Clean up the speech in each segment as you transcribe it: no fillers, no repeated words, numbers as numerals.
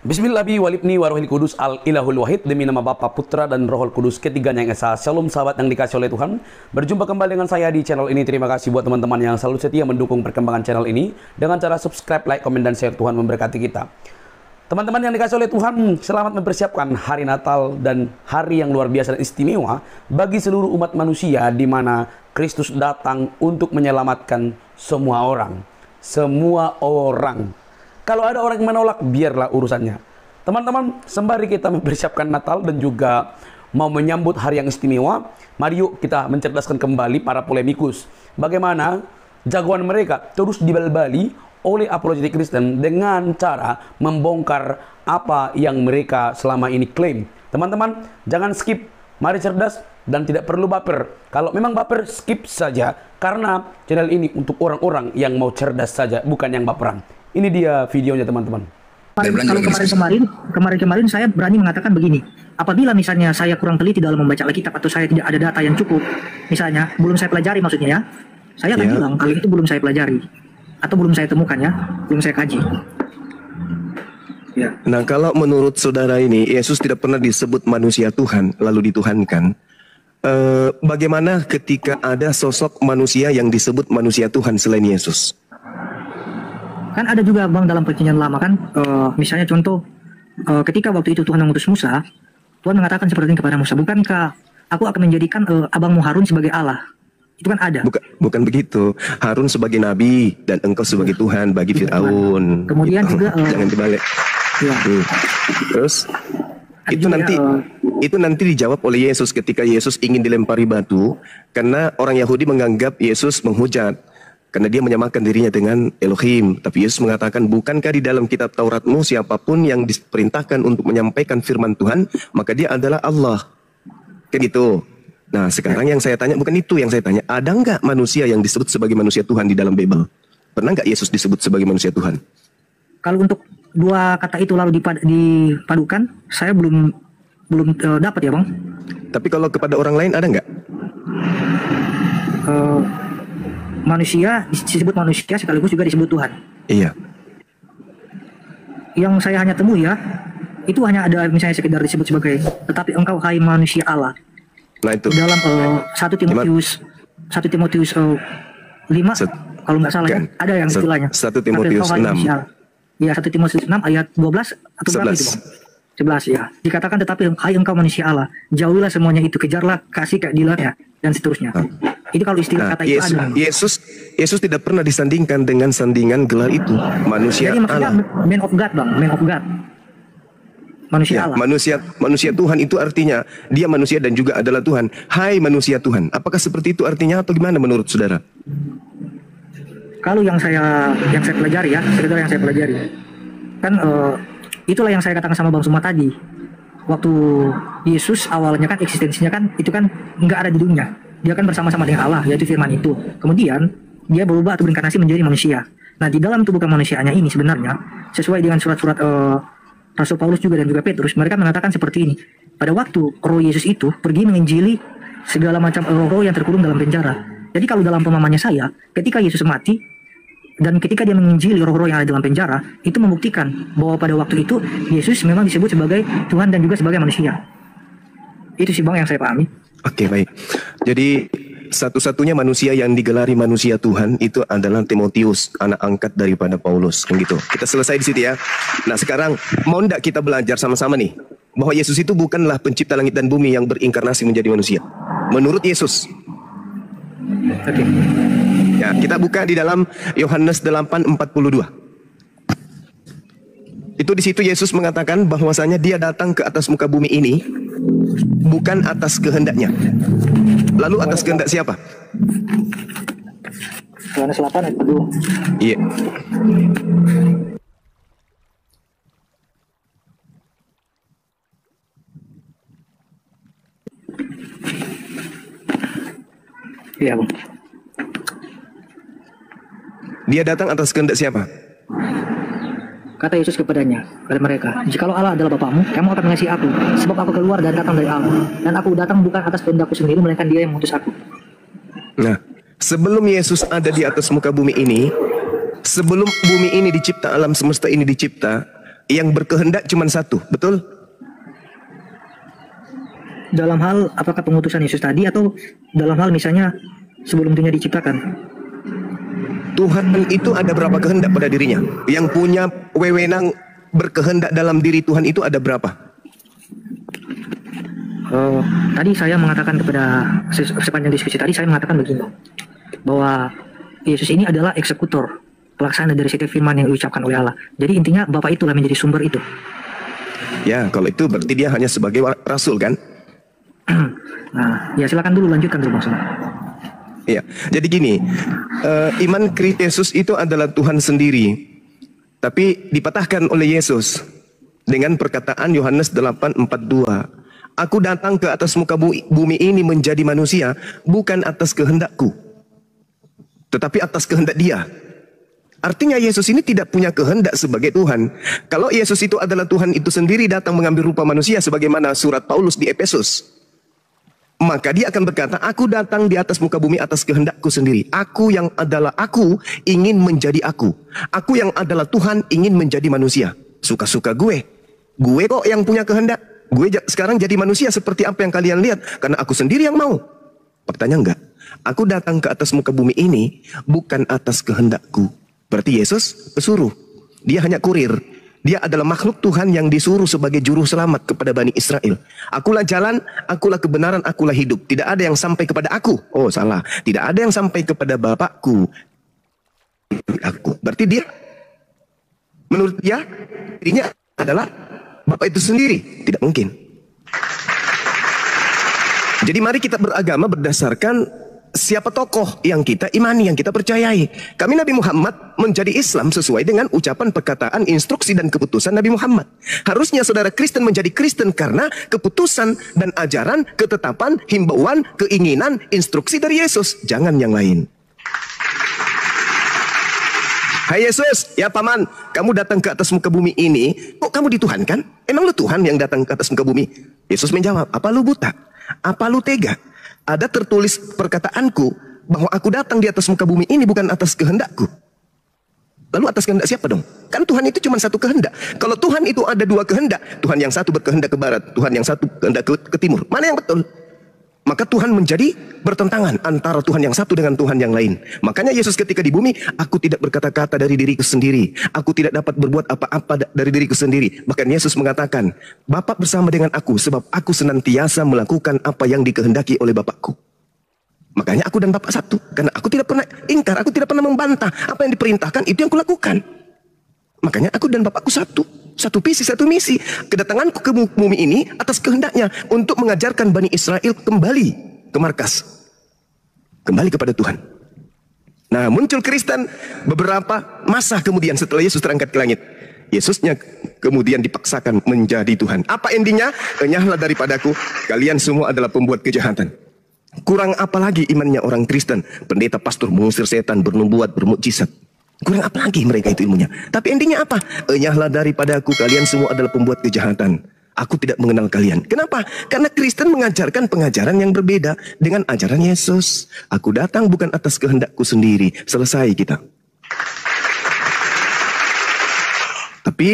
Bismillahi walibni warohil kudus al ilahul wahid. Demi nama Bapa, Putra dan Rohul Kudus ketiganya yang esa. Shalom sahabat yang dikasih oleh Tuhan. Berjumpa kembali dengan saya di channel ini. Terima kasih buat teman-teman yang selalu setia mendukung perkembangan channel ini dengan cara subscribe, like, komen, dan share. Tuhan memberkati kita. Teman-teman yang dikasih oleh Tuhan, selamat mempersiapkan hari Natal dan hari yang luar biasa dan istimewa bagi seluruh umat manusia, di mana Kristus datang untuk menyelamatkan semua orang. Semua orang. Kalau ada orang yang menolak, biarlah urusannya. Teman-teman, sembari kita mempersiapkan Natal dan juga mau menyambut hari yang istimewa, mari yuk kita mencerdaskan kembali para polemikus. Bagaimana jagoan mereka terus dibal-bali oleh apologetik Kristen dengan cara membongkar apa yang mereka selama ini klaim. Teman-teman, jangan skip. Mari cerdas dan tidak perlu baper. Kalau memang baper, skip saja. Karena channel ini untuk orang-orang yang mau cerdas saja, bukan yang baperan. Ini dia videonya, teman-teman. Kalau kemarin saya berani mengatakan begini, apabila misalnya saya kurang teliti dalam membaca Alkitab atau saya tidak ada data yang cukup, misalnya belum saya pelajari maksudnya ya, saya akan bilang kalau itu belum saya pelajari atau belum saya temukan ya, belum saya kaji. Ya. Nah, kalau menurut saudara ini Yesus tidak pernah disebut manusia Tuhan lalu dituhankan, bagaimana ketika ada sosok manusia yang disebut manusia Tuhan selain Yesus? Kan ada juga bang dalam perjanjian lama kan, misalnya contoh ketika waktu itu Tuhan mengutus Musa, Tuhan mengatakan seperti ini kepada Musa, bukankah aku akan menjadikan abangmu Harun sebagai Allah? Itu kan ada. Bukan begitu. Harun sebagai nabi dan engkau sebagai Tuhan bagi Fir'aun. Kemudian gitu. juga jangan dibalik. Ya. Terus itu nanti dijawab oleh Yesus ketika Yesus ingin dilempari batu karena orang Yahudi menganggap Yesus menghujat. Karena dia menyamakan dirinya dengan Elohim. Tapi Yesus mengatakan, bukankah di dalam kitab Tauratmu siapapun yang diperintahkan untuk menyampaikan firman Tuhan, maka dia adalah Allah. Kayak gitu. Nah, sekarang yang saya tanya, bukan itu yang saya tanya. Ada nggak manusia yang disebut sebagai manusia Tuhan di dalam Bible? Pernah nggak Yesus disebut sebagai manusia Tuhan? Kalau untuk dua kata itu lalu dipadukan, saya belum dapat ya bang. Tapi kalau kepada orang lain ada nggak? Manusia disebut manusia sekaligus juga disebut Tuhan. Iya. Yang saya hanya temui ya, itu hanya ada misalnya sekedar disebut sebagai tetapi engkau hai manusia Allah. Nah itu. Dalam 1 Timotius 5 kalau nggak salah kan? Ya, ada yang istilahnya. 1 Timotius 6. Ya 1 Timotius 6 ayat 12 atau 11. Berapa itu bang? 11 ya. Dikatakan tetapi hai engkau manusia Allah, jauhilah semuanya itu, kejarlah kasih keadilannya dan seterusnya. Itu kalau istilah kata itu ada. Yesus tidak pernah disandingkan dengan sandingan gelar itu, manusia. Jadi maksudnya Allah. Man of God bang, man of God. Manusia ya, Allah. Manusia Tuhan itu artinya dia manusia dan juga adalah Tuhan. Hai manusia Tuhan. Apakah seperti itu artinya atau gimana menurut saudara? Kalau yang saya pelajari ya, sekedar yang saya pelajari. Kan itulah yang saya katakan sama Bang Suma tadi. Waktu Yesus awalnya kan eksistensinya kan itu kan nggak ada di dunia. Dia kan bersama-sama dengan Allah, yaitu firman itu. Kemudian dia berubah atau berinkarnasi menjadi manusia. Nah, di dalam tubuh kemanusiaannya ini sebenarnya sesuai dengan surat-surat Rasul Paulus juga dan juga Petrus, mereka mengatakan seperti ini. Pada waktu roh Yesus itu pergi menginjili segala macam roh-roh yang terkurung dalam penjara. Jadi kalau dalam pemahamannya saya, ketika Yesus mati dan ketika dia menginjili roh-roh yang ada dalam penjara, itu membuktikan bahwa pada waktu itu Yesus memang disebut sebagai Tuhan dan juga sebagai manusia. Itu sih bang yang saya pahami. Oke, baik. Jadi satu-satunya manusia yang digelari manusia Tuhan itu adalah Timotius, anak angkat daripada Paulus, kan gitu. Kita selesai di situ ya. Nah, sekarang mau ndak kita belajar sama-sama nih bahwa Yesus itu bukanlah pencipta langit dan bumi yang berinkarnasi menjadi manusia. Menurut Yesus. Oke. Ya, kita buka di dalam Yohanes 8:42. Itu di situ Yesus mengatakan bahwasanya dia datang ke atas muka bumi ini bukan atas kehendaknya. Lalu atas kehendak siapa? Yohanes 8 ayat 2. Iya. Iya, Bang. Dia datang atas kehendak siapa? Kata Yesus kepada mereka, jikalau Allah adalah Bapamu, kamu akan mengasihi aku, sebab aku keluar dan datang dari Allah, dan aku datang bukan atas kehendakku sendiri, melainkan Dia yang mengutus aku. Nah, sebelum Yesus ada di atas muka bumi ini, sebelum bumi ini dicipta, alam semesta ini dicipta, yang berkehendak cuma satu, betul? Dalam hal apakah pengutusan Yesus tadi atau dalam hal misalnya sebelum dunia diciptakan? Tuhan itu ada berapa kehendak pada dirinya? Yang punya wewenang berkehendak dalam diri Tuhan itu ada berapa? Tadi saya mengatakan kepada sepanjang diskusi tadi saya mengatakan begini, bahwa Yesus ini adalah eksekutor, pelaksana dari setiap firman yang diucapkan oleh Allah. Jadi intinya Bapa itulah menjadi sumber itu. Ya, kalau itu berarti dia hanya sebagai rasul kan? Nah, ya silakan dulu lanjutkan dulu maksudnya. Iya, jadi gini, iman Kristus Yesus itu adalah Tuhan sendiri, tapi dipatahkan oleh Yesus dengan perkataan Yohanes 8:42. Aku datang ke atas muka bumi ini menjadi manusia, bukan atas kehendakku, tetapi atas kehendak Dia. Artinya Yesus ini tidak punya kehendak sebagai Tuhan. Kalau Yesus itu adalah Tuhan itu sendiri datang mengambil rupa manusia sebagaimana surat Paulus di Efesus, maka dia akan berkata, aku datang di atas muka bumi atas kehendakku sendiri. Aku yang adalah aku ingin menjadi aku. Aku yang adalah Tuhan ingin menjadi manusia. Suka-suka gue. Gue kok yang punya kehendak. Gue sekarang jadi manusia seperti apa yang kalian lihat. Karena aku sendiri yang mau. Faktanya enggak. Aku datang ke atas muka bumi ini bukan atas kehendakku. Berarti Yesus pesuruh. Dia hanya kurir. Dia adalah makhluk Tuhan yang disuruh sebagai juru selamat kepada Bani Israel. Akulah jalan, akulah kebenaran, akulah hidup. Tidak ada yang sampai kepada aku. Oh salah. Tidak ada yang sampai kepada Bapakku. Aku. Berarti dia, menurut dia, dirinya adalah Bapak itu sendiri. Tidak mungkin. Jadi mari kita beragama berdasarkan siapa tokoh yang kita imani, yang kita percayai. Kami Nabi Muhammad menjadi Islam sesuai dengan ucapan, perkataan, instruksi dan keputusan Nabi Muhammad. Harusnya saudara Kristen menjadi Kristen karena keputusan dan ajaran, ketetapan, himbauan, keinginan, instruksi dari Yesus. Jangan yang lain. Hai Yesus, ya paman, kamu datang ke atas muka bumi ini, kok kamu dituhankan? Emang lu Tuhan yang datang ke atas muka bumi? Yesus menjawab, apa lu buta? Apa lu tega? Ada tertulis perkataanku bahwa aku datang di atas muka bumi ini bukan atas kehendakku. Lalu atas kehendak siapa dong? Kan Tuhan itu cuma satu kehendak. Kalau Tuhan itu ada dua kehendak, Tuhan yang satu berkehendak ke barat, Tuhan yang satu kehendak ke timur. Mana yang betul? Maka Tuhan menjadi bertentangan antara Tuhan yang satu dengan Tuhan yang lain. Makanya Yesus ketika di bumi, aku tidak berkata-kata dari diriku sendiri. Aku tidak dapat berbuat apa-apa dari diriku sendiri. Bahkan Yesus mengatakan, Bapa bersama dengan aku sebab aku senantiasa melakukan apa yang dikehendaki oleh Bapakku. Makanya aku dan Bapa satu. Karena aku tidak pernah ingkar, aku tidak pernah membantah. Apa yang diperintahkan itu yang kulakukan. Makanya aku dan Bapakku satu. Satu visi, satu misi. Kedatanganku ke bumi ini atas kehendaknya untuk mengajarkan Bani Israel kembali ke markas. Kembali kepada Tuhan. Nah, muncul Kristen beberapa masa kemudian setelah Yesus terangkat ke langit. Yesusnya kemudian dipaksakan menjadi Tuhan. Apa endingnya? Enyahlah daripadaku, kalian semua adalah pembuat kejahatan. Kurang apa lagi imannya orang Kristen? Pendeta pastor mengusir setan, bernubuat, bermukjizat. Kurang apa lagi mereka itu ilmunya? Tapi endingnya apa? Enyahlah daripadaku, kalian semua adalah pembuat kejahatan. Aku tidak mengenal kalian. Kenapa? Karena Kristen mengajarkan pengajaran yang berbeda dengan ajaran Yesus. Aku datang bukan atas kehendakku sendiri. Selesai kita. Tapi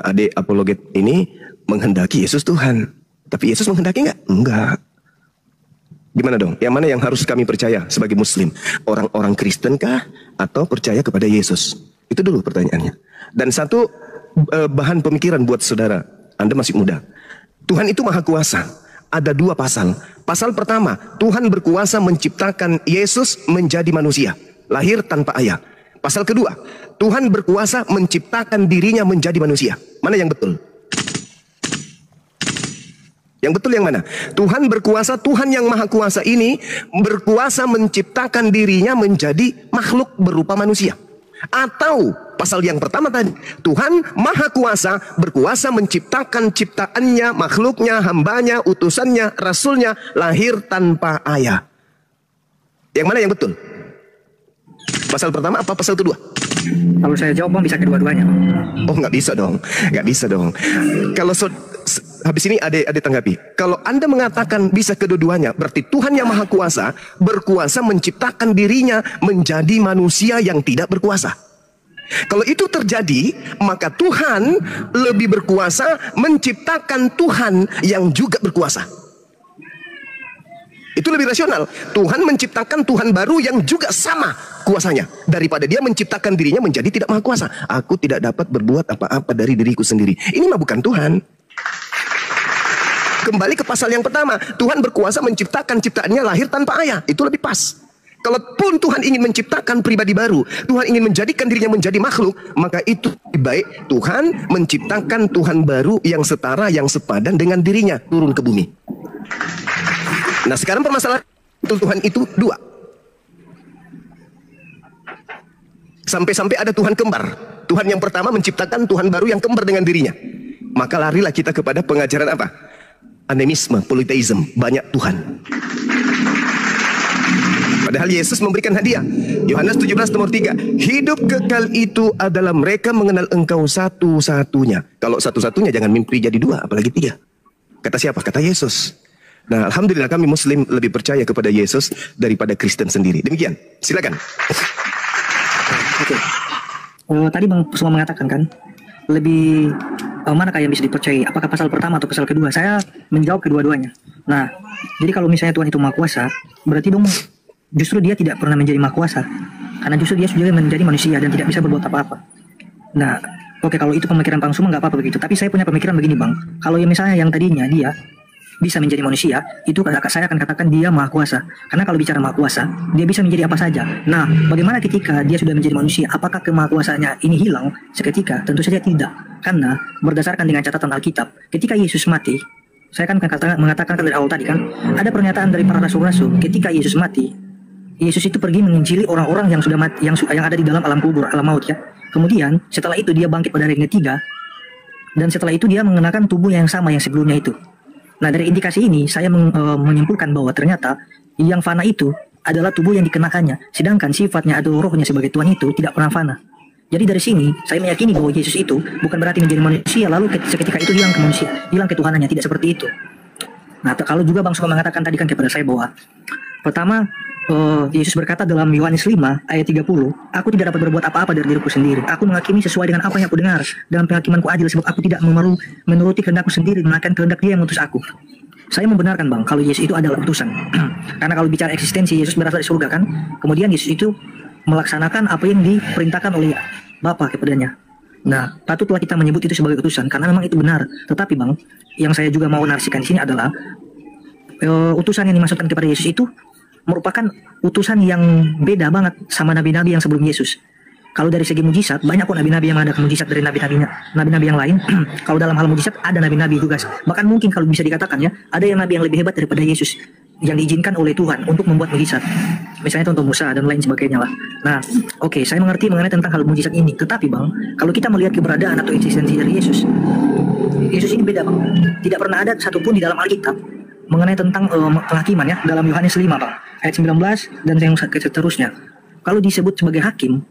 adik apologet ini menghendaki Yesus Tuhan. Tapi Yesus menghendaki enggak? Enggak. Gimana dong? Yang mana yang harus kami percaya sebagai Muslim? Orang-orang Kristen kah? Atau percaya kepada Yesus? Itu dulu pertanyaannya. Dan satu bahan pemikiran buat saudara. Anda masih muda. Tuhan itu maha kuasa. Ada dua pasal. Pasal pertama, Tuhan berkuasa menciptakan Yesus menjadi manusia. Lahir tanpa ayah. Pasal kedua, Tuhan berkuasa menciptakan dirinya menjadi manusia. Mana yang betul? Yang betul yang mana? Tuhan berkuasa, Tuhan yang maha kuasa ini berkuasa menciptakan dirinya menjadi makhluk berupa manusia. Atau pasal yang pertama tadi, Tuhan maha kuasa berkuasa menciptakan ciptaannya, makhluknya, hambanya, utusannya, rasulnya lahir tanpa ayah. Yang mana yang betul? Pasal pertama apa pasal kedua? Kalau saya jawab bisa kedua-duanya. Oh nggak bisa dong, nggak bisa dong. Kalau habis ini ada tanggapi. Kalau Anda mengatakan bisa kedua-duanya, berarti Tuhan yang maha kuasa berkuasa menciptakan dirinya menjadi manusia yang tidak berkuasa. Kalau itu terjadi, maka Tuhan lebih berkuasa menciptakan Tuhan yang juga berkuasa. Itu lebih rasional. Tuhan menciptakan Tuhan baru yang juga sama kuasanya, daripada dia menciptakan dirinya menjadi tidak maha kuasa. Aku tidak dapat berbuat apa-apa dari diriku sendiri. Ini mah bukan Tuhan. Kembali ke pasal yang pertama, Tuhan berkuasa menciptakan ciptaannya lahir tanpa ayah. Itu lebih pas. Kalaupun Tuhan ingin menciptakan pribadi baru, Tuhan ingin menjadikan dirinya menjadi makhluk, maka itu lebih baik Tuhan menciptakan Tuhan baru yang setara, yang sepadan dengan dirinya, turun ke bumi. Nah, sekarang permasalahan Tuhan itu dua. Sampai-sampai ada Tuhan kembar. Tuhan yang pertama menciptakan Tuhan baru yang kembar dengan dirinya. Maka larilah kita kepada pengajaran apa? Animisme, politeisme, banyak Tuhan. Padahal Yesus memberikan hadiah. Yohanes 17 nomor 3. Hidup kekal itu adalah mereka mengenal engkau satu-satunya. Kalau satu-satunya jangan mimpi jadi dua, apalagi tiga. Kata siapa? Kata Yesus. Nah, alhamdulillah kami Muslim lebih percaya kepada Yesus daripada Kristen sendiri. Demikian. Silakan. Oke. Tadi Bang semua mengatakan kan, lebih manakah yang bisa dipercayai? Apakah pasal pertama atau pasal kedua? Saya menjawab kedua-duanya. Nah, jadi kalau misalnya Tuhan itu maha kuasa, berarti dong justru dia tidak pernah menjadi maha kuasa, karena justru dia sudah menjadi manusia dan tidak bisa berbuat apa-apa. Nah, oke, kalau itu pemikiran Bang Suma nggak apa-apa begitu. Tapi saya punya pemikiran begini Bang, kalau yang misalnya yang tadinya dia bisa menjadi manusia, itu saya akan katakan dia maha kuasa. Karena kalau bicara maha kuasa, dia bisa menjadi apa saja. Nah, bagaimana ketika dia sudah menjadi manusia? Apakah kemahakuasaannya ini hilang seketika? Tentu saja tidak. Karena berdasarkan dengan catatan Alkitab, ketika Yesus mati, saya kan mengatakan dari awal tadi kan, ada pernyataan dari para rasul-rasul, ketika Yesus mati, Yesus itu pergi menginjili orang-orang yang sudah mati, yang ada di dalam alam kubur, alam maut ya. Kemudian setelah itu dia bangkit pada hari ketiga, dan setelah itu dia mengenakan tubuh yang sama yang sebelumnya itu. Nah, dari indikasi ini saya menyimpulkan bahwa ternyata yang fana itu adalah tubuh yang dikenakannya, sedangkan sifatnya atau rohnya sebagai Tuhan itu tidak pernah fana. Jadi dari sini saya meyakini bahwa Yesus itu bukan berarti menjadi manusia lalu seketika itu hilang ke manusia, hilang ketuhanannya, tidak seperti itu. Nah, kalau juga Bang Suma mengatakan tadi kan kepada saya bahwa pertama, Yesus berkata dalam Yohanes 5 ayat 30, aku tidak dapat berbuat apa-apa dari diriku sendiri. Aku menghakimi sesuai dengan apa yang aku dengar, dan penghakimanku adil sebab aku tidak menuruti kehendakku sendiri, melainkan kehendak Dia yang mengutus aku. Saya membenarkan Bang, kalau Yesus itu adalah utusan. Karena kalau bicara eksistensi, Yesus berasal dari surga kan. Kemudian Yesus itu melaksanakan apa yang diperintahkan oleh Bapa kepadanya. Nah, patutlah kita menyebut itu sebagai utusan, karena memang itu benar. Tetapi Bang, yang saya juga mau narasikan di sini adalah utusan yang dimaksudkan kepada Yesus itu merupakan utusan yang beda banget sama nabi-nabi yang sebelum Yesus. Kalau dari segi mujizat, banyak kok nabi-nabi yang ada mujizat dari nabi-nabi yang lain. Kalau dalam hal mujizat ada nabi-nabi juga. Bahkan mungkin kalau bisa dikatakan ya, ada yang nabi yang lebih hebat daripada Yesus yang diizinkan oleh Tuhan untuk membuat mujizat. Misalnya contoh Musa dan lain sebagainya lah. Nah, oke, saya mengerti mengenai tentang hal mujizat ini. Tetapi Bang, kalau kita melihat keberadaan atau eksistensi dari Yesus, Yesus ini beda Bang. Tidak pernah ada satupun di dalam Alkitab mengenai tentang penghakiman ya, dalam Yohanes 5 Bang, ayat 19 dan yang seterusnya. Kalau disebut sebagai hakim,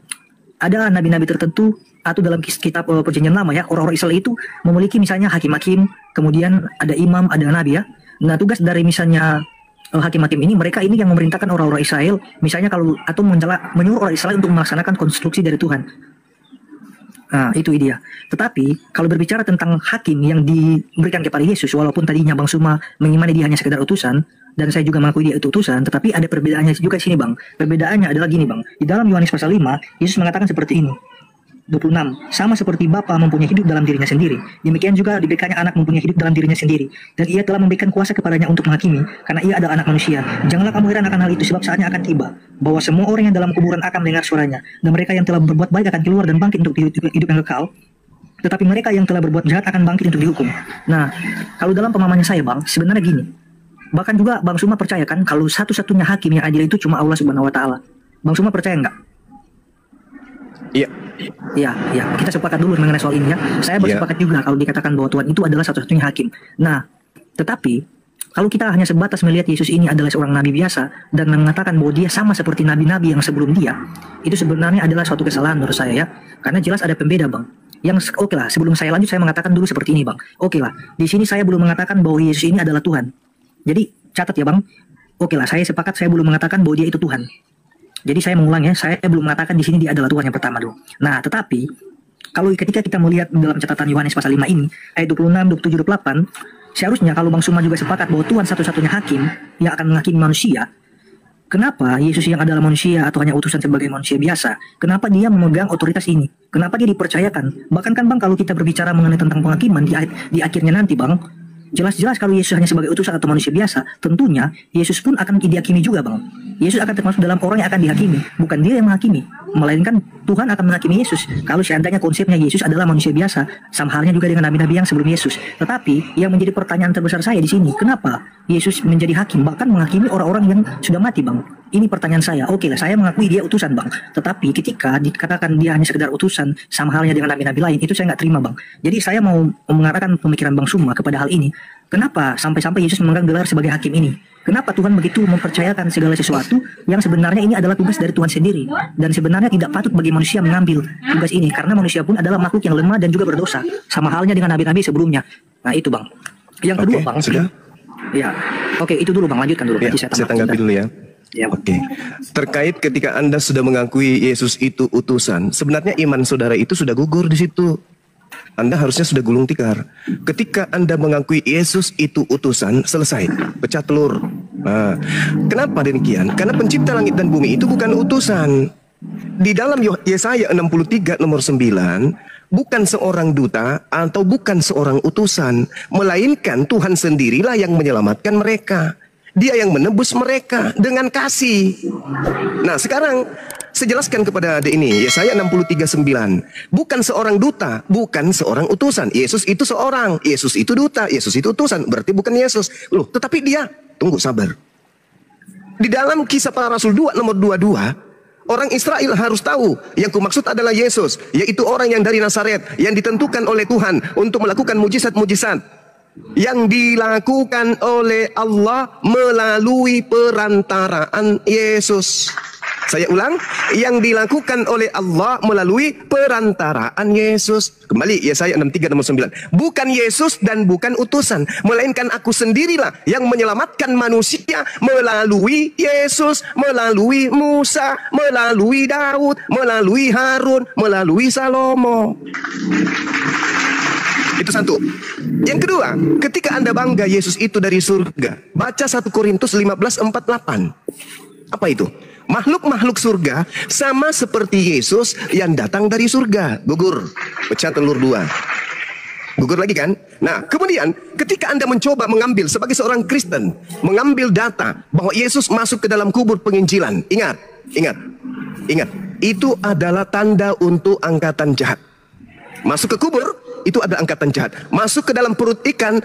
ada nabi-nabi tertentu atau dalam kitab perjanjian lama ya, orang-orang Israel itu memiliki misalnya hakim-hakim, kemudian ada imam, ada nabi ya. Nah, tugas dari misalnya hakim-hakim ini, mereka ini yang memerintahkan orang-orang Israel, misalnya kalau atau menyuruh orang Israel untuk melaksanakan konstruksi dari Tuhan. Nah, itu dia. Tetapi kalau berbicara tentang hakim yang diberikan kepada Yesus, walaupun tadinya Bang Suma mengimani dia hanya sekedar utusan, dan saya juga mengakui dia itu utusan, tetapi ada perbedaannya juga di sini Bang. Perbedaannya adalah gini Bang. Di dalam Yohanes pasal 5, Yesus mengatakan seperti ini. 26. Sama seperti Bapa mempunyai hidup dalam dirinya sendiri, demikian juga diberikannya anak mempunyai hidup dalam dirinya sendiri, dan ia telah memberikan kuasa kepadanya untuk menghakimi, karena ia adalah anak manusia. Janganlah kamu heran akan hal itu, sebab saatnya akan tiba, bahwa semua orang yang dalam kuburan akan mendengar suaranya, dan mereka yang telah berbuat baik akan keluar dan bangkit untuk hidup yang kekal, tetapi mereka yang telah berbuat jahat akan bangkit untuk dihukum. Nah, kalau dalam pemahaman saya Bang, sebenarnya gini, bahkan juga Bang Suma percaya kan, kalau satu-satunya hakim yang adil itu cuma Allah Subhanahu Wa Taala. Bang Suma percaya nggak? Iya. Ya, kita sepakat dulu mengenai soal ini ya. Saya bersepakat juga kalau dikatakan bahwa Tuhan itu adalah satu-satunya hakim. Nah, tetapi kalau kita hanya sebatas melihat Yesus ini adalah seorang nabi biasa dan mengatakan bahwa dia sama seperti nabi-nabi yang sebelum dia, itu sebenarnya adalah suatu kesalahan menurut saya ya. Karena jelas ada pembeda Bang. Yang oke lah, sebelum saya lanjut saya mengatakan dulu seperti ini Bang. Oke lah, di sini saya belum mengatakan bahwa Yesus ini adalah Tuhan. Jadi catat ya Bang. Oke lah, saya sepakat saya belum mengatakan bahwa dia itu Tuhan. Jadi saya mengulang ya, saya belum mengatakan di sini dia adalah Tuhan yang pertama dulu. Nah, tetapi kalau ketika kita melihat dalam catatan Yohanes pasal 5 ini, ayat 26, 27, 28, seharusnya kalau Bang Suma juga sepakat bahwa Tuhan satu-satunya hakim yang akan menghakimi manusia, kenapa Yesus yang adalah manusia atau hanya utusan sebagai manusia biasa, kenapa dia memegang otoritas ini? Kenapa dia dipercayakan? Bahkan kan Bang, kalau kita berbicara mengenai tentang penghakiman di akhirnya nanti Bang, jelas-jelas kalau Yesus hanya sebagai utusan atau manusia biasa, tentunya Yesus pun akan dihakimi juga Bang. Yesus akan termasuk dalam orang yang akan dihakimi, bukan dia yang menghakimi, melainkan Tuhan akan menghakimi Yesus. Kalau seandainya konsepnya Yesus adalah manusia biasa, sama halnya juga dengan nabi-nabi yang sebelum Yesus. Tetapi yang menjadi pertanyaan terbesar saya di sini, kenapa Yesus menjadi hakim, bahkan menghakimi orang-orang yang sudah mati Bang? Ini pertanyaan saya. Oke lah, saya mengakui dia utusan Bang. Tetapi ketika dikatakan dia hanya sekedar utusan, sama halnya dengan nabi-nabi lain, itu saya nggak terima Bang. Jadi saya mau mengarahkan pemikiran Bang Suma kepada hal ini. Kenapa sampai-sampai Yesus memegang gelar sebagai hakim ini? Kenapa Tuhan begitu mempercayakan segala sesuatu yang sebenarnya ini adalah tugas dari Tuhan sendiri, dan sebenarnya tidak patut bagi manusia mengambil tugas ini, karena manusia pun adalah makhluk yang lemah dan juga berdosa, sama halnya dengan nabi-nabi sebelumnya. Nah itu Bang. Yang kedua Bang, sudah? Ya, oke, itu dulu Bang, lanjutkan dulu. Ya, saya tanggapi dulu ya. Ya. Oke. Terkait ketika Anda sudah mengakui Yesus itu utusan, sebenarnya iman saudara itu sudah gugur di situ. Anda harusnya sudah gulung tikar. Ketika Anda mengakui Yesus itu utusan, selesai, pecah telur. Nah, kenapa demikian? Karena pencipta langit dan bumi itu bukan utusan. Di dalam Yesaya 63 nomor 9, bukan seorang duta atau bukan seorang utusan, melainkan Tuhan sendirilah yang menyelamatkan mereka. Dia yang menebus mereka dengan kasih. Nah sekarang saya jelaskan kepada adik ini, Yesaya 63:9. Bukan seorang duta, bukan seorang utusan. Yesus itu seorang, Yesus itu duta, Yesus itu utusan. Berarti bukan Yesus. Loh, tetapi dia, tunggu sabar. Di dalam Kisah Para Rasul 2 nomor 22, orang Israel harus tahu yang kumaksud adalah Yesus, yaitu orang yang dari Nazaret, yang ditentukan oleh Tuhan untuk melakukan mujizat-mujizat yang dilakukan oleh Allah melalui perantaraan Yesus. Saya ulang, yang dilakukan oleh Allah melalui perantaraan Yesus. Kembali Yesaya 63 nomor 9. Bukan Yesus dan bukan utusan, melainkan aku sendirilah yang menyelamatkan manusia melalui Yesus, melalui Musa, melalui Daud, melalui Harun, melalui Salomo. Itu satu. Yang kedua, ketika Anda bangga Yesus itu dari surga, baca 1 Korintus 15:48. Apa itu? Makhluk-makhluk surga sama seperti Yesus yang datang dari surga. Gugur, pecah telur dua. Gugur lagi kan? Nah, kemudian ketika Anda mencoba mengambil sebagai seorang Kristen, mengambil data bahwa Yesus masuk ke dalam kubur penginjilan. Ingat. Itu adalah tanda untuk angkatan jahat. Masuk ke kubur, itu adalah angkatan jahat. Masuk ke dalam perut ikan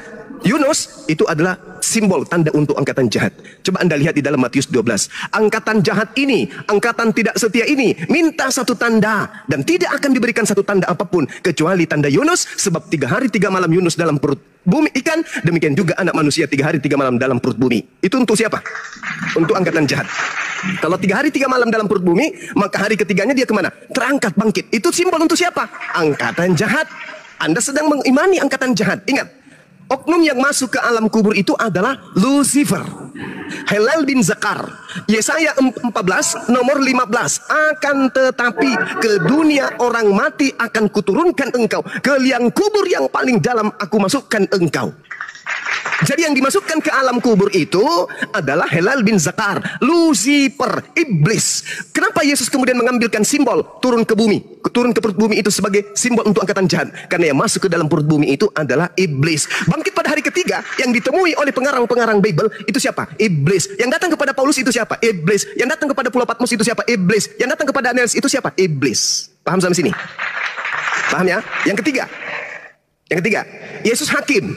Yunus, itu adalah simbol tanda untuk angkatan jahat. Coba Anda lihat di dalam Matius 12. Angkatan jahat ini, angkatan tidak setia ini, minta satu tanda, dan tidak akan diberikan satu tanda apapun kecuali tanda Yunus, sebab 3 hari 3 malam Yunus dalam perut bumi ikan, demikian juga anak manusia 3 hari 3 malam dalam perut bumi. Itu untuk siapa? Untuk angkatan jahat. Kalau 3 hari 3 malam dalam perut bumi, maka hari ketiganya dia kemana? Terangkat bangkit. Itu simbol untuk siapa? Angkatan jahat. Anda sedang mengimani angkatan jahat. Ingat, oknum yang masuk ke alam kubur itu adalah Lucifer, Helel bin Zakar. Yesaya 14 nomor 15. Akan tetapi ke dunia orang mati akan kuturunkan engkau, ke liang kubur yang paling dalam aku masukkan engkau. Jadi yang dimasukkan ke alam kubur itu adalah Helel bin Zakar, Lucifer, iblis. Kenapa Yesus kemudian mengambilkan simbol turun ke bumi, turun ke perut bumi itu sebagai simbol untuk angkatan jahat? Karena yang masuk ke dalam perut bumi itu adalah iblis. Bangkit pada hari ketiga yang ditemui oleh pengarang-pengarang Bible itu siapa? Iblis. Yang datang kepada Paulus itu siapa? Iblis. Yang datang kepada Pulau Patmos itu siapa? Iblis. Yang datang kepada Aeneas itu siapa? Iblis. Paham sampai sini? Paham ya? Yang ketiga, Yesus hakim.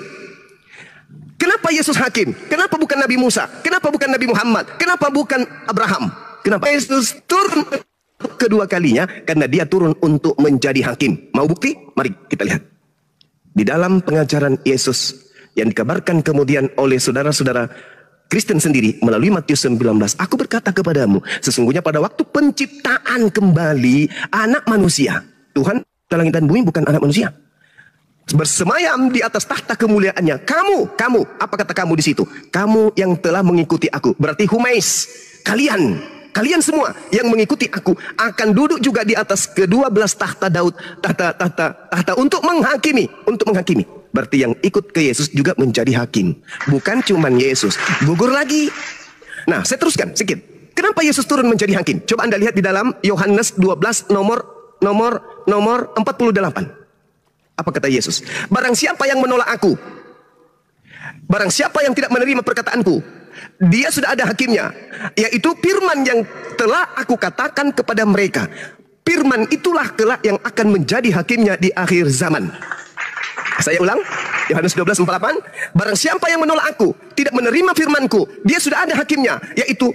Kenapa Yesus hakim? Kenapa bukan Nabi Musa? Kenapa bukan Nabi Muhammad? Kenapa bukan Abraham? Kenapa Yesus turun kedua kalinya? Karena dia turun untuk menjadi hakim. Mau bukti? Mari kita lihat. Di dalam pengajaran Yesus yang dikabarkan kemudian oleh saudara-saudara Kristen sendiri melalui Matius 19. Aku berkata kepadamu, sesungguhnya pada waktu penciptaan kembali anak manusia. Tuhan, langit dan bumi bukan anak manusia. Bersemayam di atas tahta kemuliaannya. Kamu, apa kata kamu di situ? Kamu yang telah mengikuti aku. Berarti humais, kalian kalian semua yang mengikuti aku akan duduk juga di atas ke-12 tahta Daud, tahta untuk menghakimi, Berarti yang ikut ke Yesus juga menjadi hakim. Bukan cuman Yesus, gugur lagi. Nah, saya teruskan sedikit. Kenapa Yesus turun menjadi hakim? Coba Anda lihat di dalam Yohanes 12 nomor 48. Apa kata Yesus? Barang siapa yang menolak aku, barang siapa yang tidak menerima perkataanku, dia sudah ada hakimnya, yaitu firman yang telah aku katakan kepada mereka. Firman itulah kelak yang akan menjadi hakimnya di akhir zaman. Saya ulang, Yohanes 12:48. Barang siapa yang menolak aku, tidak menerima firmanku, dia sudah ada hakimnya, yaitu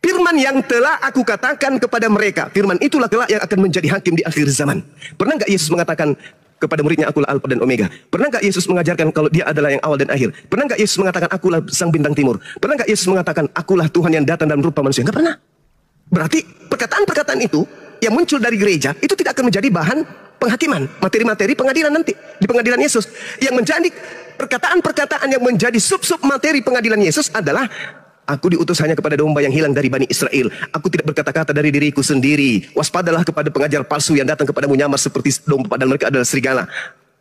firman yang telah aku katakan kepada mereka. Firman itulah kelak yang akan menjadi hakim di akhir zaman. Pernah nggak Yesus mengatakan kepada muridnya, akulah Alfa dan Omega? Pernah nggak Yesus mengajarkan kalau dia adalah yang awal dan akhir? Pernah nggak Yesus mengatakan akulah sang bintang timur? Pernah nggak Yesus mengatakan akulah Tuhan yang datang dalam rupa manusia? Nggak pernah. Berarti perkataan-perkataan itu yang muncul dari gereja itu tidak akan menjadi bahan penghakiman, materi-materi pengadilan nanti di pengadilan Yesus. Yang menjadi perkataan-perkataan yang menjadi sub-sub materi pengadilan Yesus adalah, aku diutus hanya kepada domba yang hilang dari Bani Israel. Aku tidak berkata-kata dari diriku sendiri. Waspadalah kepada pengajar palsu yang datang kepadamu nyamar seperti domba, padahal mereka adalah serigala.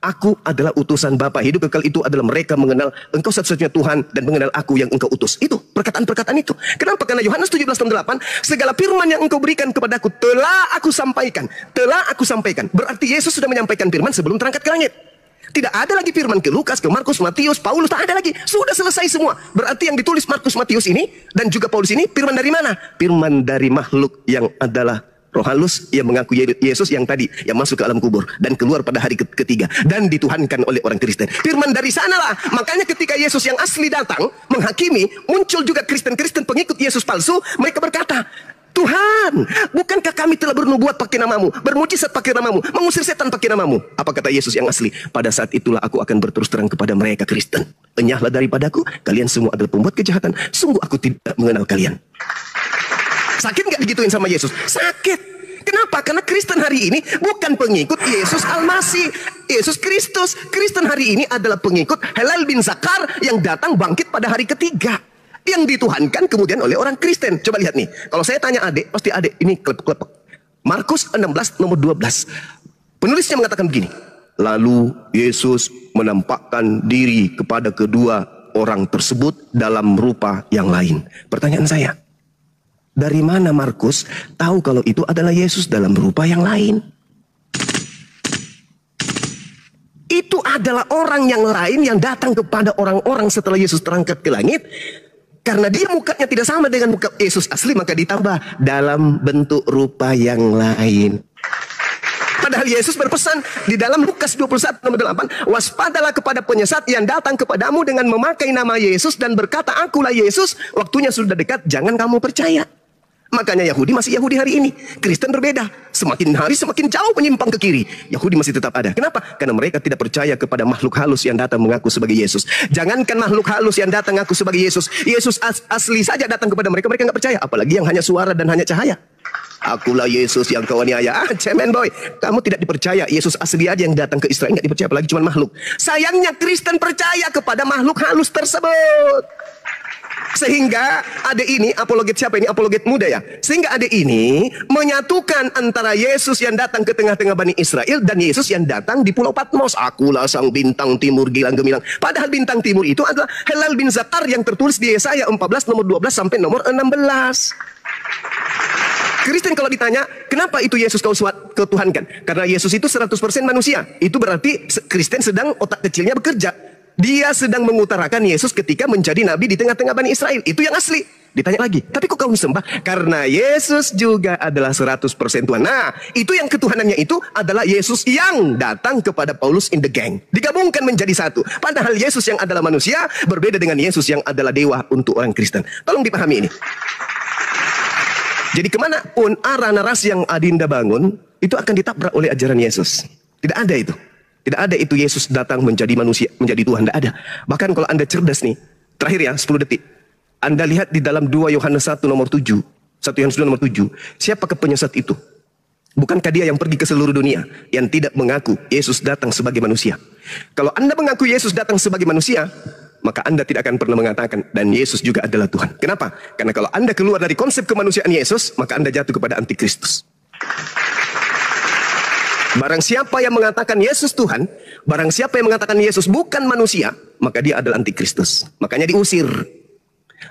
Aku adalah utusan Bapa. Hidup kekal itu adalah mereka mengenal engkau satu-satunya Tuhan dan mengenal aku yang engkau utus. Itu perkataan-perkataan itu. Kenapa? Karena Yohanes 17:8, segala firman yang engkau berikan kepadaku telah aku sampaikan. Telah aku sampaikan. Berarti Yesus sudah menyampaikan firman sebelum terangkat ke langit. Tidak ada lagi firman ke Lukas, ke Markus, Matius, Paulus, tak ada lagi. Sudah selesai semua. Berarti yang ditulis Markus, Matius ini dan juga Paulus ini firman dari mana? Firman dari makhluk yang adalah roh halus yang mengaku Yesus yang tadi yang masuk ke alam kubur dan keluar pada hari ketiga dan dituhankan oleh orang Kristen. Firman dari sanalah. Makanya ketika Yesus yang asli datang menghakimi, muncul juga Kristen-Kristen pengikut Yesus palsu. Mereka berkata, Tuhan, bukankah kami telah bernubuat pakai namamu, bermujizat pakai namamu, mengusir setan pakai namamu? Apa kata Yesus yang asli? Pada saat itulah aku akan berterus terang kepada mereka Kristen, enyahlah daripadaku, kalian semua adalah pembuat kejahatan. Sungguh aku tidak mengenal kalian. Sakit nggak digituin sama Yesus? Sakit. Kenapa? Karena Kristen hari ini bukan pengikut Yesus Al-Masih, Yesus Kristus. Kristen hari ini adalah pengikut Helal bin Zakar yang datang bangkit pada hari ketiga, yang dituhankan kemudian oleh orang Kristen. Coba lihat nih, kalau saya tanya adik, pasti adik ini klepek-klepek. Markus 16 nomor 12. Penulisnya mengatakan begini, lalu Yesus menampakkan diri kepada kedua orang tersebut dalam rupa yang lain. Pertanyaan saya, dari mana Markus tahu kalau itu adalah Yesus dalam rupa yang lain? Itu adalah orang yang lain yang datang kepada orang-orang setelah Yesus terangkat ke langit. Karena dia mukanya tidak sama dengan muka Yesus asli, maka ditambah dalam bentuk rupa yang lain. Padahal Yesus berpesan di dalam Lukas 21 nomor 8, waspadalah kepada penyesat yang datang kepadamu dengan memakai nama Yesus dan berkata, akulah Yesus, waktunya sudah dekat, jangan kamu percaya. Makanya Yahudi masih Yahudi hari ini. Kristen berbeda. Semakin hari semakin jauh menyimpang ke kiri. Yahudi masih tetap ada. Kenapa? Karena mereka tidak percaya kepada makhluk halus yang datang mengaku sebagai Yesus. Jangankan makhluk halus yang datang mengaku sebagai Yesus. Yesus asli saja datang kepada mereka. Mereka nggak percaya. Apalagi yang hanya suara dan hanya cahaya. Akulah Yesus yang kau aniaya. Cemen boy. Kamu tidak dipercaya. Yesus asli aja yang datang ke Israel nggak dipercaya. Apalagi cuma makhluk. Sayangnya Kristen percaya kepada makhluk halus tersebut. Sehingga adik ini, apologet siapa ini? Apologet muda ya. Sehingga adik ini menyatukan antara Yesus yang datang ke tengah-tengah Bani Israel dan Yesus yang datang di Pulau Patmos. Akulah sang bintang timur gilang gemilang. Padahal bintang timur itu adalah Helal bin Zakar yang tertulis di Yesaya 14 nomor 12 sampai nomor 16. Kristen kalau ditanya, kenapa itu Yesus kau ketuhankan? Karena Yesus itu 100% manusia. Itu berarti Kristen sedang otak kecilnya bekerja. Dia sedang mengutarakan Yesus ketika menjadi nabi di tengah-tengah Bani Israel. Itu yang asli. Ditanya lagi, tapi kok kau sembah? Karena Yesus juga adalah 100% Tuhan. Nah, itu yang ketuhanannya itu adalah Yesus yang datang kepada Paulus in the gang. Digabungkan menjadi satu. Padahal Yesus yang adalah manusia berbeda dengan Yesus yang adalah dewa untuk orang Kristen. Tolong dipahami ini. Jadi kemanapun arah narasi yang Adinda bangun, itu akan ditabrak oleh ajaran Yesus. Tidak ada itu. Tidak ada itu Yesus datang menjadi manusia, menjadi Tuhan. Tidak ada. Bahkan kalau Anda cerdas nih, terakhir ya, 10 detik. Anda lihat di dalam 2 Yohanes 1 nomor 7. 1 Yohanes 2 nomor 7. Siapakah penyesat itu? Bukankah dia yang pergi ke seluruh dunia, yang tidak mengaku Yesus datang sebagai manusia? Kalau Anda mengaku Yesus datang sebagai manusia, maka Anda tidak akan pernah mengatakan dan Yesus juga adalah Tuhan. Kenapa? Karena kalau Anda keluar dari konsep kemanusiaan Yesus, maka Anda jatuh kepada antikristus. Barang siapa yang mengatakan Yesus Tuhan, barang siapa yang mengatakan Yesus bukan manusia, maka dia adalah antikristus. Makanya diusir.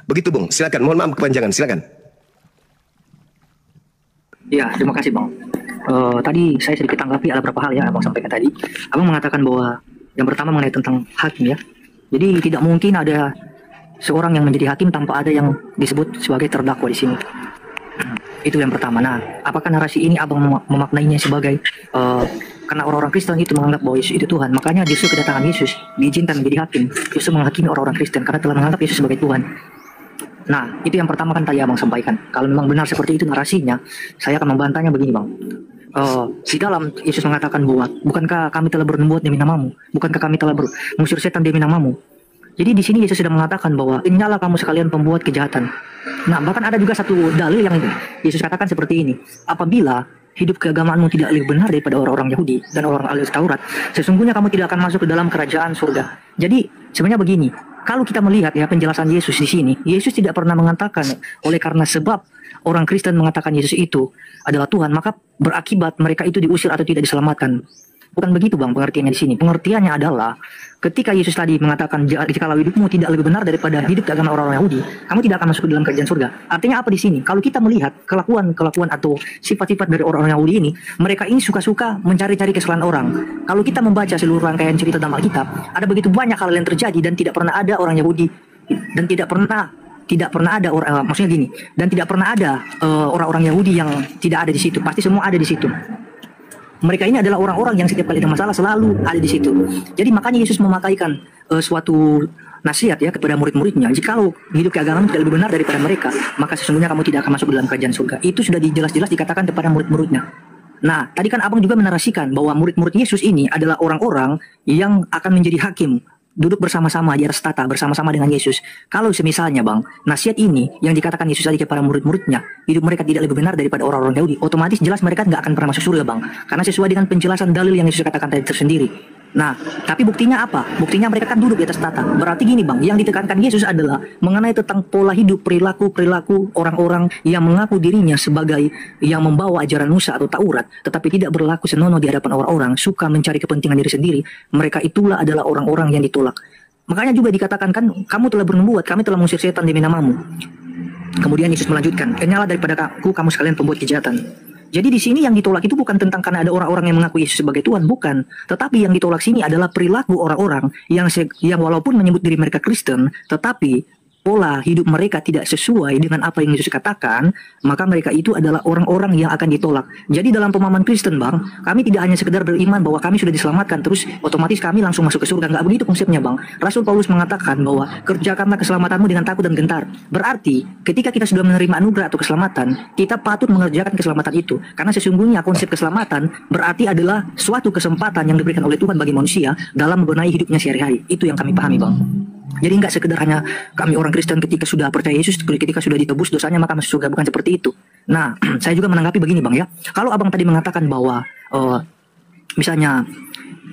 Begitu Bung, silakan. Mohon maaf kepanjangan, silakan. Ya, terima kasih Bang. Tadi saya sedikit tanggapi ada beberapa hal yang Abang sampaikan tadi. Abang mengatakan bahwa yang pertama mengenai tentang hakim ya. Jadi tidak mungkin ada seorang yang menjadi hakim tanpa ada yang disebut sebagai terdakwa di sini. Itu yang pertama. Nah, apakah narasi ini Abang memaknainya sebagai karena orang-orang Kristen itu menganggap bahwa Yesus itu Tuhan, makanya justru kedatangan Yesus diizinkan menjadi hakim, justru menghakimi orang-orang Kristen karena telah menganggap Yesus sebagai Tuhan. Nah, itu yang pertama kan tadi Abang sampaikan. Kalau memang benar seperti itu narasinya, saya akan membantahnya begini Bang. Di dalam Yesus mengatakan bahwa bukankah kami telah bernubuat demi namamu, bukankah kami telah mengusir setan demi namamu. Jadi di sini Yesus sudah mengatakan bahwa inyalah kamu sekalian pembuat kejahatan. Nah, bahkan ada juga satu dalil yang Yesus katakan seperti ini. Apabila hidup keagamaanmu tidak lebih benar daripada orang-orang Yahudi dan orang ahli Taurat, sesungguhnya kamu tidak akan masuk ke dalam kerajaan surga. Jadi sebenarnya begini, kalau kita melihat ya penjelasan Yesus di sini, Yesus tidak pernah mengatakan oleh karena sebab orang Kristen mengatakan Yesus itu adalah Tuhan, maka berakibat mereka itu diusir atau tidak diselamatkan. Bukan begitu Bang pengertiannya di sini. Pengertiannya adalah ketika Yesus tadi mengatakan jikalau hidupmu tidak lebih benar daripada hidup agama orang-orang Yahudi, kamu tidak akan masuk ke dalam kerajaan surga. Artinya apa di sini? Kalau kita melihat kelakuan atau sifat-sifat dari orang-orang Yahudi ini, mereka ini suka-suka mencari-cari kesalahan orang. Kalau kita membaca seluruh rangkaian cerita dalam Alkitab, ada begitu banyak hal yang terjadi dan tidak pernah ada orang Yahudi dan tidak pernah ada orang maksudnya gini, dan tidak pernah ada orang-orang Yahudi yang tidak ada di situ. Pasti semua ada di situ. Mereka ini adalah orang-orang yang setiap kali ada masalah selalu ada di situ. Jadi makanya Yesus memakaikan suatu nasihat ya kepada murid-muridnya. Jikalau hidup keagamaan tidak lebih benar daripada mereka, maka sesungguhnya kamu tidak akan masuk ke dalam kerajaan surga. Itu sudah jelas-jelas dikatakan kepada murid-muridnya. Nah, tadi kan Abang juga menarasikan bahwa murid-murid Yesus ini adalah orang-orang yang akan menjadi hakim, duduk bersama-sama di atas tata bersama-sama dengan Yesus. Kalau semisalnya Bang, nasihat ini yang dikatakan Yesus tadi kepada murid-muridnya, hidup mereka tidak lebih benar daripada orang-orang Yahudi, otomatis jelas mereka nggak akan pernah masuk surga Bang, karena sesuai dengan penjelasan dalil yang Yesus katakan tadi tersendiri. Nah, tapi buktinya apa? Buktinya mereka kan duduk di atas tata. Berarti gini Bang, yang ditekankan Yesus adalah mengenai tentang pola hidup, perilaku orang-orang yang mengaku dirinya sebagai yang membawa ajaran Musa atau Taurat, tetapi tidak berlaku senonoh di hadapan orang-orang, suka mencari kepentingan diri sendiri. Mereka itulah adalah orang-orang yang ditolak. Makanya juga dikatakan kan, kamu telah bernubuat, kami telah mengusir setan demi namamu. Kemudian Yesus melanjutkan, kenyala daripada aku, kamu sekalian pembuat kejahatan. Jadi di sini yang ditolak itu bukan tentang karena ada orang-orang yang mengaku Yesus sebagai Tuhan, bukan. Tetapi yang ditolak sini adalah perilaku orang-orang yang walaupun menyebut diri mereka Kristen, tetapi pola hidup mereka tidak sesuai dengan apa yang Yesus katakan, maka mereka itu adalah orang-orang yang akan ditolak. Jadi dalam pemahaman Kristen Bang, kami tidak hanya sekedar beriman bahwa kami sudah diselamatkan terus otomatis kami langsung masuk ke surga. Nggak begitu konsepnya Bang. Rasul Paulus mengatakan bahwa kerjakanlah keselamatanmu dengan takut dan gentar. Berarti ketika kita sudah menerima anugerah atau keselamatan, kita patut mengerjakan keselamatan itu. Karena sesungguhnya konsep keselamatan berarti adalah suatu kesempatan yang diberikan oleh Tuhan bagi manusia dalam membenahi hidupnya sehari-hari. Itu yang kami pahami Bang. Jadi nggak sekedar hanya kami orang Kristen ketika sudah percaya Yesus, ketika sudah ditebus dosanya maka masuk surga, bukan seperti itu. Nah, saya juga menanggapi begini Bang ya. Kalau Abang tadi mengatakan bahwa misalnya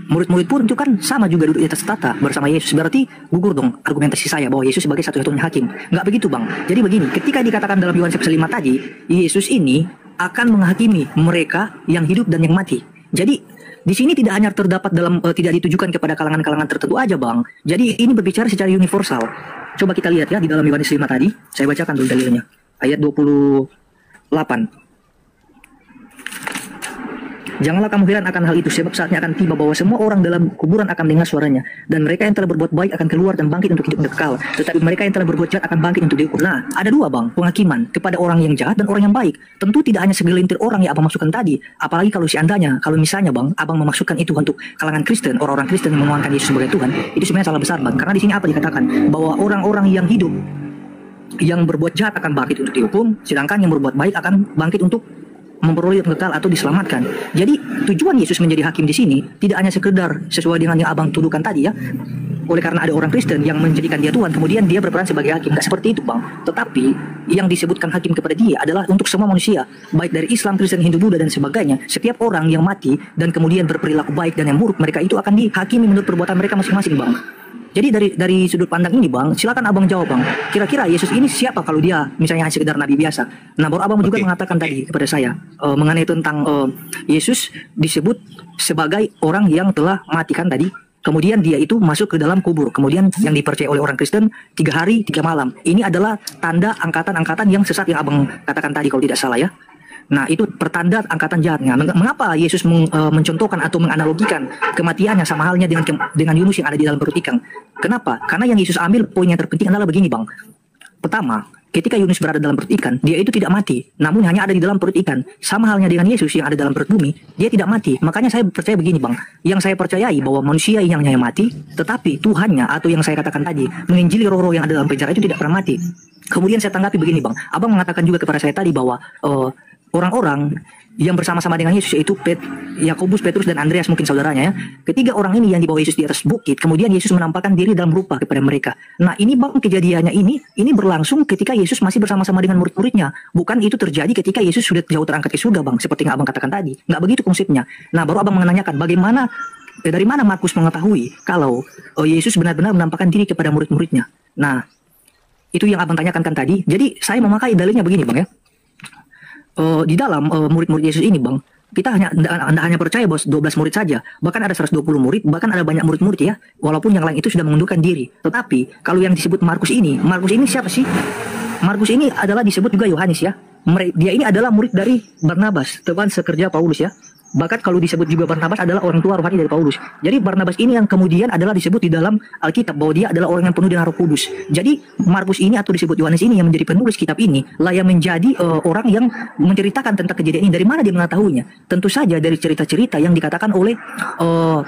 murid-murid pun itu kan sama juga duduk di atas tata bersama Yesus, berarti gugur dong argumentasi saya bahwa Yesus sebagai satu-satunya hakim. Nggak begitu Bang. Jadi begini, ketika dikatakan dalam Yohanes 5 tadi, Yesus ini akan menghakimi mereka yang hidup dan yang mati. Jadi di sini tidak hanya terdapat tidak ditujukan kepada kalangan-kalangan tertentu aja Bang. Jadi ini berbicara secara universal. Coba kita lihat ya di dalam Yohanes 5 tadi. Saya bacakan dulu dalilnya. Ayat 28. Janganlah kamu heran akan hal itu, sebab saatnya akan tiba bahwa semua orang dalam kuburan akan mendengar suaranya, dan mereka yang telah berbuat baik akan keluar dan bangkit untuk hidup kekal, tetapi mereka yang telah berbuat jahat akan bangkit untuk dihukum. Nah, ada dua Bang, penghakiman kepada orang yang jahat dan orang yang baik. Tentu tidak hanya segelintir orang yang Abang masukkan tadi, apalagi kalau misalnya Bang, Abang memasukkan itu untuk kalangan Kristen, orang-orang Kristen yang menuangkan Yesus sebagai Tuhan, itu sebenarnya salah besar Bang. Karena di sini apa dikatakan? Bahwa orang-orang yang hidup, yang berbuat jahat akan bangkit untuk dihukum, sedangkan yang berbuat baik akan bangkit untuk memperoleh hidup kekal atau diselamatkan. Jadi tujuan Yesus menjadi hakim di sini tidak hanya sekedar sesuai dengan yang Abang tuduhkan tadi ya, oleh karena ada orang Kristen yang menjadikan dia Tuhan kemudian dia berperan sebagai hakim. Nggak seperti itu Bang. Tetapi yang disebutkan hakim kepada dia adalah untuk semua manusia, baik dari Islam, Kristen, Hindu, Buddha dan sebagainya. Setiap orang yang mati dan kemudian berperilaku baik dan yang buruk, mereka itu akan dihakimi menurut perbuatan mereka masing-masing Bang. Jadi dari sudut pandang ini bang, silakan abang jawab bang. Kira-kira Yesus ini siapa kalau dia misalnya hanya sekedar nabi biasa? Nah baru abang juga mengatakan tadi kepada saya mengenai tentang Yesus disebut sebagai orang yang telah matikan tadi. Kemudian dia itu masuk ke dalam kubur. Kemudian yang dipercaya oleh orang Kristen 3 hari 3 malam. Ini adalah tanda angkatan-angkatan yang sesat yang abang katakan tadi kalau tidak salah ya. Nah itu pertanda angkatan jahatnya. Mengapa Yesus mencontohkan atau menganalogikan kematiannya sama halnya dengan Yunus yang ada di dalam perut ikan? Kenapa? Karena yang Yesus ambil poin yang terpenting adalah begini bang. Pertama, ketika Yunus berada dalam perut ikan, dia itu tidak mati, namun hanya ada di dalam perut ikan. Sama halnya dengan Yesus yang ada dalam perut bumi, dia tidak mati. Makanya saya percaya begini bang, yang saya percayai bahwa manusia yang hanya mati, tetapi Tuhannya atau yang saya katakan tadi, menginjili roh-roh yang ada dalam penjara itu tidak pernah mati. Kemudian saya tanggapi begini bang, abang mengatakan juga kepada saya tadi bahwa orang-orang yang bersama-sama dengan Yesus yaitu Yakobus, Petrus dan Andreas mungkin saudaranya ya. Ketiga orang ini yang dibawa Yesus di atas bukit, kemudian Yesus menampakkan diri dalam rupa kepada mereka. Nah ini bang kejadiannya ini berlangsung ketika Yesus masih bersama-sama dengan murid-muridnya. Bukan itu terjadi ketika Yesus sudah jauh terangkat ke surga bang, seperti yang abang katakan tadi. Nggak begitu konsepnya. Nah baru abang menanyakan bagaimana dari mana Markus mengetahui kalau Yesus benar-benar menampakkan diri kepada murid-muridnya. Nah itu yang abang tanyakan kan tadi. Jadi saya memakai dalilnya begini bang ya. Di dalam murid-murid Yesus ini bang, kita hanya percaya bahwa 12 murid saja, bahkan ada 120 murid, bahkan ada banyak murid-murid ya, walaupun yang lain itu sudah mengundurkan diri. Tetapi kalau yang disebut Markus ini siapa sih? Markus ini adalah disebut juga Yohanes ya. Dia ini adalah murid dari Barnabas, teman sekerja Paulus ya. Bahkan kalau disebut juga Barnabas adalah orang tua rohani dari Paulus. Jadi Barnabas ini yang kemudian adalah disebut di dalam Alkitab bahwa dia adalah orang yang penuh dengan Roh Kudus. Jadi Markus ini atau disebut Yohanes ini yang menjadi penulis kitab ini lah yang menjadi orang yang menceritakan tentang kejadian ini. Dari mana dia mengetahuinya? Tentu saja dari cerita-cerita yang dikatakan oleh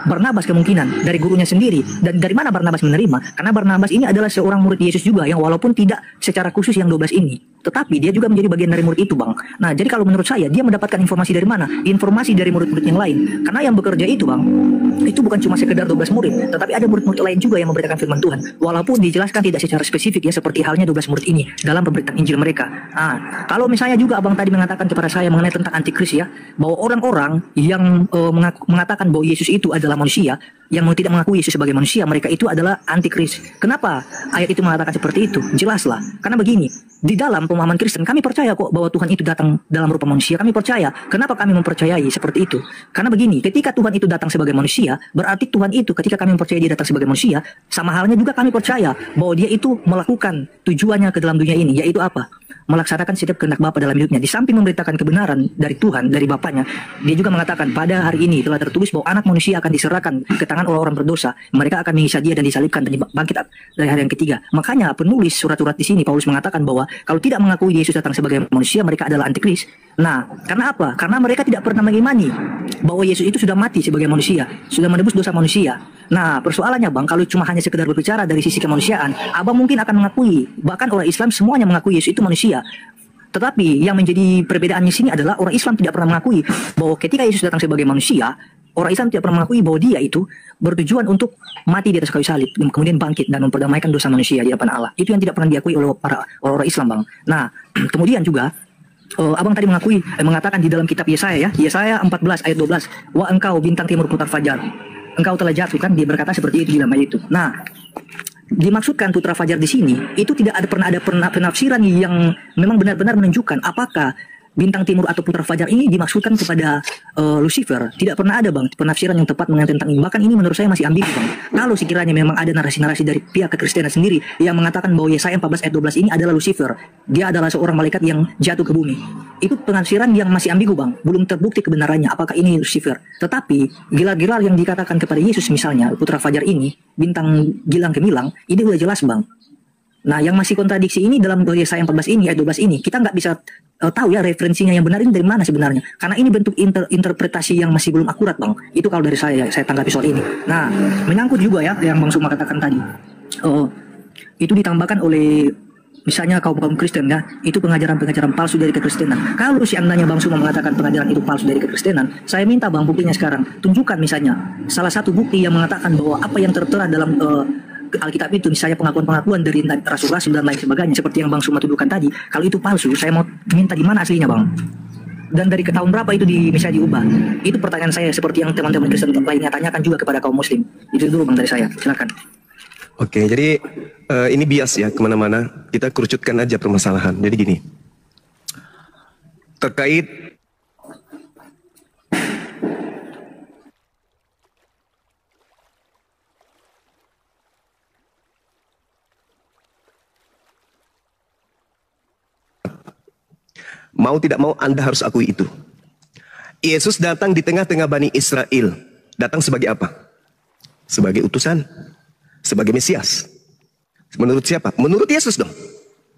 Barnabas kemungkinan dari gurunya sendiri. Dan dari mana Barnabas menerima? Karena Barnabas ini adalah seorang murid Yesus juga yang walaupun tidak secara khusus yang 12 ini, tetapi dia juga menjadi bagian dari murid itu bang. Nah jadi kalau menurut saya dia mendapatkan informasi dari mana? Informasi dari murid-murid yang lain. Karena yang bekerja itu bang, itu bukan cuma sekedar 12 murid, tetapi ada murid-murid lain juga yang memberitakan firman Tuhan. Walaupun dijelaskan tidak secara spesifik ya, seperti halnya 12 murid ini dalam pemberitaan Injil mereka. Nah, kalau misalnya juga abang tadi mengatakan kepada saya mengenai tentang antikris ya, bahwa orang-orang yang mengatakan bahwa Yesus itu adalah manusia, yang tidak mengakui Yesus sebagai manusia, mereka itu adalah antikris. Kenapa ayat itu mengatakan seperti itu? Jelaslah. Karena begini, di dalam pemahaman Kristen kami percaya kok bahwa Tuhan itu datang dalam rupa manusia. Kami percaya. Kenapa kami mempercayai seperti itu? Karena begini, ketika Tuhan itu datang sebagai manusia, berarti Tuhan itu ketika kami percaya dia datang sebagai manusia, sama halnya juga kami percaya bahwa dia itu melakukan tujuannya ke dalam dunia ini, yaitu apa? Melaksanakan setiap kehendak Bapa dalam hidupnya. Di samping memberitakan kebenaran dari Tuhan, dari Bapaknya, dia juga mengatakan pada hari ini telah tertulis bahwa anak manusia akan diserahkan ke tangan orang-orang berdosa. Mereka akan menyiksa dia dan disalibkan dan bangkit dari hari yang ketiga. Makanya penulis surat-surat di sini Paulus mengatakan bahwa kalau tidak mengakui Yesus datang sebagai manusia, mereka adalah antikris. Nah, karena apa? Karena mereka tidak pernah mengimani bahwa Yesus itu sudah mati sebagai manusia, sudah menebus dosa manusia. Nah, persoalannya bang, kalau cuma hanya sekedar berbicara dari sisi kemanusiaan, abang mungkin akan mengakui, bahkan orang Islam semuanya mengakui Yesus itu manusia. Tetapi yang menjadi perbedaannya sini adalah orang Islam tidak pernah mengakui bahwa ketika Yesus datang sebagai manusia, orang Islam tidak pernah mengakui bahwa dia itu bertujuan untuk mati di atas kayu salib, kemudian bangkit dan memperdamaikan dosa manusia di hadapan Allah. Itu yang tidak pernah diakui oleh para orang Islam bang. Nah, kemudian juga abang tadi mengatakan di dalam kitab Yesaya ya, Yesaya 14 ayat 12, wa engkau bintang timur putar fajar, engkau telah jatuh, kan dia berkata seperti itu di dalam ayat itu. Nah, dimaksudkan putra fajar di sini itu tidak pernah ada penafsiran yang memang benar-benar menunjukkan apakah bintang timur atau putra fajar ini dimaksudkan kepada Lucifer. Tidak pernah ada bang penafsiran yang tepat mengenai tentang ini. Bahkan ini menurut saya masih ambigu bang. Kalau sekiranya memang ada narasi-narasi dari pihak kekristenan sendiri yang mengatakan bahwa Yesaya 14 ayat 12 ini adalah Lucifer, dia adalah seorang malaikat yang jatuh ke bumi, itu penafsiran yang masih ambigu bang. Belum terbukti kebenarannya apakah ini Lucifer. Tetapi gelar-gelar yang dikatakan kepada Yesus misalnya putra fajar ini, bintang gilang gemilang, ini udah jelas bang. Nah, yang masih kontradiksi ini dalam Yesaya 14 ini, ayat 12 ini, kita nggak bisa tahu ya referensinya yang benar ini dari mana sebenarnya. Karena ini bentuk interpretasi yang masih belum akurat bang. Itu kalau dari saya tanggapi soal ini. Nah, menyangkut juga ya yang Bang Suma katakan tadi. Itu ditambahkan oleh misalnya kaum Kristen ya, itu pengajaran-pengajaran palsu dari kekristenan. Kalau seandainya Bang Suma mengatakan pengajaran itu palsu dari kekristenan, saya minta Bang buktinya sekarang. Tunjukkan misalnya salah satu bukti yang mengatakan bahwa apa yang tertera dalam Alkitab itu, misalnya pengakuan-pengakuan dari rasul-rasul dan lain sebagainya, seperti yang Bang Suma tuduhkan tadi. Kalau itu palsu, saya mau minta di mana aslinya Bang? Dan dari tahun berapa itu misalnya diubah? Itu pertanyaan saya, seperti yang teman-teman Kristen lainnya tanyakan juga kepada kaum Muslim. Itu dulu Bang dari saya, silakan. Oke, jadi ini bias ya kemana-mana. Kita kerucutkan aja permasalahan. Jadi gini, terkait mau tidak mau Anda harus akui itu. Yesus datang di tengah-tengah Bani Israel. Datang sebagai apa? Sebagai utusan. Sebagai Mesias. Menurut siapa? Menurut Yesus dong.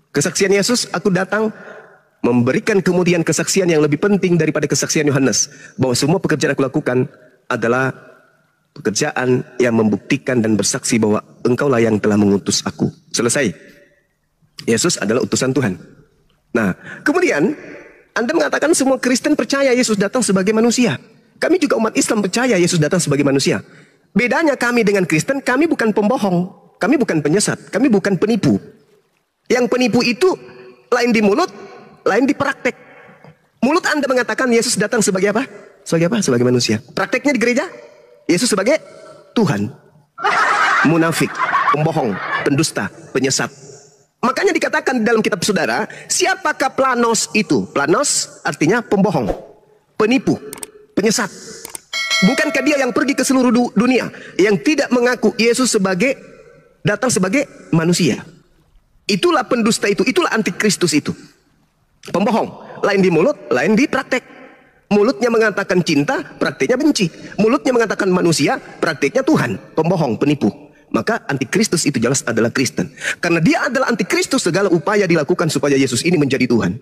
Kesaksian Yesus, aku datang memberikan kemudian kesaksian yang lebih penting daripada kesaksian Yohanes. Bahwa semua pekerjaan aku lakukan adalah pekerjaan yang membuktikan dan bersaksi bahwa engkaulah yang telah mengutus aku. Selesai. Yesus adalah utusan Tuhan. Nah, kemudian Anda mengatakan semua Kristen percaya Yesus datang sebagai manusia. Kami juga umat Islam percaya Yesus datang sebagai manusia. Bedanya kami dengan Kristen, kami bukan pembohong, kami bukan penyesat, kami bukan penipu. Yang penipu itu lain di mulut, lain di praktek. Mulut Anda mengatakan Yesus datang sebagai apa? Sebagai apa? Sebagai manusia. Prakteknya di gereja, Yesus sebagai Tuhan. Munafik, pembohong, pendusta, penyesat. Makanya dikatakan dalam kitab saudara, siapakah planos itu? Planos artinya pembohong, penipu, penyesat. Bukankah dia yang pergi ke seluruh dunia, yang tidak mengaku Yesus sebagai datang sebagai manusia? Itulah pendusta itu, itulah antikristus itu. Pembohong, lain di mulut, lain di praktek. Mulutnya mengatakan cinta, prakteknya benci. Mulutnya mengatakan manusia, prakteknya Tuhan. Pembohong, penipu. Maka antikristus itu jelas adalah Kristen. Karena dia adalah antikristus, segala upaya dilakukan supaya Yesus ini menjadi Tuhan.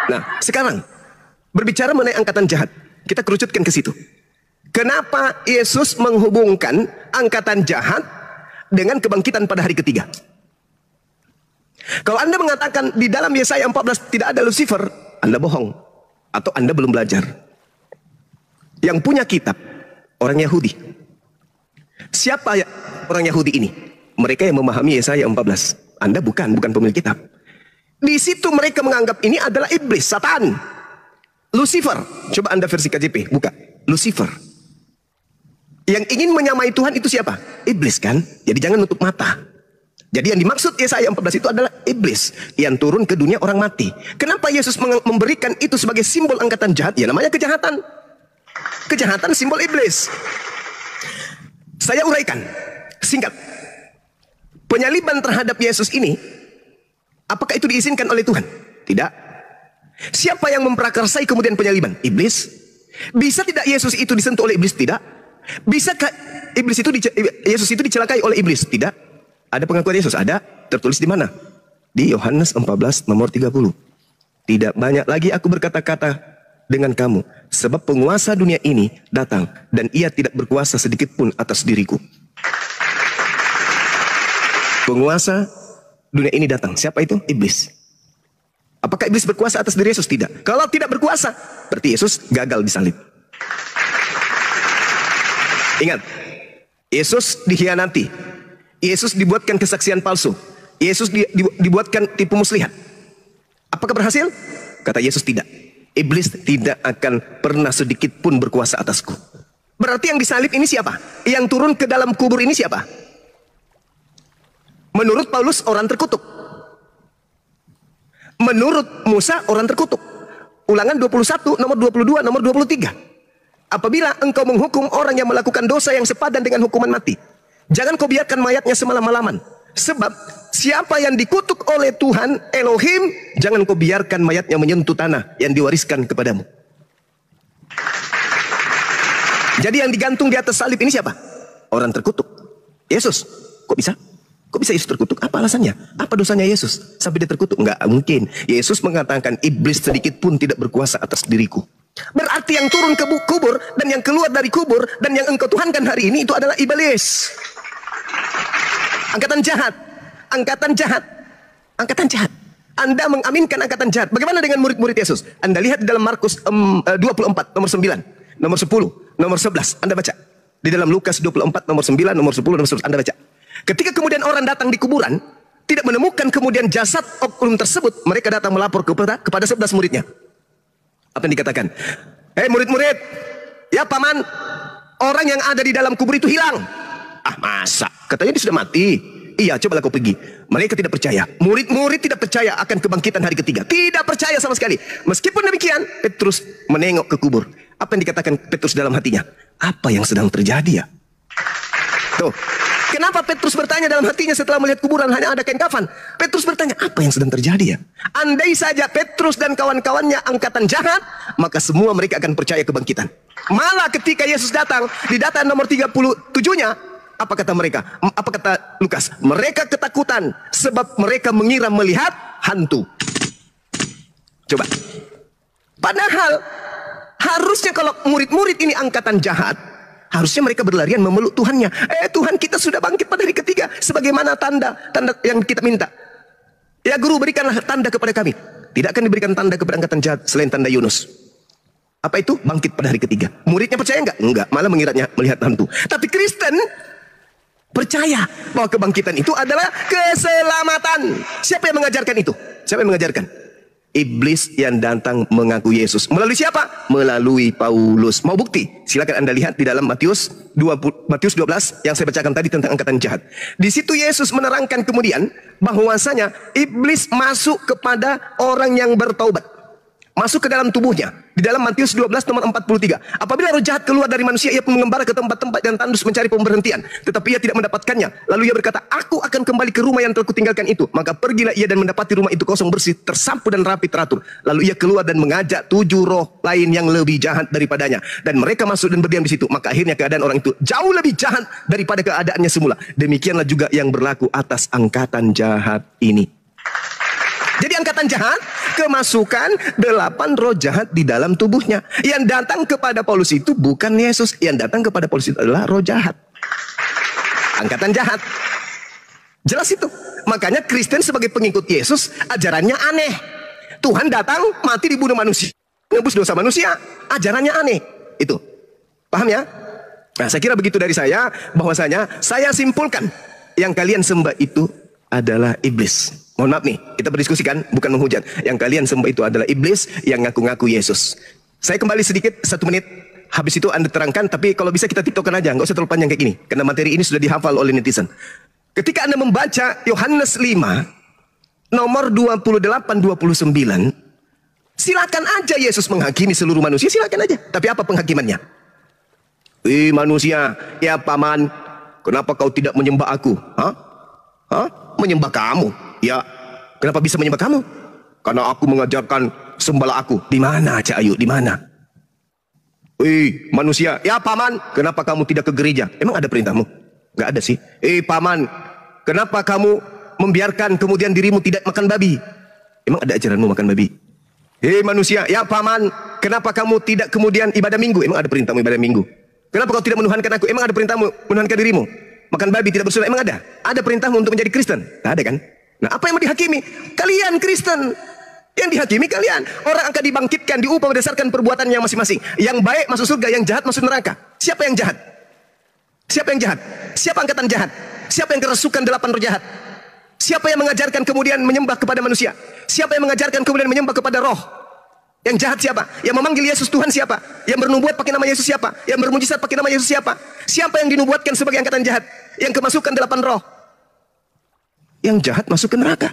Nah, sekarang berbicara mengenai angkatan jahat, kita kerucutkan ke situ. Kenapa Yesus menghubungkan angkatan jahat dengan kebangkitan pada hari ketiga? Kalau Anda mengatakan di dalam Yesaya 14 tidak ada Lucifer, Anda bohong. Atau Anda belum belajar. Yang punya kitab, orang Yahudi. Siapa ya orang Yahudi ini? Mereka yang memahami Yesaya 14. Anda bukan pemilik kitab. Di situ mereka menganggap ini adalah iblis, Satan, Lucifer. Coba Anda versi KJP, buka. Lucifer. Yang ingin menyamai Tuhan itu siapa? Iblis kan? Jadi jangan nutup mata. Jadi yang dimaksud Yesaya 14 itu adalah iblis yang turun ke dunia orang mati. Kenapa Yesus memberikan itu sebagai simbol angkatan jahat? Ya namanya kejahatan. Kejahatan simbol iblis. Saya uraikan singkat. Penyaliban terhadap Yesus ini, apakah itu diizinkan oleh Tuhan? Tidak. Siapa yang memprakarsai kemudian penyaliban? Iblis. Bisa tidak Yesus itu disentuh oleh iblis? Tidak. Bisakah Yesus itu dicelakai oleh iblis? Tidak. Ada pengakuan Yesus? Ada. Tertulis di mana? Di Yohanes 14 nomor 30. Tidak banyak lagi aku berkata-kata dengan kamu, sebab penguasa dunia ini datang dan ia tidak berkuasa sedikit pun atas diriku. Penguasa dunia ini datang. Siapa itu? Iblis. Apakah iblis berkuasa atas diri Yesus? Tidak. Kalau tidak berkuasa, berarti Yesus gagal disalib. Ingat, Yesus dikhianati. Yesus dibuatkan kesaksian palsu. Yesus dibuatkan tipu muslihat. Apakah berhasil? Kata Yesus tidak. Iblis tidak akan pernah sedikit pun berkuasa atasku. Berarti yang disalib ini siapa? Yang turun ke dalam kubur ini siapa? Menurut Paulus orang terkutuk. Menurut Musa orang terkutuk. Ulangan 21 nomor 22 nomor 23. Apabila engkau menghukum orang yang melakukan dosa yang sepadan dengan hukuman mati, jangan kau biarkan mayatnya semalam-malaman. Sebab siapa yang dikutuk oleh Tuhan Elohim, jangan kau biarkan mayatnya menyentuh tanah yang diwariskan kepadamu. Jadi yang digantung di atas salib ini siapa? Orang terkutuk. Yesus. Kok bisa? Kok bisa Yesus terkutuk? Apa alasannya? Apa dosanya Yesus sampai dia terkutuk? Enggak mungkin. Yesus mengatakan iblis sedikit pun tidak berkuasa atas diriku. Berarti yang turun ke kubur dan yang keluar dari kubur dan yang engkau tuhankan hari ini itu adalah iblis. Angkatan jahat. Angkatan jahat. Angkatan jahat. Anda mengaminkan angkatan jahat. Bagaimana dengan murid-murid Yesus? Anda lihat di dalam Markus 24 nomor 9, nomor 10, nomor 11. Anda baca. Di dalam Lukas 24 nomor 9, nomor 10, nomor 11. Anda baca. Ketika kemudian orang datang di kuburan, tidak menemukan kemudian jasad oknum tersebut, mereka datang melapor kepada 11 muridnya. Apa yang dikatakan? Hei murid-murid, ya paman, orang yang ada di dalam kubur itu hilang. Ah masa? Katanya dia sudah mati. Iya, cobalah kau pergi. Mereka tidak percaya. Murid-murid tidak percaya akan kebangkitan hari ketiga. Tidak percaya sama sekali. Meskipun demikian, Petrus menengok ke kubur. Apa yang dikatakan Petrus dalam hatinya? Apa yang sedang terjadi ya? Tuh. Kenapa Petrus bertanya dalam hatinya setelah melihat kuburan hanya ada kain kafan? Petrus bertanya, apa yang sedang terjadi ya? Andai saja Petrus dan kawan-kawannya angkatan jahat, maka semua mereka akan percaya kebangkitan. Malah ketika Yesus datang, di data nomor 37-nya, apa kata mereka? Apa kata Lukas? Mereka ketakutan sebab mereka mengira melihat hantu. Coba. Padahal harusnya kalau murid-murid ini angkatan jahat, harusnya mereka berlarian memeluk Tuhannya. Tuhan, kita sudah bangkit pada hari ketiga. Sebagaimana tanda yang kita minta. Ya guru, berikanlah tanda kepada kami. Tidak akan diberikan tanda kepada angkatan jahat selain tanda Yunus. Apa itu? Bangkit pada hari ketiga. Muridnya percaya enggak? Enggak, malah mengiranya melihat hantu. Tapi Kristen percaya bahwa kebangkitan itu adalah keselamatan. Siapa yang mengajarkan itu? Siapa yang mengajarkan? Iblis yang datang mengaku Yesus. Melalui siapa? Melalui Paulus. Mau bukti? Silakan Anda lihat di dalam Matius 12 yang saya bacakan tadi tentang angkatan jahat. Di situ Yesus menerangkan kemudian bahwasanya iblis masuk kepada orang yang bertaubat. Masuk ke dalam tubuhnya. Di dalam Matius 12 nomor 43. Apabila roh jahat keluar dari manusia, ia pun mengembara ke tempat-tempat yang tandus mencari pemberhentian. Tetapi ia tidak mendapatkannya. Lalu ia berkata, aku akan kembali ke rumah yang telah kutinggalkan itu. Maka pergilah ia dan mendapati rumah itu kosong, bersih, tersapu dan rapi teratur. Lalu ia keluar dan mengajak 7 roh lain yang lebih jahat daripadanya. Dan mereka masuk dan berdiam di situ. Maka akhirnya keadaan orang itu jauh lebih jahat daripada keadaannya semula. Demikianlah juga yang berlaku atas angkatan jahat ini. Jadi angkatan jahat kemasukan 8 roh jahat di dalam tubuhnya. Yang datang kepada Paulus itu bukan Yesus. Yang datang kepada Paulus itu adalah roh jahat. Angkatan jahat. Jelas itu. Makanya Kristen sebagai pengikut Yesus ajarannya aneh. Tuhan datang mati dibunuh manusia, nebus dosa manusia. Ajarannya aneh. Itu. Paham ya? Nah, saya kira begitu dari saya. Bahwasanya saya simpulkan yang kalian sembah itu adalah iblis. Mohon maaf nih, kita berdiskusikan, bukan menghujat. Yang kalian sembah itu adalah iblis yang ngaku-ngaku Yesus. Saya kembali sedikit, 1 menit. Habis itu Anda terangkan, tapi kalau bisa kita tiktokan aja, nggak usah terlalu panjang kayak gini. Karena materi ini sudah dihafal oleh netizen. Ketika Anda membaca Yohanes 5, nomor 28-29, silakan aja Yesus menghakimi seluruh manusia, silakan aja. Tapi apa penghakimannya? Manusia, ya paman, kenapa kau tidak menyembah aku? Menyembah kamu? Ya, kenapa bisa menyembah kamu? Karena aku mengajarkan sembahlah aku. Di mana, Cak Ayu? Di mana? Manusia, ya paman, kenapa kamu tidak ke gereja? Emang ada perintahmu? Nggak ada sih. Paman, kenapa kamu membiarkan kemudian dirimu tidak makan babi? Emang ada ajaranmu makan babi? Manusia, ya paman, kenapa kamu tidak kemudian ibadah minggu? Emang ada perintahmu ibadah minggu? Kenapa kau tidak menuhankan aku? Emang ada perintahmu menuhankan dirimu? Makan babi, tidak bersalah, emang ada? Ada perintahmu untuk menjadi Kristen? Tidak ada kan? Nah, apa yang mau dihakimi? Kalian Kristen. Yang dihakimi kalian. Orang akan dibangkitkan, diupah berdasarkan perbuatannya masing-masing. Yang baik masuk surga, yang jahat masuk neraka. Siapa yang jahat? Siapa yang jahat? Siapa angkatan jahat? Siapa yang kerasukan 8 roh jahat? Siapa yang mengajarkan kemudian menyembah kepada manusia? Siapa yang mengajarkan kemudian menyembah kepada roh? Yang jahat siapa? Yang memanggil Yesus Tuhan siapa? Yang bernubuat pakai nama Yesus siapa? Yang bermujizat pakai nama Yesus siapa? Siapa yang dinubuatkan sebagai angkatan jahat? Yang kemasukan 8 roh? Yang jahat masuk ke neraka.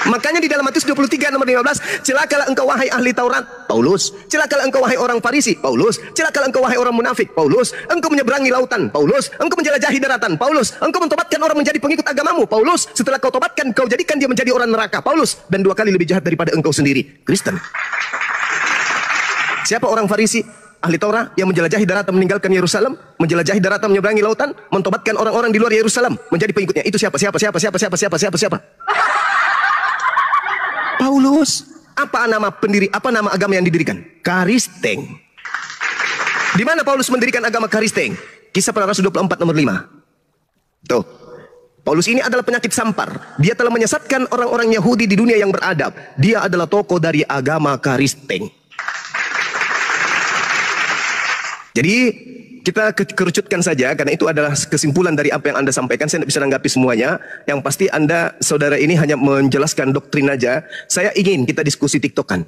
Makanya di dalam Matius 23 nomor 15, celakalah engkau wahai ahli Taurat, Paulus. Celakalah engkau wahai orang Farisi, Paulus. Celakalah engkau wahai orang munafik, Paulus. Engkau menyeberangi lautan, Paulus. Engkau menjelajahi daratan, Paulus. Engkau mentobatkan orang menjadi pengikut agamamu, Paulus. Setelah kau tobatkan, kau jadikan dia menjadi orang neraka, Paulus. Dan 2 kali lebih jahat daripada engkau sendiri, Kristen. Siapa orang Farisi? Ahli Taurat yang menjelajahi daratan meninggalkan Yerusalem, menjelajahi daratan menyeberangi lautan, mentobatkan orang-orang di luar Yerusalem menjadi pengikutnya. Itu siapa? Siapa? Paulus. Apa nama pendiri? Apa nama agama yang didirikan? Karisteng. Di mana Paulus mendirikan agama Karisteng? Kisah Para Rasul 24 nomor 5. Tuh. Paulus ini adalah penyakit sampar. Dia telah menyesatkan orang-orang Yahudi di dunia yang beradab. Dia adalah tokoh dari agama Karisteng. Jadi kita kerucutkan saja karena itu adalah kesimpulan dari apa yang Anda sampaikan. Saya tidak bisa menanggapi semuanya. Yang pasti Anda, saudara ini hanya menjelaskan doktrin aja. Saya ingin kita diskusi tiktokan.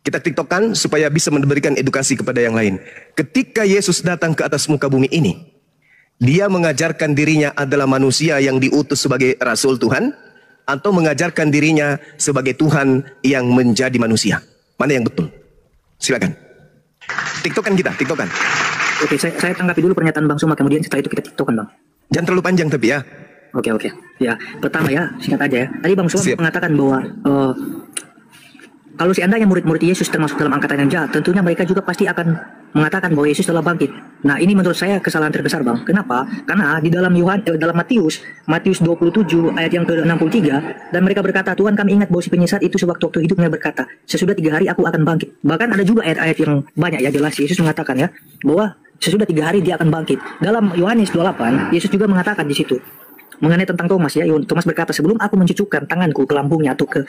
Kita tiktokan supaya bisa memberikan edukasi kepada yang lain. Ketika Yesus datang ke atas muka bumi ini, Dia mengajarkan dirinya adalah manusia yang diutus sebagai Rasul Tuhan, atau mengajarkan dirinya sebagai Tuhan yang menjadi manusia? Mana yang betul? Silakan. Tiktokan kita, tiktokan. Oke, saya tanggapi dulu pernyataan Bang Suma, kemudian setelah itu kita tiktokan, Bang. Jangan terlalu panjang tapi ya. Oke. Ya, pertama ya, singkat aja ya. Tadi Bang Suma mengatakan bahwa kalau seandainya murid-murid Yesus termasuk dalam angkatan yang jahat, tentunya mereka juga pasti akan mengatakan bahwa Yesus telah bangkit. Nah, ini menurut saya kesalahan terbesar, Bang. Kenapa? Karena di dalam dalam Matius 27 ayat yang ke-63, dan mereka berkata, Tuhan, kami ingat bahwa si penyesat itu sewaktu-waktu hidupnya berkata, sesudah 3 hari aku akan bangkit. Bahkan ada juga ayat-ayat yang banyak ya, jelas Yesus mengatakan ya, bahwa sesudah 3 hari dia akan bangkit. Dalam Yohanes 28, Yesus juga mengatakan di situ mengenai tentang Thomas ya. Thomas berkata, sebelum aku mencucukkan tanganku ke lambungnya atau ke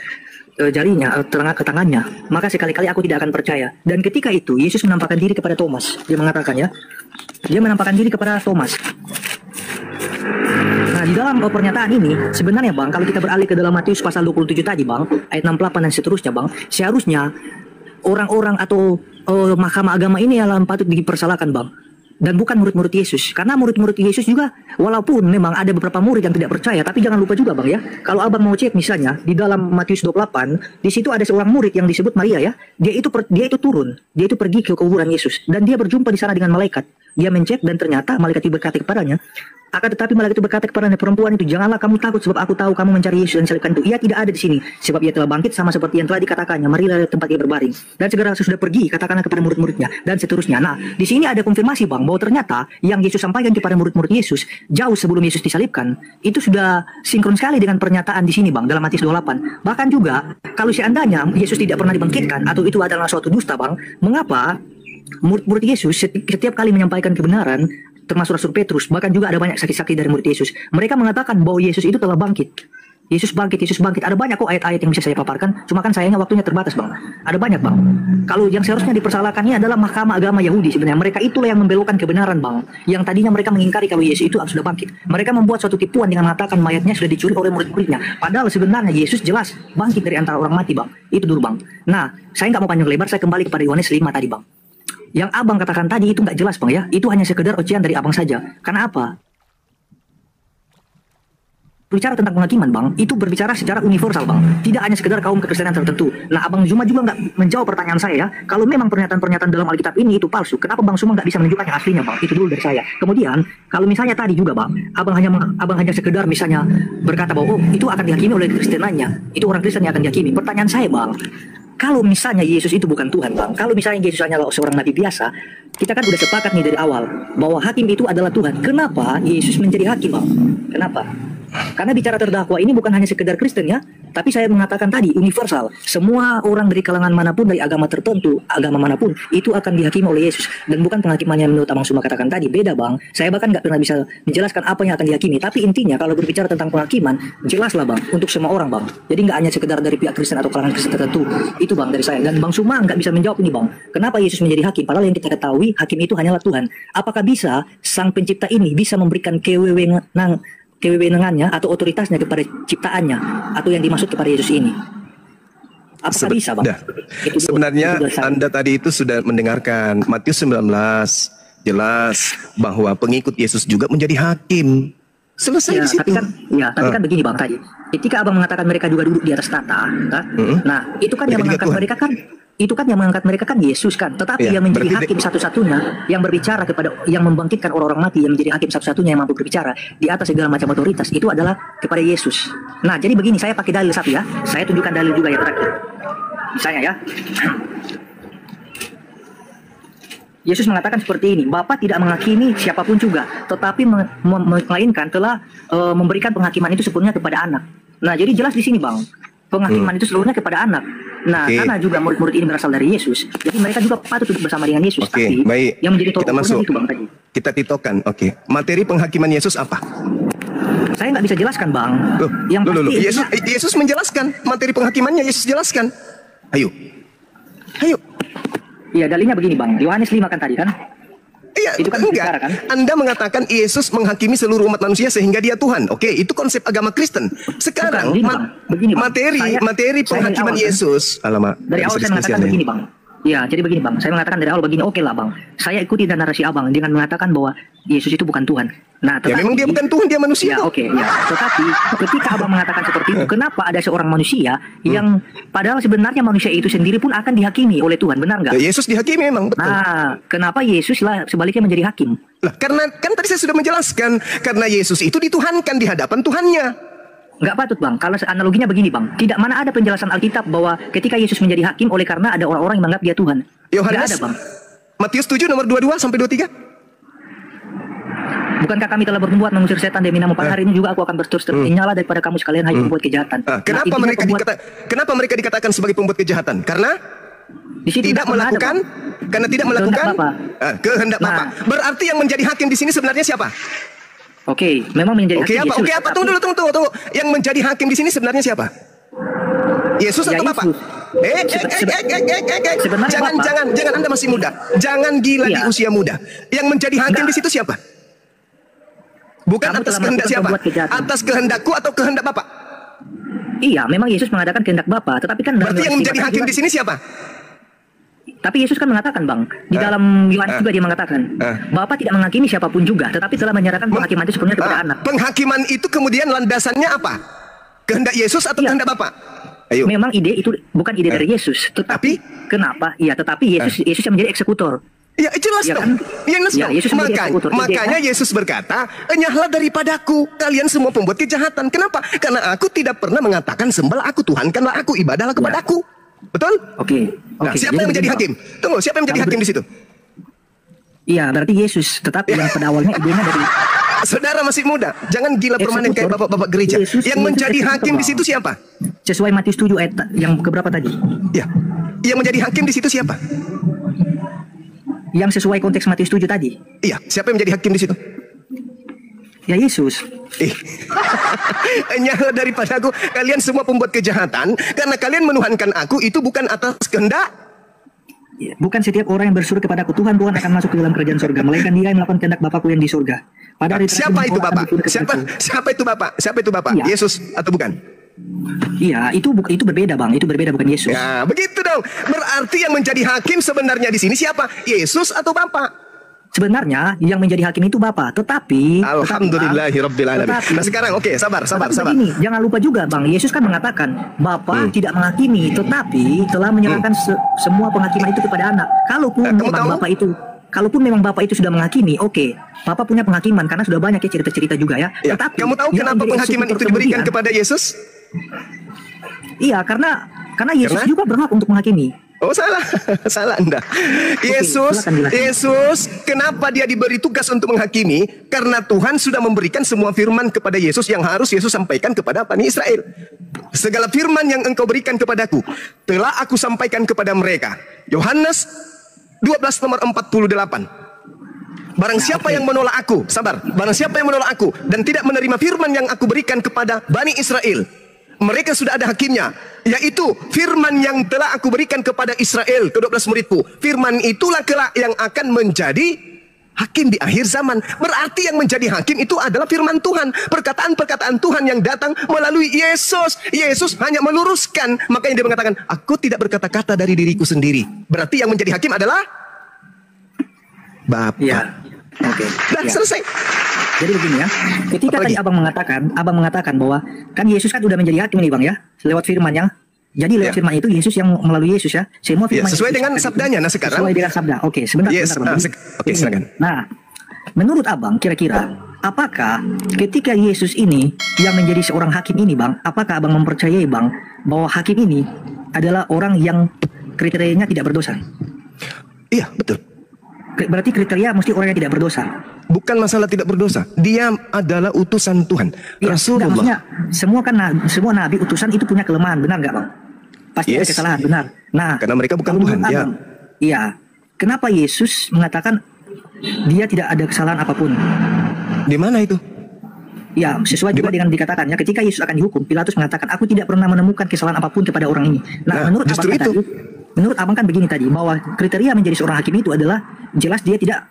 jarinya, ke tangannya, maka sekali-kali aku tidak akan percaya. Dan ketika itu Yesus menampakkan diri kepada Thomas. Dia mengatakan ya, dia menampakkan diri kepada Thomas. Nah, di dalam pernyataan ini sebenarnya, Bang, kalau kita beralih ke dalam Matius pasal 27 tadi, Bang, ayat 68 dan seterusnya, Bang, seharusnya orang-orang atau mahkamah agama ini yang patut dipersalahkan, Bang, dan bukan murid-murid Yesus. Karena murid-murid Yesus juga, walaupun memang ada beberapa murid yang tidak percaya, tapi jangan lupa juga, Bang ya, kalau Abang mau cek misalnya di dalam Matius 28, di situ ada seorang murid yang disebut Maria ya. Dia itu turun, dia itu pergi ke kuburan Yesus dan dia berjumpa di sana dengan malaikat. Dia mencek dan ternyata malaikat itu berkata kepadanya, akan tetapi malaikat itu berkata kepada perempuan itu, janganlah kamu takut, sebab aku tahu kamu mencari Yesus dan disalibkan itu. Ia tidak ada di sini, sebab ia telah bangkit sama seperti yang telah dikatakannya. Marilah tempat ia berbaring. Dan segera sesudah pergi, katakanlah kepada murid-muridnya, dan seterusnya. Nah, di sini ada konfirmasi, Bang, bahwa ternyata yang Yesus sampaikan kepada murid-murid Yesus jauh sebelum Yesus disalibkan, itu sudah sinkron sekali dengan pernyataan di sini, Bang, dalam Matius 28. Bahkan juga, kalau seandainya Yesus tidak pernah dibangkitkan, atau itu adalah suatu dusta, Bang, mengapa murid-murid Yesus setiap kali menyampaikan kebenaran, termasuk Rasul Petrus, bahkan juga ada banyak saksi-saksi dari murid Yesus, mereka mengatakan bahwa Yesus itu telah bangkit. Yesus bangkit. Ada banyak kok ayat-ayat yang bisa saya paparkan, cuma kan sayangnya waktunya terbatas, Bang. Ada banyak, Bang. Kalau yang seharusnya dipersalahkannya adalah mahkamah agama Yahudi sebenarnya. Mereka itulah yang membelokkan kebenaran, Bang. Yang tadinya mereka mengingkari kalau Yesus itu sudah bangkit. Mereka membuat suatu tipuan dengan mengatakan mayatnya sudah dicuri oleh murid-muridnya. Padahal sebenarnya Yesus jelas bangkit dari antara orang mati, Bang. Itu dulu, Bang. Nah, saya nggak mau panjang lebar, saya kembali kepada Yohanes 5 tadi, Bang. Yang Abang katakan tadi itu nggak jelas, Bang ya. Itu hanya sekedar ocehan dari Abang saja. Karena apa? Bicara tentang penghakiman, Bang, itu berbicara secara universal, Bang. Tidak hanya sekedar kaum kekristenan tertentu. Nah, Abang Suma juga nggak menjawab pertanyaan saya ya. Kalau memang pernyataan-pernyataan dalam Alkitab ini itu palsu, kenapa Bang Suma nggak bisa menunjukkan yang aslinya, Bang? Itu dulu dari saya. Kemudian, kalau misalnya tadi juga, Bang, Abang hanya sekedar misalnya berkata bahwa itu akan dihakimi oleh kristenannya. Itu orang Kristen yang akan dihakimi. Pertanyaan saya, Bang, kalau misalnya Yesus itu bukan Tuhan, Bang, kalau misalnya Yesus hanyalah seorang nabi biasa, kita kan udah sepakat nih dari awal bahwa hakim itu adalah Tuhan. Kenapa Yesus menjadi hakim, Bang? Kenapa? Karena bicara terdakwa ini bukan hanya sekedar Kristen ya, tapi saya mengatakan tadi universal. Semua orang dari kalangan manapun, dari agama tertentu, agama manapun, itu akan dihakimi oleh Yesus. Dan bukan penghakimannya menurut Abang Suma katakan tadi, beda, Bang. Saya bahkan nggak pernah bisa menjelaskan apa yang akan dihakimi. Tapi intinya kalau berbicara tentang penghakiman, jelaslah, Bang, untuk semua orang, Bang. Jadi nggak hanya sekedar dari pihak Kristen atau kalangan Kristen tertentu. Itu, Bang, dari saya. Dan Bang Suma nggak bisa menjawab ini, Bang. Kenapa Yesus menjadi hakim? Padahal yang kita ketahui, hakim itu hanyalah Tuhan. Apakah bisa Sang Pencipta ini bisa memberikan kewewenangannya atau otoritasnya kepada ciptaannya atau yang dimaksud kepada Yesus ini? Apakah bisa, Bang? Sebenarnya Anda tadi itu sudah mendengarkan Matius 19 jelas bahwa pengikut Yesus juga menjadi hakim. Selesai ya, di situ. Tapi kan begini, Bang, tadi. Ketika Abang mengatakan mereka juga duduk di atas tahta, kan? Nah, itu kan yang mengangkat mereka kan Yesus kan, tetapi yang menjadi hakim satu-satunya, yang berbicara kepada, yang membangkitkan orang-orang mati, yang menjadi hakim satu-satunya yang mampu berbicara di atas segala macam otoritas, itu adalah kepada Yesus. Nah, jadi begini, saya pakai dalil satu ya, saya tunjukkan dalil juga yang terakhir. Misalnya ya, Yesus mengatakan seperti ini, Bapa tidak menghakimi siapapun juga, tetapi melainkan telah memberikan penghakiman itu sepenuhnya kepada anak. Nah, jadi jelas di sini, Bang, penghakiman itu seluruhnya kepada anak. Nah, karena juga murid-murid ini berasal dari Yesus, jadi mereka juga patut duduk bersama dengan Yesus. Tapi baik. yang menjadi tolak Kita masuk. itu, Bang, tadi. Kita titokan. Materi penghakiman Yesus apa? Saya nggak bisa jelaskan, Bang. Yesus menjelaskan materi penghakimannya. Yesus jelaskan. Ayo. Iya, dalilnya begini, Bang. Yohanes 5 kan tadi kan? Iya, itu kan bicara, kan? Anda mengatakan Yesus menghakimi seluruh umat manusia sehingga dia Tuhan. Oke, itu konsep agama Kristen. Sekarang begini, Bang. materi penghakiman Yesus. Alamak. Dari awal saya mengatakan begini, Bang. Ya, jadi begini bang, saya mengatakan dari awal begini, oke lah bang, saya ikuti dan narasi abang dengan mengatakan bahwa Yesus itu bukan Tuhan. Nah, Ya memang dia bukan Tuhan, dia manusia. Ya, oke, ya. Tetapi ketika abang mengatakan seperti itu, kenapa ada seorang manusia yang padahal sebenarnya manusia itu sendiri pun akan dihakimi oleh Tuhan, benar nggak? Ya, Yesus dihakimi memang, betul. Nah, kenapa Yesus lah sebaliknya menjadi hakim? Lah, karena kan tadi saya sudah menjelaskan, karena Yesus itu dituhankan di hadapan Tuhannya. Nggak patut bang, kalau analoginya begini bang, tidak mana ada penjelasan Alkitab bahwa ketika Yesus menjadi hakim oleh karena ada orang-orang yang menganggap dia Tuhan. Nggak Yohanes, ada bang. Matius 7 nomor 22 sampai 23. Bukankah kami telah berbuat mengusir setan demi nama pada hari ini juga aku akan berterus nyala daripada kamu sekalian hai pembuat kejahatan. Kenapa intinya mereka kenapa mereka dikatakan sebagai pembuat kejahatan? Karena di situ tidak pernah ada, melakukan, Bang. karena tidak melakukan kehendak Nah. Bapa. Berarti yang menjadi hakim di sini sebenarnya siapa? Oke, memang menjadi Oke, hakim apa? Yesus. Oke, apa? Tunggu dulu. Yang menjadi hakim di sini sebenarnya siapa? Yesus Ya, atau Bapak? Yesus. Sebenarnya Jangan Anda masih muda. Jangan gila di Iya. usia muda. Yang menjadi hakim Enggak. di situ siapa? Bukan Kamu atas telah kehendak melakukan siapa? pembuat kejahatan. Atas kehendakku atau kehendak Bapak? Iya, memang Yesus mengadakan kehendak Bapa, tetapi kan Berarti yang menjadi hakim di sini siapa? Tapi Yesus kan mengatakan bang, di dalam Yohanes juga dia mengatakan, Bapa tidak menghakimi siapapun juga, tetapi telah menyerahkan penghakiman itu sepenuhnya kepada anak. Penghakiman itu kemudian landasannya apa? Kehendak Yesus atau Iya. kehendak Bapak? Ayo. Memang ide itu bukan ide dari Yesus, tetapi kenapa? Iya, tetapi Yesus yang menjadi eksekutor. Ya jelas Ya dong. kan? Jelas Ya, dong. Yesus menjadi eksekutor. Makanya Yesus berkata, "Enyahlah daripadaku, kalian semua pembuat kejahatan." Kenapa? Karena aku tidak pernah mengatakan sembahlah aku, tuhankanlah aku, ibadahlah kepadaku. Betul? Oke. Nah, Oke. siapa Jadi yang menjadi begini, hakim? Tunggu, siapa yang menjadi Yang hakim di situ? Iya, berarti Yesus. Tetapi yang pada awalnya idenya dari Saudara masih muda, jangan gila permanen kayak Eksekutor. bapak-bapak gereja. Yesus Yang menjadi eksekutor, hakim di Bang. situ siapa? sesuai Matius 7 ayat yang keberapa tadi? Ya. Yang menjadi hakim di situ siapa? Yang sesuai konteks Matius 7 tadi. Iya, siapa yang menjadi hakim di situ? Ya Yesus. Enyahlah daripadaku, kalian semua pembuat kejahatan, karena kalian menuhankan aku itu bukan atas kehendak. Ya, bukan setiap orang yang bersuruh kepadaku Tuhan Tuhan akan masuk ke dalam kerajaan surga, melainkan dia yang melakukan kehendak Bapakku yang di surga. Pada hari terakhir Siapa itu orang akan Bapak? bersuruh kepadaku. Siapa itu Bapak? Siapa itu Bapak? Iya. Yesus atau bukan? Iya, itu berbeda bang, itu berbeda bukan Yesus. Ya, begitu dong. Berarti yang menjadi hakim sebenarnya di sini siapa? Yesus atau Bapak? Sebenarnya yang menjadi hakim itu Bapa, tetapi Alhamdulillahirobbilalamin. tetapi- Nah sekarang oke, sabar. Tetapi begini, jangan lupa juga Bang, Yesus kan mengatakan Bapa tidak menghakimi, tetapi telah menyerahkan semua penghakiman itu kepada anak. Kalaupun Kamu memang tahu? Kalaupun memang Bapak itu sudah menghakimi, oke, Bapak punya penghakiman karena sudah banyak ya cerita-cerita juga ya. Ya, Tetapi kamu tahu yang kenapa menjadi penghakiman eksekutor itu diberikan kemudian- kepada Yesus? Iya, karena Yesus Karena? juga berhak untuk menghakimi. Oh salah, salah Anda. Yesus, silakan jelaskan. Yesus, kenapa dia diberi tugas untuk menghakimi? Karena Tuhan sudah memberikan semua firman kepada Yesus yang harus Yesus sampaikan kepada Bani Israel. Segala firman yang engkau berikan kepadaku, telah aku sampaikan kepada mereka. Yohanes 12 nomor 48. Barang siapa yang menolak aku, sabar. Barang siapa yang menolak aku dan tidak menerima firman yang aku berikan kepada Bani Israel, mereka sudah ada hakimnya, yaitu firman yang telah aku berikan kepada Israel, ke-12 muridku. Firman itulah kelak yang akan menjadi hakim di akhir zaman. Berarti yang menjadi hakim itu adalah firman Tuhan, perkataan-perkataan Tuhan yang datang melalui Yesus. Yesus hanya meluruskan, makanya dia mengatakan, aku tidak berkata-kata dari diriku sendiri. Berarti yang menjadi hakim adalah Bapa. Iya. Oke. Dah Ya. selesai. Jadi begini ya, ketika Apa tadi lagi? abang mengatakan bahwa kan Yesus kan udah menjadi hakim nih bang ya, lewat firman-nya. Jadi lewat Ya. firman itu Yesus yang melalui Yesus ya, semua Ya, firman sesuai Yesus dengan tadi, sabdanya. Nah sekarang, sesuai dengan sabda. Oke, sebentar. Yes, Bang. oke, Ini. silakan. Nah, menurut abang kira-kira apakah ketika Yesus ini yang menjadi seorang hakim ini bang, apakah abang mempercayai bang bahwa hakim ini adalah orang yang kriterianya tidak berdosa? iya betul. Berarti kriteria mesti orang yang tidak berdosa. Bukan masalah tidak berdosa. Dia adalah utusan Tuhan. Iya, Rasulullah. enggak, maksudnya semua nabi utusan itu punya kelemahan, benar nggak bang? Pasti ada Yes. kesalahan, benar. Nah, Karena mereka bukan kalau Tuhan, menurut ya. abang, iya. Kenapa Yesus mengatakan dia tidak ada kesalahan apapun? Di mana itu? Ya, sesuai juga dengan dikatakannya ketika Yesus akan dihukum, Pilatus mengatakan aku tidak pernah menemukan kesalahan apapun kepada orang ini. Nah, menurut justru abang kan itu. menurut abang kan begini tadi bahwa kriteria menjadi seorang hakim itu adalah jelas dia tidak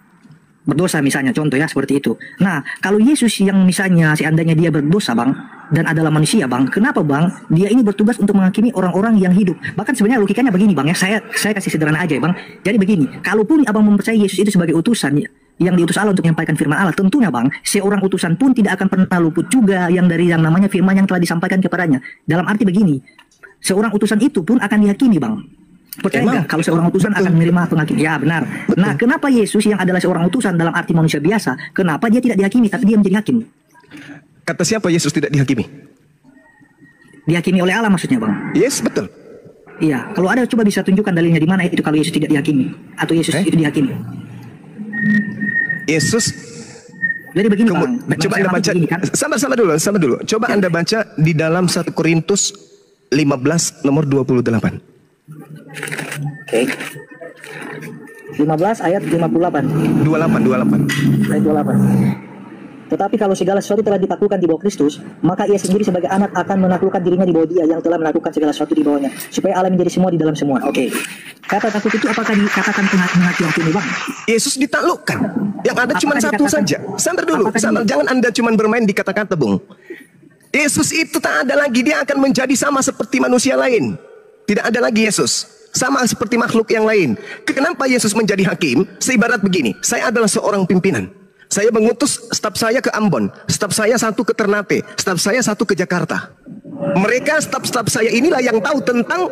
berdosa misalnya, contoh ya seperti itu. Nah, kalau Yesus yang misalnya seandainya dia berdosa bang, dan adalah manusia, Bang. Kenapa, Bang? Dia ini bertugas untuk menghakimi orang-orang yang hidup. Bahkan sebenarnya logikanya begini, Bang, ya. Saya kasih sederhana aja, ya, Bang. Jadi begini, kalaupun Abang mempercayai Yesus itu sebagai utusan yang diutus Allah untuk menyampaikan firman Allah, tentunya, Bang, seorang utusan pun tidak akan pernah luput juga yang dari yang namanya firman yang telah disampaikan kepadanya. Dalam arti begini, seorang utusan itu pun akan dihakimi, Bang. Percaya nggak kalau seorang utusan akan menerima penghakim? Ya, benar. Nah, kenapa Yesus yang adalah seorang utusan dalam arti manusia biasa, kenapa dia tidak dihakimi tapi dia menjadi hakim? Kata siapa Yesus tidak dihakimi? Dihakimi oleh Allah maksudnya, Bang. Yes, betul. Iya, kalau ada coba bisa tunjukkan dalilnya di mana itu kalau Yesus tidak dihakimi atau Yesus itu dihakimi. Yesus. Jadi begini, Bang. Coba Anda baca. Begini, kan? Sama dulu. Coba Anda baca di dalam 1 Korintus 15 nomor 28. Oke. 15 ayat 58. 28. Ayat 28. Tetapi kalau segala sesuatu telah ditaklukkan di bawah Kristus, maka ia sendiri sebagai anak akan menaklukkan dirinya di bawah Dia yang telah menaklukkan segala sesuatu di bawahnya, supaya Allah menjadi semua di dalam semua. Oke. Kata takluk itu apakah dikatakan menghakimi, Bang? Yesus ditaklukkan. Yang ada cuma Apakah satu dikatakan- saja. Sabar dulu. Jangan Anda cuma bermain di kata-kata, Bung. Yesus itu tak ada lagi. Dia akan menjadi sama seperti manusia lain. Tidak ada lagi Yesus. Sama seperti makhluk yang lain. Kenapa Yesus menjadi hakim? Seibarat begini. Saya adalah seorang pimpinan. Saya mengutus staf saya ke Ambon, staf saya satu ke Ternate, staf saya satu ke Jakarta. Mereka staf-staf saya inilah yang tahu tentang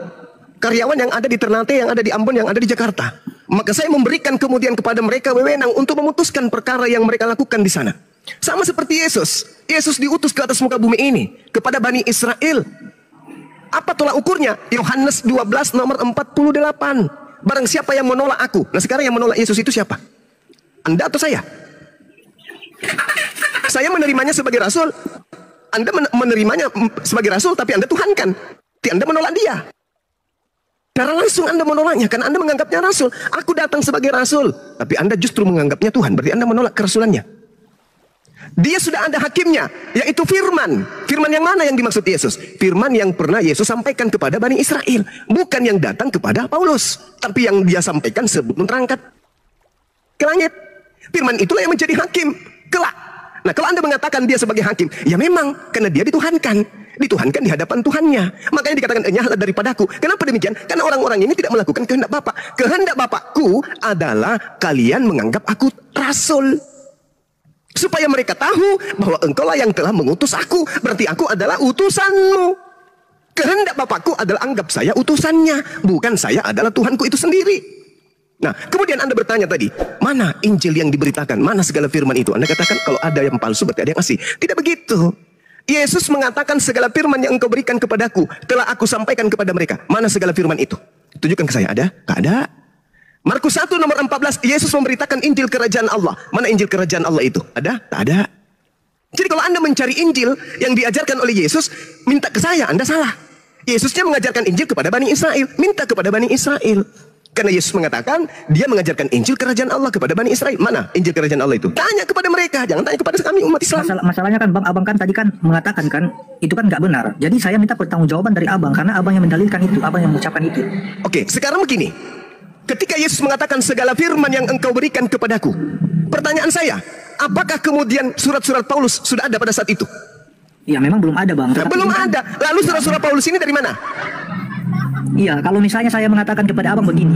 karyawan yang ada di Ternate, yang ada di Ambon, yang ada di Jakarta. Maka saya memberikan kemudian kepada mereka wewenang untuk memutuskan perkara yang mereka lakukan di sana. Sama seperti Yesus. Yesus diutus ke atas muka bumi ini kepada Bani Israel. Apa tolak ukurnya? Yohanes 12 nomor 48. Barang siapa yang menolak aku. Nah, sekarang yang menolak Yesus itu siapa? Anda atau saya? Saya menerimanya sebagai rasul. Anda menerimanya sebagai rasul, tapi Anda tuhankan. Anda menolak dia. Secara langsung Anda menolaknya, karena Anda menganggapnya rasul. Aku datang sebagai rasul, tapi Anda justru menganggapnya Tuhan. Berarti Anda menolak kerasulannya. Dia sudah ada hakimnya, yaitu firman. Firman yang mana yang dimaksud Yesus? Firman yang pernah Yesus sampaikan kepada Bani Israel. Bukan yang datang kepada Paulus, tapi yang dia sampaikan sebelum terangkat ke langit. Firman itulah yang menjadi hakim kelak. Nah, kalau Anda mengatakan dia sebagai hakim, ya memang, karena dia dituhankan. Dituhankan di hadapan Tuhannya. Makanya dikatakan, enyahlah daripadaku. Kenapa demikian? Karena orang-orang ini tidak melakukan kehendak Bapa. Kehendak Bapakku adalah kalian menganggap aku rasul. Supaya mereka tahu bahwa engkaulah yang telah mengutus aku. Berarti aku adalah utusanmu. Kehendak Bapakku adalah anggap saya utusannya. Bukan saya adalah Tuhanku itu sendiri. Nah, kemudian Anda bertanya tadi, mana Injil yang diberitakan? Mana segala firman itu? Anda katakan kalau ada yang palsu berarti ada yang asli. Tidak begitu. Yesus mengatakan segala firman yang engkau berikan kepadaku telah aku sampaikan kepada mereka. Mana segala firman itu? Tunjukkan ke saya. Ada? Tak ada. Markus 1 nomor 14, Yesus memberitakan Injil kerajaan Allah. Mana Injil kerajaan Allah itu? Ada? Tak ada. Jadi kalau Anda mencari Injil yang diajarkan oleh Yesus, minta ke saya, Anda salah. Yesusnya mengajarkan Injil kepada Bani Israel. Minta kepada Bani Israel. Karena Yesus mengatakan, dia mengajarkan Injil kerajaan Allah kepada Bani Israel. Mana Injil kerajaan Allah itu? Tanya kepada mereka, jangan tanya kepada kami umat Islam. Masalahnya kan, Bang, Abang kan tadi kan mengatakan kan, itu kan nggak benar. Jadi saya minta pertanggungjawaban dari Abang, karena Abang yang mendalilkan itu, Abang yang mengucapkan itu. Oke, sekarang begini. Ketika Yesus mengatakan segala firman yang engkau berikan kepadaku. Pertanyaan saya, apakah kemudian surat-surat Paulus sudah ada pada saat itu? Ya memang belum ada, Bang. Belum ada. Lalu surat-surat Paulus ini dari mana? Iya, kalau misalnya saya mengatakan kepada Abang begini,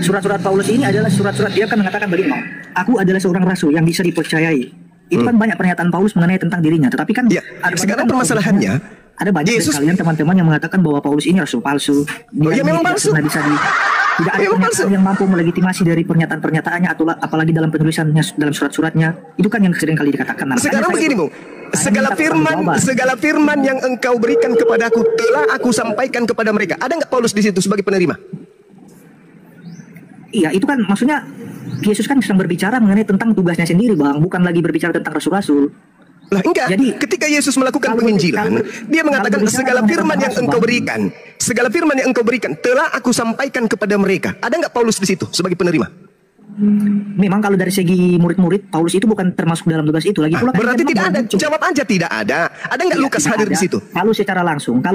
surat-surat Paulus ini adalah surat-surat, dia kan mengatakan begini, Bang, aku adalah seorang rasul yang bisa dipercayai. Itu kan banyak pernyataan Paulus mengenai tentang dirinya, tetapi kan ya, sekarang permasalahannya, ada banyak dari kalian teman-teman yang mengatakan bahwa Paulus ini rasul palsu. Ya memang palsu. Tidak ada pernyataan yang mampu melegitimasi dari pernyataan-pernyataannya atau apalagi dalam penulisannya, dalam surat-suratnya. Itu kan yang sering kali dikatakan. Nah, sekarang begini, Bung. Segala firman yang engkau berikan kepadaku telah aku sampaikan kepada mereka. Ada nggak Paulus di situ sebagai penerima? Iya, itu kan maksudnya Yesus kan sedang berbicara mengenai tentang tugasnya sendiri, Bang, bukan lagi berbicara tentang rasul-rasul. Lah enggak, jadi ketika Yesus melakukan penginjilan, dia mengatakan segala firman yang engkau berikan, segala firman yang engkau berikan telah aku sampaikan kepada mereka. Ada nggak Paulus di situ sebagai penerima? Memang kalau dari segi murid-murid, Paulus itu bukan termasuk dalam tugas itu. Lagi pula kan Berarti dia tidak memang ada. muncul. Jawab aja tidak ada. Ada nggak Iya, Lukas tidak hadir ada. di situ? Kalau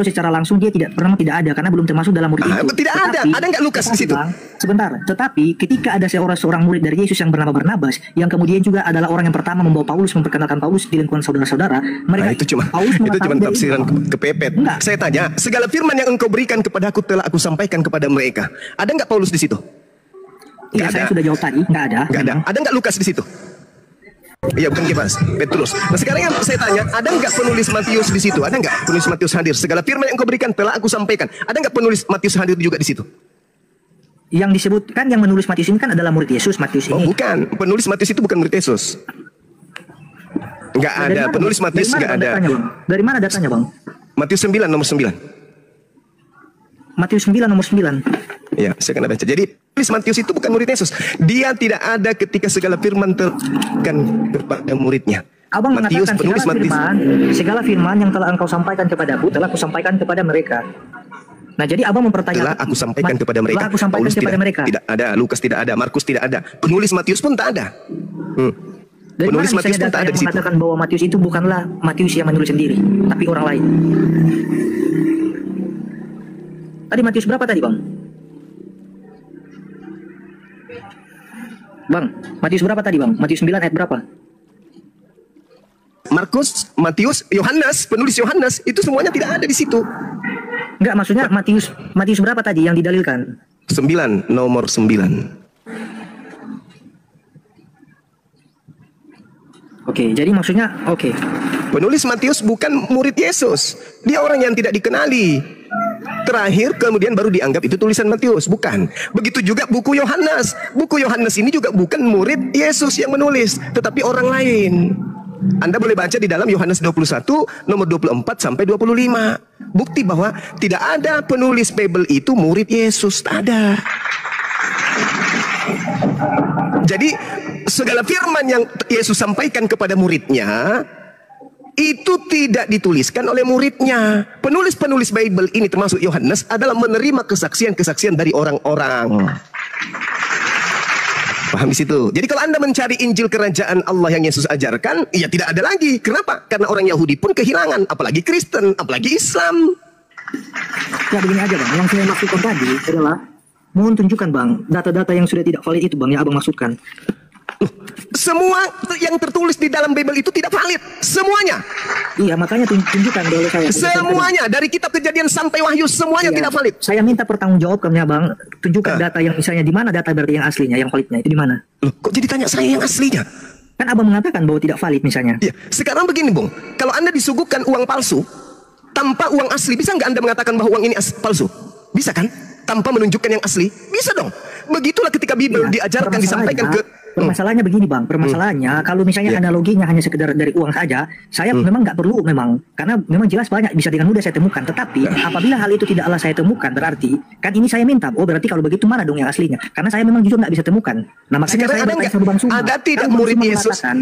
secara langsung dia tidak ada karena belum termasuk dalam murid itu. Tidak ada. Ada nggak Lukas di situ? Bang, sebentar. Tetapi ketika ada seorang murid dari Yesus yang bernama Barnabas, yang kemudian juga adalah orang yang pertama membawa Paulus, memperkenalkan Paulus di lingkungan saudara-saudara, mereka Itu cuma Paulus mengetahui dari tafsiran itu. kepepet. Enggak. Saya tanya, segala firman yang engkau berikan kepada aku telah aku sampaikan kepada mereka. Ada nggak Paulus di situ? Iya, Nggak saya ada. sudah jawab tadi, nggak ada. Nggak ada. Ada nggak Lukas di situ? Iya, bukan Kefas, Petrus. Nah sekarang yang saya tanya, ada nggak penulis Matius di situ? Ada nggak penulis Matius hadir? Segala firman yang engkau berikan telah aku sampaikan. Ada nggak penulis Matius hadir juga di situ? Yang disebutkan yang menulis Matius ini kan adalah murid Yesus, Matius Oh ini. bukan, penulis Matius itu bukan murid Yesus. Nggak Dari ada, mana, penulis Bang? Matius Dari mana nggak ada. datanya, Bang? Dari mana datanya, Bang? Matius 9 nomor 9. Matius 9 nomor 9. Ya, saya akan baca. Jadi, penulis Matius itu bukan murid Yesus. Dia tidak ada ketika segala firman terkan kepada muridnya. Abang Matius, mengatakan penulis Matius. segala firman yang telah engkau sampaikan kepadaku telah aku sampaikan kepada mereka. Nah, jadi abang mempertanyakan Telah aku sampaikan kepada mereka. Telah aku sampaikan Paulus kepada tidak, mereka. tidak ada, Lukas tidak ada, Markus tidak ada. Penulis Matius pun tak ada. Dari Penulis mana Matius misalnya pun tak data ada yang di situ. mengatakan bahwa Matius itu bukanlah Matius yang menulis sendiri, tapi orang lain. Tadi Matius berapa tadi, Bang? Bang, Matius berapa tadi, Bang? Matius 9 ayat berapa? Markus, Matius, Yohanes, penulis Yohanes itu semuanya tidak ada di situ. Enggak, maksudnya Matius berapa tadi yang didalilkan? 9, nomor 9. Oke, jadi maksudnya oke. Penulis Matius bukan murid Yesus. Dia orang yang tidak dikenali. Terakhir kemudian baru dianggap itu tulisan Matius, bukan. Begitu juga buku Yohanes. Buku Yohanes ini juga bukan murid Yesus yang menulis, tetapi orang lain. Anda boleh baca di dalam Yohanes 21 nomor 24 sampai 25. Bukti bahwa tidak ada penulis Bible itu murid Yesus, tak ada. Jadi segala firman yang Yesus sampaikan kepada muridnya itu tidak dituliskan oleh muridnya. Penulis-penulis Bible ini termasuk Yohanes adalah menerima kesaksian-kesaksian dari orang-orang. Paham di situ? Jadi kalau Anda mencari Injil kerajaan Allah yang Yesus ajarkan, ya tidak ada lagi. Kenapa? Karena orang Yahudi pun kehilangan, apalagi Kristen, apalagi Islam. Ya begini aja, Bang. Yang saya maksudkan tadi adalah mohon tunjukkan, Bang, data-data yang sudah tidak valid itu, Bang, yang Abang maksudkan. Semua yang tertulis di dalam Bible itu tidak valid. Semuanya. Iya, makanya tunjukkan dulu saya. Semuanya. Dari kitab Kejadian sampai Wahyu, semuanya Iya, tidak valid. Saya minta pertanggungjawabannya, Bang. Tunjukkan data yang misalnya di mana data berarti yang aslinya, yang validnya itu di mana? Loh, kok jadi tanya saya yang aslinya? Kan Abang mengatakan bahwa tidak valid misalnya. Ya, sekarang begini, Bung. Kalau Anda disuguhkan uang palsu tanpa uang asli, bisa nggak Anda mengatakan bahwa uang ini palsu? Bisa kan? Tanpa menunjukkan yang asli? Bisa dong. Begitulah ketika Bible Iya, diajarkan, disampaikan ke... Permasalahannya begini, Bang. Permasalahannya kalau misalnya analoginya hanya sekedar dari uang saja, saya memang nggak perlu memang, karena memang jelas banyak bisa dengan mudah saya temukan. Tetapi apabila hal itu tidaklah saya temukan, berarti kan ini saya minta. Oh, berarti kalau begitu mana dong yang aslinya? Karena saya memang jujur nggak bisa temukan. Nah, makanya Sekarang saya ada bertanya nggak- sama Bang Suma. ada tidak Kalau Bang murid Suma Yesus? mengatakan,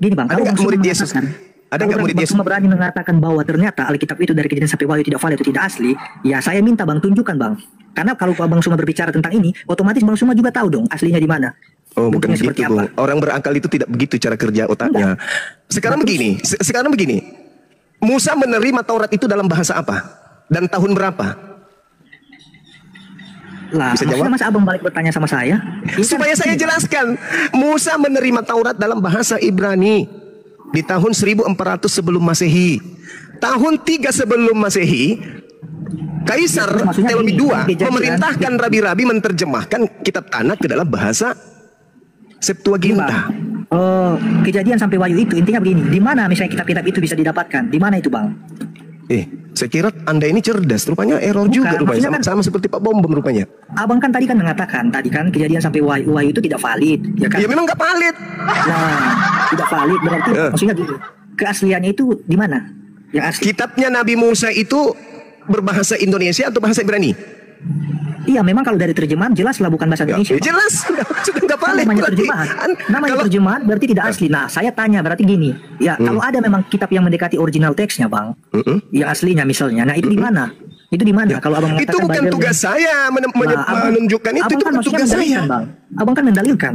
gini, Bang. Ada Kalau nggak Bang Suma murid Yesus? mengatakan- Ada kalau nggak murid Bang Yesus? Suma berani mengatakan bahwa ternyata Alkitab itu dari Kejadian sampai Wahyu tidak valid, itu tidak asli, ya saya minta, Bang, tunjukkan, Bang. Karena kalau Bang Suma berbicara tentang ini, otomatis Bang Suma juga tahu dong aslinya di mana. Oh, bukan Bentuknya begitu, seperti Bung. apa. Orang berakal itu tidak begitu cara kerja otaknya. Sekarang begini, sekarang begini. Musa menerima Taurat itu dalam bahasa apa? Dan tahun berapa? Lah, Bisa maksudnya jawab? masa Abang balik bertanya sama saya? Ini kan Supaya saya begini, Bang. jelaskan. Musa menerima Taurat dalam bahasa Ibrani di tahun 1400 sebelum Masehi. Tahun 3 sebelum Masehi, Kaisar Maksudnya Ptolemy gini, II kejadian- memerintahkan rabi-rabi menerjemahkan kitab Tanakh ke dalam bahasa Septuaginta. Oh, Kejadian sampai Wahyu itu intinya begini. Di mana misalnya kitab-kitab itu bisa didapatkan? Di mana itu, Bang? Saya kira Anda ini cerdas, rupanya error Bukan, juga rupanya, maksudnya sama seperti Pak Bom rupanya. Abang kan tadi kan mengatakan Kejadian sampai Wahyu itu tidak valid, ya kan? Ya memang nggak valid. Nah, tidak valid berarti maksudnya gini. Keasliannya itu di mana? Yang asli. Kitabnya Nabi Musa itu berbahasa Indonesia atau bahasa Ibrani? Iya, memang kalau dari terjemahan jelaslah bukan bahasa Indonesia. Ya, jelas, sudah nggak valid. Namanya berarti. terjemahan. Namanya Kalau- terjemahan berarti tidak asli. Nah, saya tanya berarti gini. Ya, kalau ada memang kitab yang mendekati original teksnya, Bang. Yang aslinya misalnya. Nah, itu di mana? Itu di mana? Kalau abang Itu mengatakan bukan Bible tugas saya menunjukkan itu abang kan bukan maksudnya tugas saya. mendalilkan, Bang. Abang kan mendalilkan.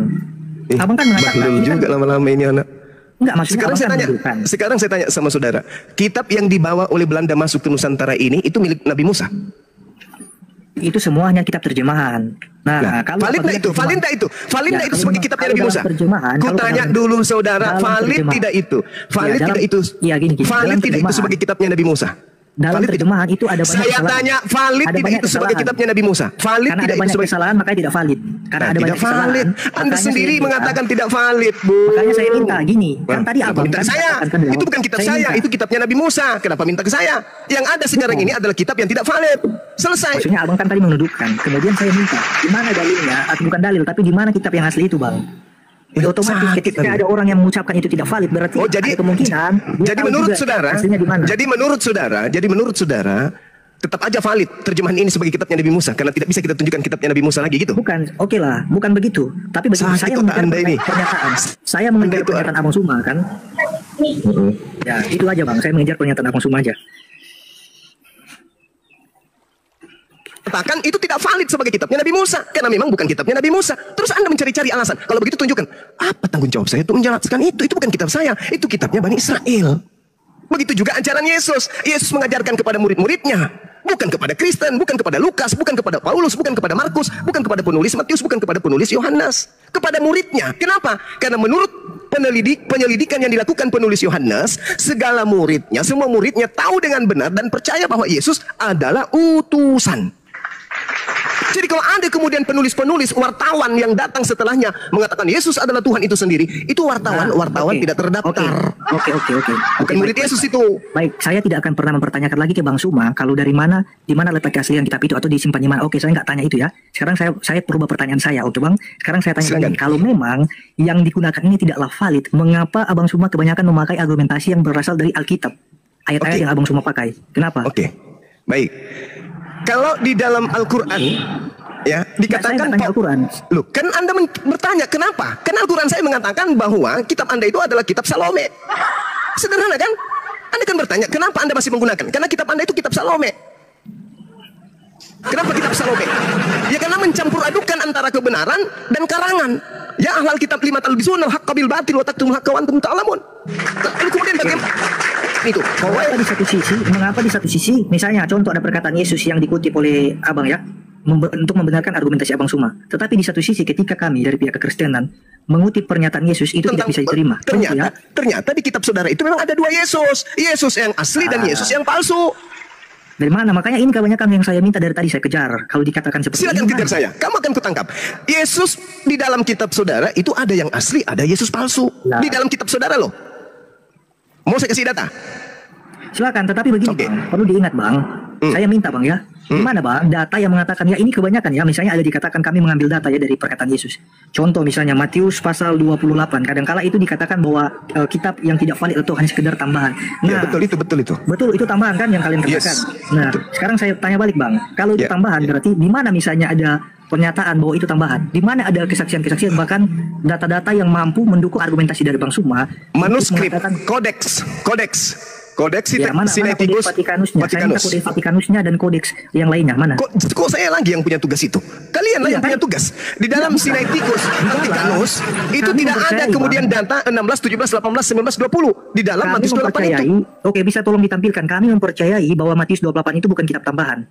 Abang kan mengatakan Bahlul ini kan juga lama-lama ini anak. enggak maksudnya Sekarang abang saya kan tanya, mendalilkan. sekarang saya tanya sama saudara, kitab yang dibawa oleh Belanda masuk ke Nusantara ini itu milik Nabi Musa. Itu semuanya kitab terjemahan. Nah, kalau valid nggak itu? Valid nggak itu? Valid nggak itu sebagai kitabnya Nabi Musa? Ku tanya dulu saudara, valid tidak itu? Valid tidak itu? Iya gini. Valid tidak itu sebagai kitabnya Nabi Musa? Dalam terjemahan itu ada banyak Saya kesalahan. tanya, valid Ada tidak banyak itu sebagai kesalahan. kitabnya Nabi Musa? Valid Karena tidak ada itu banyak sebagai kesalahan makanya tidak valid. Karena ada tidak banyak kesalahan. valid. Anda makanya sendiri saya minta. mengatakan tidak valid, Bu. Makanya saya minta gini, kan tadi abang Minta kan saya. mengatakan kan, Itu bukan kitab saya, minta. itu kitabnya Nabi Musa. Kenapa minta ke saya? Yang ada sekarang ini adalah kitab yang tidak valid. Selesai. Maksudnya abang kan tadi menuduhkan. Kemudian saya minta, di mana dalilnya? Atau bukan dalil, tapi di mana kitab yang asli itu, Bang? Ya, Otomatis sakit, ketika kan? ada orang yang mengucapkan itu tidak valid, berarti Oh, jadi ada kemungkinan dia jadi tahu menurut juga saudara, aslinya di mana. jadi menurut saudara tetap aja valid terjemahan ini sebagai kitabnya Nabi Musa karena tidak bisa kita tunjukkan kitabnya Nabi Musa lagi gitu. Bukan, oke lah, bukan begitu. Tapi bagi Sakit saya otak mengejar Anda ini. pernyataan. Saya mengejar Anda itu- pernyataan Abang Suma kan. Ya, itu aja Bang. Saya mengejar pernyataan Abang Suma aja. Katakan itu tidak valid sebagai kitabnya Nabi Musa karena memang bukan kitabnya Nabi Musa. Terus Anda mencari-cari alasan. Kalau begitu tunjukkan apa tanggung jawab saya untuk menjelaskan itu. Itu bukan kitab saya, itu kitabnya Bani Israel. Begitu juga ajaran Yesus. Yesus mengajarkan kepada murid-muridnya, bukan kepada Kristen, bukan kepada Lukas, bukan kepada Paulus, bukan kepada Markus, bukan kepada penulis Matius, bukan kepada penulis Yohanes, kepada muridnya. Kenapa? Karena menurut penyelidikan yang dilakukan penulis Yohanes, segala muridnya, semua muridnya tahu dengan benar dan percaya bahwa Yesus adalah utusan. Jadi kalau ada kemudian penulis-penulis, wartawan yang datang setelahnya mengatakan Yesus adalah Tuhan itu sendiri, itu wartawan Oke. tidak terdaftar. Oke. Bukan murid Yesus itu. Baik, saya tidak akan pernah mempertanyakan lagi ke Bang Suma kalau dari mana, di mana letak keaslian kitab itu atau disimpan di mana. Oke, saya nggak tanya itu ya. Sekarang saya perubah pertanyaan saya, oke Bang. Sekarang saya tanya Silakan. lagi, kalau memang yang digunakan ini tidaklah valid, mengapa Abang Suma kebanyakan memakai argumentasi yang berasal dari Alkitab? Ayat-ayat Oke. yang Abang Suma pakai. Kenapa? Oke, baik. Kalau di dalam Al-Quran, ya dikatakan, saya nggak tanya Al-Quran. Loh, kan Anda bertanya kenapa? Kan Al-Quran saya mengatakan bahwa kitab Anda itu adalah kitab Salome. Sederhana kan? Anda kan bertanya kenapa Anda masih menggunakan? Karena kitab Anda itu kitab Salome. Kenapa kitab Salome? Ya karena mencampur adukan antara kebenaran dan karangan. Ya ahlal kitab lima talbizun al-haqqa bil batil wa taktumul haqqa wa antum ta'lamun. Lalu kemudian bagaimana? Itu. Mengapa di satu sisi, misalnya contoh ada perkataan Yesus yang dikutip oleh Abang ya, untuk membenarkan argumentasi Abang Suma. Tetapi di satu sisi ketika kami dari pihak kekristenan mengutip pernyataan Yesus itu tidak bisa diterima. Ternyata di kitab saudara itu memang ada dua Yesus. Yesus yang asli dan Yesus yang palsu. Dari mana? Makanya ini kebanyakan yang saya minta dari tadi saya kejar. Kalau dikatakan seperti Silakan ini, kejar saya. Kamu akan kutangkap. Yesus di dalam kitab saudara itu ada yang asli, ada Yesus palsu. Nah. Di dalam kitab saudara loh. Mau saya kasih data? Silakan, tetapi begini Oke. Bang, perlu diingat Bang. Saya minta Bang ya. Gimana Bang data yang mengatakan ya ini kebanyakan ya, misalnya ada dikatakan kami mengambil data ya dari perkataan Yesus. Contoh misalnya Matius pasal 28, kadangkala itu dikatakan bahwa kitab yang tidak valid atau hanya sekedar tambahan. Ya, betul itu. Betul, itu tambahan kan yang kalian Yes, katakan. Nah, betul. sekarang saya tanya balik Bang. Kalau itu Ya. tambahan berarti di mana misalnya ada pernyataan bahwa itu tambahan? Di mana ada kesaksian-kesaksian bahkan data-data yang mampu mendukung argumentasi dari Bang Suma? untuk Manuskrip, mengatakan- kodeks Ya, mana Sinaiticus, kodeks Vatikanusnya? Saya minta kodeks Vatikanusnya dan kodeks yang lainnya mana? Kok saya lagi yang punya tugas itu? Kalian lah Iya, yang punya kan? tugas. Di dalam Sinaiticus, Vatikanus itu Kami tidak ada mempercayai, kemudian Bang. data 16, 17, 18, 19, 20 di dalam Kami Matius 28 mempercayai, itu. oke bisa tolong ditampilkan. Kami mempercayai bahwa Matius 28 itu bukan kitab tambahan.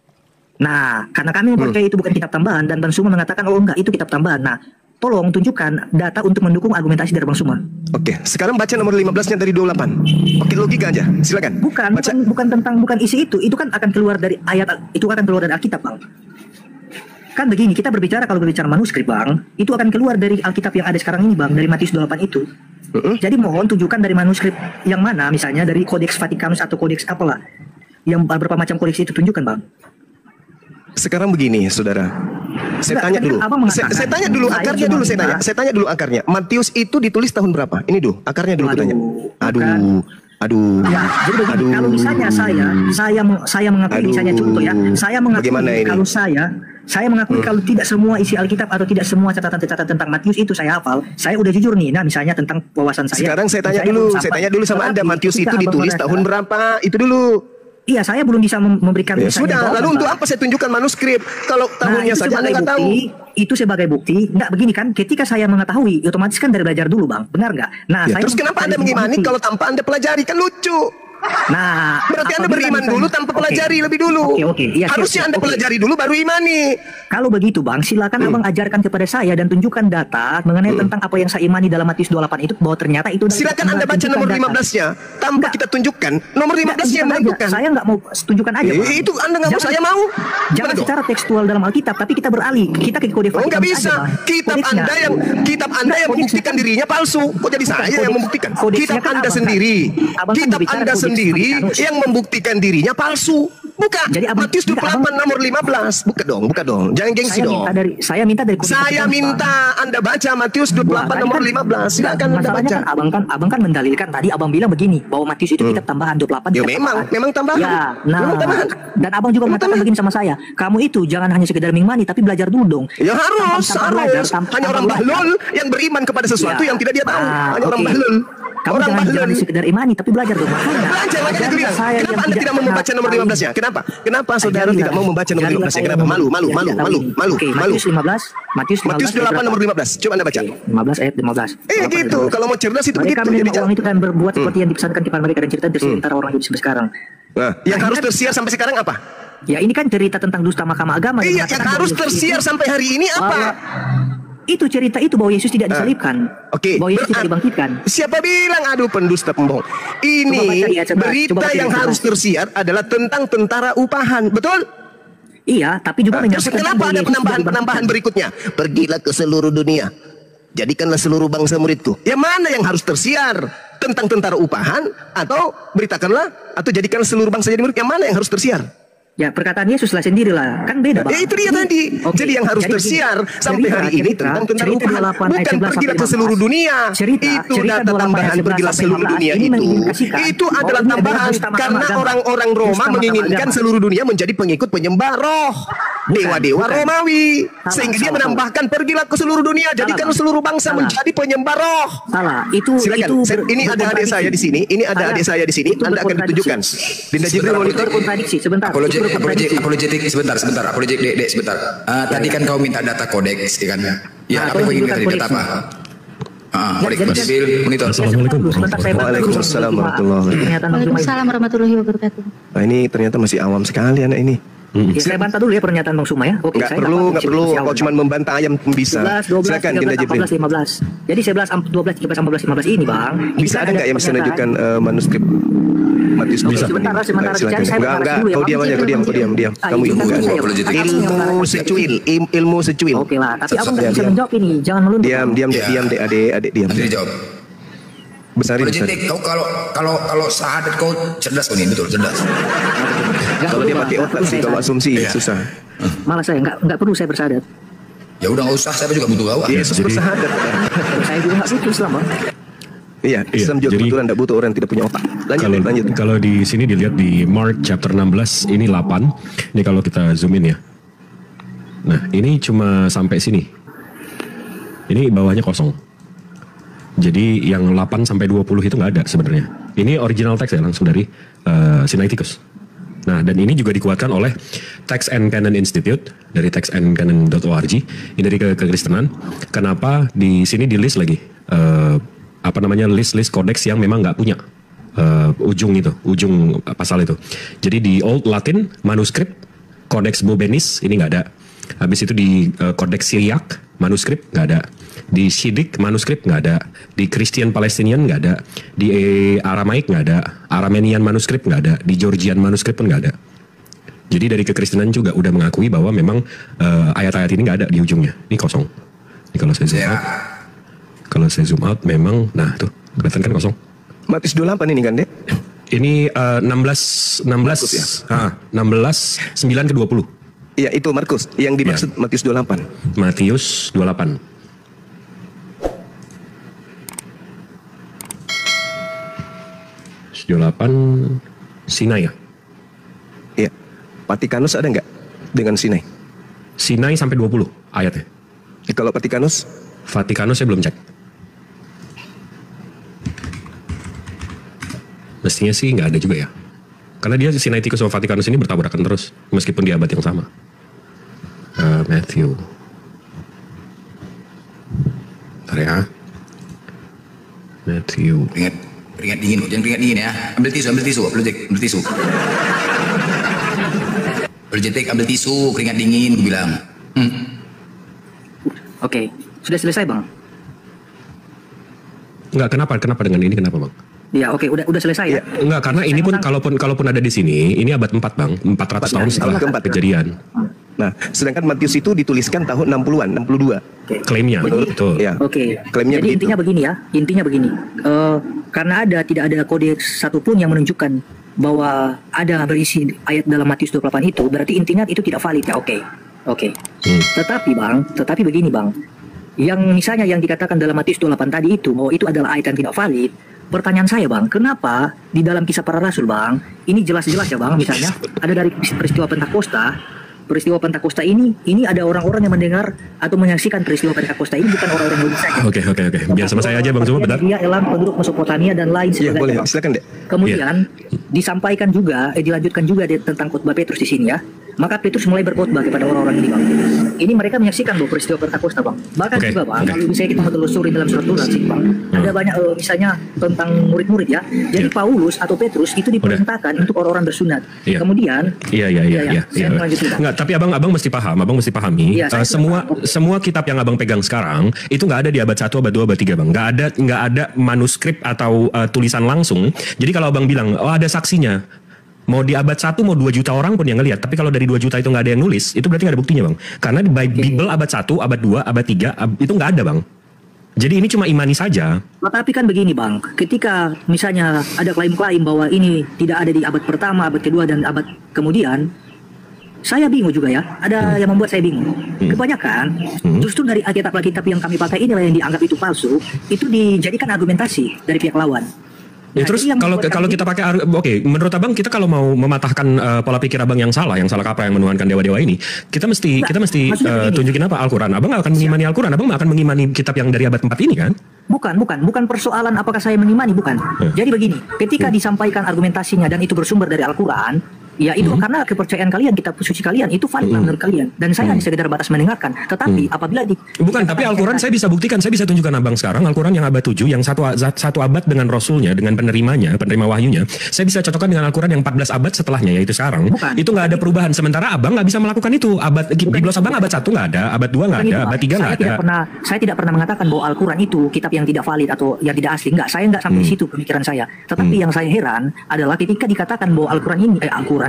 Nah, karena kami mempercayai itu bukan kitab tambahan dan Bang Suma mengatakan oh enggak itu kitab tambahan. Nah, tolong tunjukkan data untuk mendukung argumentasi dari Bang Suma. Oke, sekarang baca nomor 15-nya dari 28. Oke, logika aja. Silakan. Baca. Bukan isi itu. Itu kan akan keluar dari ayat, itu akan keluar dari Alkitab, Bang. Kan begini, kita berbicara kalau berbicara manuskrip, Bang, itu akan keluar dari Alkitab yang ada sekarang ini, Bang, dari Matius 28 itu. Jadi mohon tunjukkan dari manuskrip yang mana, misalnya dari Kodeks Vatikanus atau kodeks apalah. Yang berapa macam kodeks itu tunjukkan, Bang. Sekarang begini, saudara. Saya Enggak, tanya tadi dulu. kan Abang mengatakan, Saya tanya dulu saya akarnya cuma dulu saya tanya. minta- Saya tanya dulu akarnya. Matius itu ditulis tahun berapa? Ini dulu, akarnya dulu Waduh, tanya. bukan. Aduh. Ya, jadi begini, kalau misalnya saya mengakui misalnya contoh ya, saya mengakui Bagaimana ini? kalau saya mengakui kalau tidak semua isi Alkitab atau tidak semua catatan-catatan tentang Matius itu saya hafal, saya udah jujur nih. Nah, misalnya tentang wawasan saya. Sekarang saya tanya belum dulu, sampai. saya tanya dulu sama Anda, Tetapi Matius ketika itu Abang ditulis merasa- tahun berapa? Itu dulu. Iya, saya belum bisa memberikan Ya misalnya sudah, jawaban, lalu untuk Pak. apa saya tunjukkan manuskrip? Kalau tahunnya itu saja Anda sebagai nggak tahu. bukti, itu sebagai bukti. Enggak begini kan, ketika saya mengetahui, otomatis kan dari belajar dulu, Bang. Benar nggak? Nah, Ya, saya terus kenapa Anda mengimani kalau tanpa Anda pelajari? Kan lucu. Nah, Berarti Anda apabila beriman misalnya- dulu tanpa Oke. pelajari lebih dulu. Oke. Iya, siap, Harusnya siap. Anda Oke. pelajari dulu baru imani. Kalau begitu, Bang, silakan Abang ajarkan kepada saya dan tunjukkan data mengenai tentang apa yang saya imani dalam Matius 28 itu, bahwa ternyata itu. Silakan Anda baca tunjukkan nomor data. 15-nya tanpa Enggak. kita tunjukkan. Nomor 15-nya yang Tunjukkan aja. menentukan. Saya nggak mau tunjukkan aja, Bang. Itu Anda nggak mau, Jangan- saya mau. Jangan Gimana tuh? secara tekstual dalam Alkitab, tapi kita beralih. Kita ke kode Oh, nggak Vatikan bisa. aja, Bang. Kitab Kodeksnya. Anda yang Kodeksnya. membuktikan dirinya palsu. Kok jadi saya yang kodeks- membuktikan? kodeksnya Kitab kan Anda Abang sendiri. kan- Abang kan Kitab berbicara Anda kodeks sendiri Vatikanus. yang membuktikan dirinya palsu. Buka. Jadi Abang- Matius 28 Abang- nomor 15. Buka dong. Jangan gengsi dong. Saya minta dari kode Saya Vatikanus, Bang. minta Anda baca Matius 28 Tadi nomor kan- 15. Silakan Anda Masalahnya baca. kan abang kan mendalilkan tadi abang bilang begini bahwa Matius itu kitab tambahan 28. Ya kitab memang tambahan. Ya, nah, Memang tambahan. dan abang juga Memang mengatakan tambahan. begini sama saya, kamu itu jangan hanya sekedar mengimani tapi belajar dulu dong. Ya harus. Hanya tanpa orang belajar. bahlul yang beriman kepada sesuatu Ya. yang tidak dia tahu. Hanya orang oke. bahlul. Kamu Orang jangan bahlul. sekedar imani tapi belajar dong. Belajar, makanya aku bilang. Saya Kenapa yang Anda tidak mau membaca nomor 15-nya? Kenapa saudara Ajarilah. tidak mau membaca nomor Ajarilah 15-nya? saya Kenapa? yang Malu. membaca. Oke, Matius 15. Matius Matius 28 nomor 15. Coba Anda baca. 15 ayat 15. Gitu. Kalau mau cerdas itu Mereka begitu. menerima uang itu dan berbuat seperti yang dipesankan kepada mereka dan cerita dari antara orang Yahudi sampai sekarang. Nah, yang harus tersiar sampai sekarang apa? Ya ini kan cerita tentang dusta Mahkamah Agama. Iya, yang harus tersiar sampai hari ini apa? Itu cerita itu bahwa Yesus tidak disalibkan. Oke, Bahwa Yesus tidak dibangkitkan. Siapa bilang aduh pendusta pembohong? Coba Ini baca di ayat 11, coba berita baca di yang ayat harus 11. tersiar adalah tentang tentara upahan, betul? Iya, tapi juga Terus menyampaikan kenapa bahwa ada Yesus tidak penambahan dibangkitkan. berikutnya? Pergilah ke seluruh dunia. Jadikanlah seluruh bangsa muridku. Yang mana yang harus tersiar? Tentang tentara upahan atau beritakanlah atau jadikan seluruh bangsa jadi murid? Yang mana yang harus tersiar? Ya perkataan Yesus lah sendirilah. Kan beda, Bang. Ya itu dia tadi. Oke, Jadi yang harus jadi tersiar cerita- sampai hari ini tentang tentara cerita upahan. 28 ayat Bukan 11 pergilah ke sampai seluruh 15. dunia. Cerita Itu 28 data ayat tambahan 11 pergilah sampai seluruh 15. dunia Ini itu. mengindikasikan Itu bahwa adalah ini adalah tambahan dusta Mahkamah karena Agama. orang-orang Dusta Roma Mahkamah menginginkan Agama. seluruh dunia menjadi pengikut penyembah roh. Dewa-dewa bukan. Romawi. Salah, Sehingga dia salah, menambahkan pergilah ke seluruh dunia. Jadikan Bang. seluruh bangsa Salah. menjadi penyembah roh. Salah, itu Silakan. itu Ini ada adik saya di sini. Ini ada adik saya di sini. Itu Anda akan berkontradiksi. ditunjukkan. Dinda Jibril monitor. Berkontradiksi sebentar. Itu berkontradiksi. Apologetik sebentar. Apologetik dek sebentar. Tadi kan kau minta data kodeks, ya kan? Ya, apa tolong yang kau inginkan tunjukkan tadi? Data apa? Kodeks jadi- Jibril monitor. Assalamualaikum. Sebentar saya bantu dulu. Waalaikumsalam warahmatullahi wabarakatuh. Pernyataan Bang Sumai. Waalaikumsalam warahmatullahi wabarakatuh. Nah, ini ternyata masih awam sekali anak ini. Ya, saya bantah dulu ya pernyataan Bang Suma ya. Oke, Nggak saya perlu. masih Kau awal. cuma membantah ayam bisa. 11, 12, Silakan 13, Dinda Jibril. 14, 15. Jadi 11, 12, 13, 14, 15 ini Bang. ini Bisa kan ada nggak yang bisa pernyataan. menunjukkan manuskrip Matius Oke, 28 sebentar, ini? sebentar, Silakan. dicari, saya Enggak, berharap enggak. dulu ya, Kau Bang. diam aja, kau diam. Kamu izinkan ilmu saya, apologetik. Bang. ilmu secuil, ilmu secuil. Oke lah, tapi aku nggak Diam, bisa diam. menjawab ini. Jangan melunduk. Diam, Bang. diam, Ya. diam, adik, diam. Nanti dijawab. Besarin, besarin. Apologetik, kau kalau sahadat kau cerdas kau nih, betul cerdas. Nggak Kalau perlu, dia Bang. pakai Nggak otak perlu sih, saya kalau sadar. asumsi Iya. susah. Malah saya nggak perlu saya bersadat. Ya udah nggak usah, saya juga butuh kau. Yesus bersahadat. Saya juga nggak butuh Islam, Bang. Iya, Islam juga jadi- kebetulan tidak butuh orang yang tidak punya otak. Lanjut. Kalau di sini dilihat di Mark chapter 16 ini 8. Ini kalau kita zoom in ya. Nah, ini cuma sampai sini. Ini bawahnya kosong. Jadi yang 8 sampai 20 itu nggak ada sebenarnya. Ini original teks ya langsung dari Sinaiticus. Nah, dan ini juga dikuatkan oleh Text and Canon Institute dari textandcanon.org. Ini dari kekristenan. Kenapa di sini di list lagi list kodeks yang memang nggak punya ujung pasal itu. Jadi di Old Latin manuskrip Codex Bobenis ini nggak ada. Habis itu di Codex Syriac manuskrip nggak ada. Di Siddiq manuskrip nggak ada. Di Christian Palestinian nggak ada. Di Aramaik nggak ada. Aramenian manuskrip nggak ada. Di Georgian manuskrip pun nggak ada. Jadi dari kekristenan juga udah mengakui bahwa memang ayat-ayat ini nggak ada di ujungnya. Ini kosong. Ini kalau saya zoom Ya. out. Kalau saya zoom out memang, nah tuh kelihatan kan kosong. Matius 28 ini kan, Dek? Ini 16 9 ke 20. Iya, itu Markus. Yang dimaksud Matius 28. Matius 28. Matius 28 Sinai ya. Iya. Vatikanus ada nggak dengan Sinai? Sinai sampai 20 ayatnya. Kalau Vatikanus, Vatikanus saya belum cek. Mestinya sih nggak ada juga ya. Karena dia Sinaiticus sama Vatikanus ini bertabrakan terus meskipun di abad yang sama. Matthew. Bentar ya. Matthew. Keringat dingin, jangan keringat dingin ya. Ambil tisu, ambil tisu. Project ambil tisu, keringat dingin, gue bilang. Oke, sudah selesai bang? Enggak, kenapa dengan ini kenapa bang? Ya oke, udah selesai ya? Enggak, karena ini pun kalaupun ada di sini, ini abad 4 bang, 400 tahun setelah keempat. kejadian. Nah, sedangkan Matius itu dituliskan tahun 60-an, 62. Klaimnya, betul. Ya. Oke. Klaimnya Jadi begitu. intinya begini. Karena tidak ada kode satupun yang menunjukkan bahwa ada berisi ayat dalam Matius 28 itu, berarti intinya itu tidak valid ya. Oke. Tetapi begini bang, yang misalnya yang dikatakan dalam Matius 28 tadi itu bahwa itu adalah ayat yang tidak valid. Pertanyaan saya bang, kenapa di dalam kisah para rasul bang, ini jelas-jelas ya bang, misalnya ada dari peristiwa Pentakosta ini ada orang-orang yang mendengar atau menyaksikan peristiwa Pentakosta ini, bukan orang-orang Yahudi saja. Oke. Biar sama saya aja bang, coba bentar. Dia elam penduduk Mesopotamia dan lain Iya, sebagainya. boleh. Bang. Silakan, Dek. Kemudian disampaikan juga, dilanjutkan juga tentang khotbah Petrus di sini ya. Maka Petrus mulai berkhotbah kepada orang-orang ini bang. Ini mereka menyaksikan bahwa peristiwa Pentakosta bang. Bahkan Oke, juga bang, oke. kalau misalnya kita telusuri dalam surat Tuhan sih bang, ada banyak misalnya tentang murid-murid ya. Jadi Iya. Paulus atau Petrus itu diperintahkan untuk orang-orang bersunat. Iya. Kemudian, Iya. Saya melanjutkan, Bang. Enggak, tapi abang mesti pahami. Iya, saya Semua kitab yang abang pegang sekarang itu nggak ada di abad 1, abad 2, abad 3 bang. Nggak ada manuskrip atau tulisan langsung. Jadi kalau abang bilang, oh ada saksinya, mau di abad 1 mau 2 juta orang pun yang ngelihat. Tapi kalau dari 2 juta itu nggak ada yang nulis, itu berarti nggak ada buktinya bang. Karena di Bible abad 1, abad 2, abad 3 itu nggak ada bang. Jadi ini cuma imani saja. tetapi kan begini bang, ketika misalnya ada klaim-klaim bahwa ini tidak ada di abad pertama, abad kedua dan abad kemudian, saya bingung juga ya. Ada yang membuat saya bingung. Kebanyakan justru dari Alkitab yang kami pakai inilah yang dianggap itu palsu, itu dijadikan argumentasi dari pihak lawan. Ya, terus ini yang kalau membuat kalau kami- kita pakai oke, menurut abang kita kalau mau mematahkan pola pikir abang yang salah kaprah yang menuhankan dewa-dewa ini, kita mesti maksudnya begini. tunjukin apa? Al-Quran. Abang nggak akan mengimani Al-Quran, abang nggak akan mengimani kitab yang dari abad 4 ini kan? Bukan persoalan apakah saya mengimani, bukan. Jadi begini, ketika disampaikan argumentasinya dan itu bersumber dari Al-Quran, ya itu karena kepercayaan kalian, kitab suci kalian itu valid menurut kalian, dan saya hanya sekedar batas mendengarkan. Tetapi apabila Bukan, tapi Al-Quran saya bisa buktikan, saya bisa tunjukkan abang sekarang Al-Quran yang abad 7, yang satu abad dengan Rasulnya, dengan penerima wahyunya, saya bisa cocokkan dengan Al-Quran yang 14 abad setelahnya, yaitu sekarang. Bukan. Itu nggak ada perubahan. Sementara abang nggak bisa melakukan itu. Biblos abang abad 1 nggak ada, abad 2 nggak Bukan ada, itu, abad Pak. 3 nggak ada. Saya tidak pernah mengatakan bahwa Al-Quran itu kitab yang tidak valid atau yang tidak asli. Enggak, saya enggak sampai di situ pemikiran saya. Tetapi yang saya heran adalah ketika dikatakan bahwa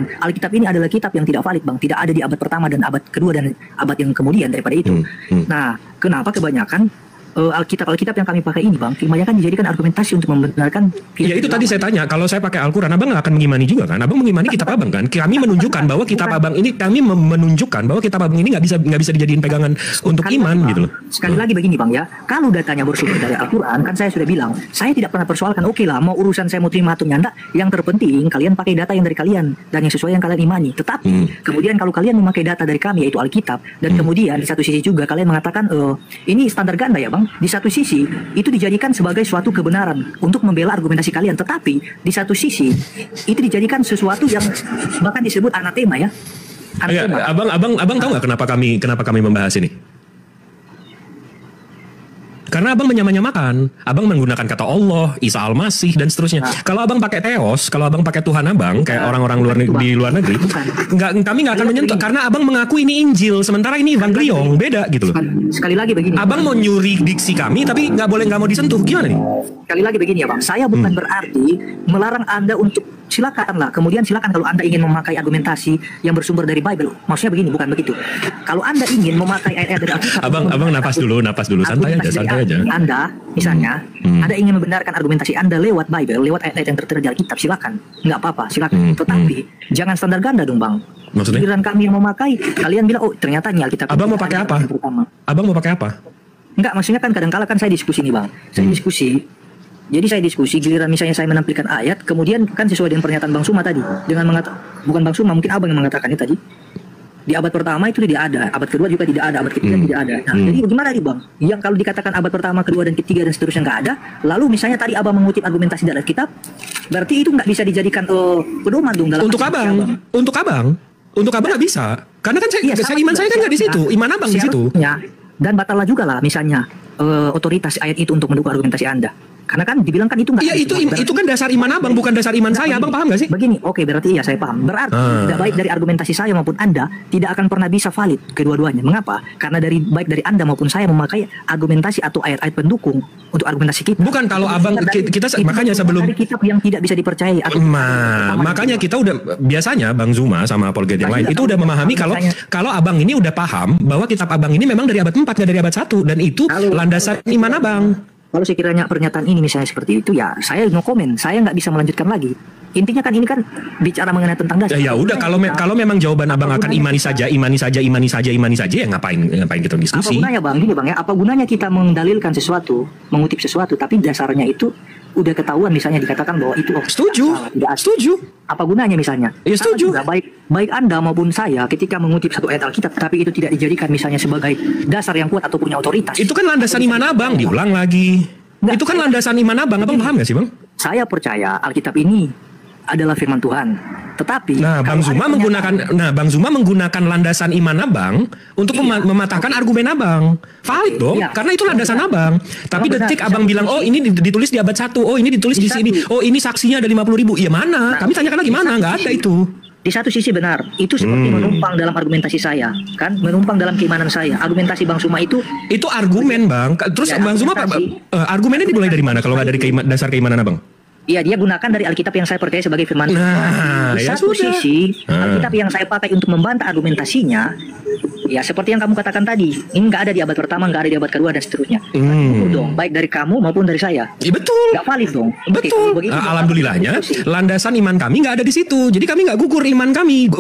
Alkitab ini adalah kitab yang tidak valid, Bang. Tidak ada di abad pertama dan abad kedua dan abad yang kemudian daripada itu. Nah, kenapa kebanyakan Alkitab yang kami pakai ini, Bang, kebanyakan dijadikan argumentasi untuk membenarkan Ya itu tadi saya tanya, kalau saya pakai Al-Quran, abang nggak akan mengimani juga kan? Abang mengimani kitab abang kan? Kami menunjukkan bahwa kitab abang ini, menunjukkan bahwa kitab abang ini nggak bisa dijadiin pegangan untuk Sekali iman lagi, Bang, gitu loh. Sekali lagi begini bang ya, kalau datanya bersumber dari Al-Quran, kan saya sudah bilang, saya tidak pernah persoalkan, oke lah, mau urusan saya mau terima atau enggak, yang terpenting kalian pakai data yang dari kalian dan yang sesuai yang kalian imani. Tetapi kemudian kalau kalian memakai data dari kami yaitu Alkitab, dan kemudian di satu sisi juga kalian mengatakan ini standar ganda ya bang, di satu sisi itu dijadikan sebagai suatu kebenaran untuk membela argumentasi kalian, tetapi di satu sisi itu dijadikan sesuatu yang bahkan disebut anatema ya. Ya, abang tahu nggak kenapa kami membahas ini? Karena abang menyamakan, abang menggunakan kata Allah, Isa Al-Masih dan seterusnya. Kalau abang pakai Theos, kalau abang pakai Tuhan abang, kayak orang-orang di luar negeri, kami nggak akan menyentuh. Karena abang mengaku ini Injil, sementara ini Evangelion, beda gitu loh. Sekali lagi begini. Abang mau nyuri diksi kami, tapi nggak mau disentuh. Gimana nih? Sekali lagi begini ya bang, saya bukan berarti melarang anda untuk silakanlah. Kemudian silakan kalau anda ingin memakai argumentasi yang bersumber dari Bible. Maksudnya begini, bukan begitu. Kalau anda ingin memakai ayat-ayat dari Alkitab, Abang napas dulu, santai aja. Anda misalnya, Anda ingin membenarkan argumentasi Anda lewat Bible, lewat ayat-ayat yang tertera di Alkitab, silakan, nggak apa-apa, silakan. Tetapi jangan standar ganda dong bang. Maksudnya? Giliran kami yang memakai, kalian bilang, oh ternyata ini Alkitab. Abang mau pakai apa? Abang mau pakai apa? Enggak, maksudnya kan kadang-kala kan saya diskusi nih bang. Saya diskusi. Jadi saya diskusi, giliran misalnya saya menampilkan ayat, kemudian kan sesuai dengan pernyataan Bang Suma tadi, dengan bukan Bang Suma, mungkin abang yang mengatakannya tadi. Di abad pertama itu tidak ada, abad kedua juga tidak ada, abad ketiga tidak ada. Nah, jadi gimana nih Bang? Yang kalau dikatakan abad pertama, kedua, dan ketiga dan seterusnya nggak ada, lalu misalnya tadi Abang mengutip argumentasi dari kitab, berarti itu nggak bisa dijadikan pedoman dong dalam Untuk kasus abang, untuk abang nggak bisa. Karena kan Iya, saya sama iman juga. saya kan nggak di situ, iman abang di situ. Seharusnya, dan batallah juga lah misalnya otoritas ayat itu untuk mendukung argumentasi Anda. Karena kan dibilang kan itu nggak. Iya itu kan dasar iman abang, bukan dasar iman saya. Abang paham nggak sih? Begini, oke, berarti iya saya paham. Berarti tidak baik dari argumentasi saya maupun Anda tidak akan pernah bisa valid kedua-duanya. Mengapa? Karena baik dari Anda maupun saya memakai argumentasi atau ayat-ayat pendukung untuk argumentasi kita. Bukan kalau abang kita makanya sebelum dari kitab yang tidak bisa dipercayai. makanya kita udah biasanya Bang Zuma sama apologet yang lain itu udah memahami kalau abang ini udah paham bahwa kitab abang ini memang dari abad 4 nggak dari abad 1 dan itu landasan iman abang. Kalau sekiranya pernyataan ini misalnya seperti itu, ya saya no comment, saya nggak bisa melanjutkan lagi. Intinya kan ini kan bicara mengenai tentang dasar. Ya udah kalau memang jawaban abang akan imani saja ya ngapain kita diskusi? Apa gunanya Bang? Gini Bang ya, apa gunanya kita mendalilkan sesuatu, mengutip sesuatu, tapi dasarnya itu udah ketahuan misalnya dikatakan bahwa itu Setuju. Apa gunanya misalnya? Ya setuju. Juga, baik Anda maupun saya ketika mengutip satu ayat Alkitab tapi itu tidak dijadikan misalnya sebagai dasar yang kuat atau punya otoritas. Itu kan landasan iman abang, diulang lagi. Nggak, Itu kan landasan iman abang paham gak sih Bang? Saya percaya Alkitab ini adalah firman Tuhan. Tetapi Bang Zuma menggunakan landasan iman abang untuk mematahkan argumen abang. Valid dong, karena itu landasan abang. Tapi detik abang bilang, oh ini ditulis di abad 1, oh ini ditulis di sini, oh ini saksinya ada 50.000. Iya mana? Kami tanyakan lagi mana? Nggak ada itu. Di satu sisi benar, itu seperti menumpang dalam argumentasi saya, kan? Menumpang dalam keimanan saya. Argumentasi Bang Zuma itu argumen Bang. Terus Bang Zuma argumennya dimulai dari mana kalau nggak dari dasar keimanan abang? Iya, dia gunakan dari Alkitab yang saya percaya sebagai firman Tuhan. Di satu sisi, Alkitab yang saya pakai untuk membantah argumentasinya, ya seperti yang kamu katakan tadi, ini nggak ada di abad pertama, nggak ada di abad kedua, dan seterusnya. Dong, baik dari kamu maupun dari saya. Iya betul. Nggak valid dong. Betul. Alhamdulillahnya, landasan iman kami nggak ada di situ. Jadi kami nggak gugur iman kami.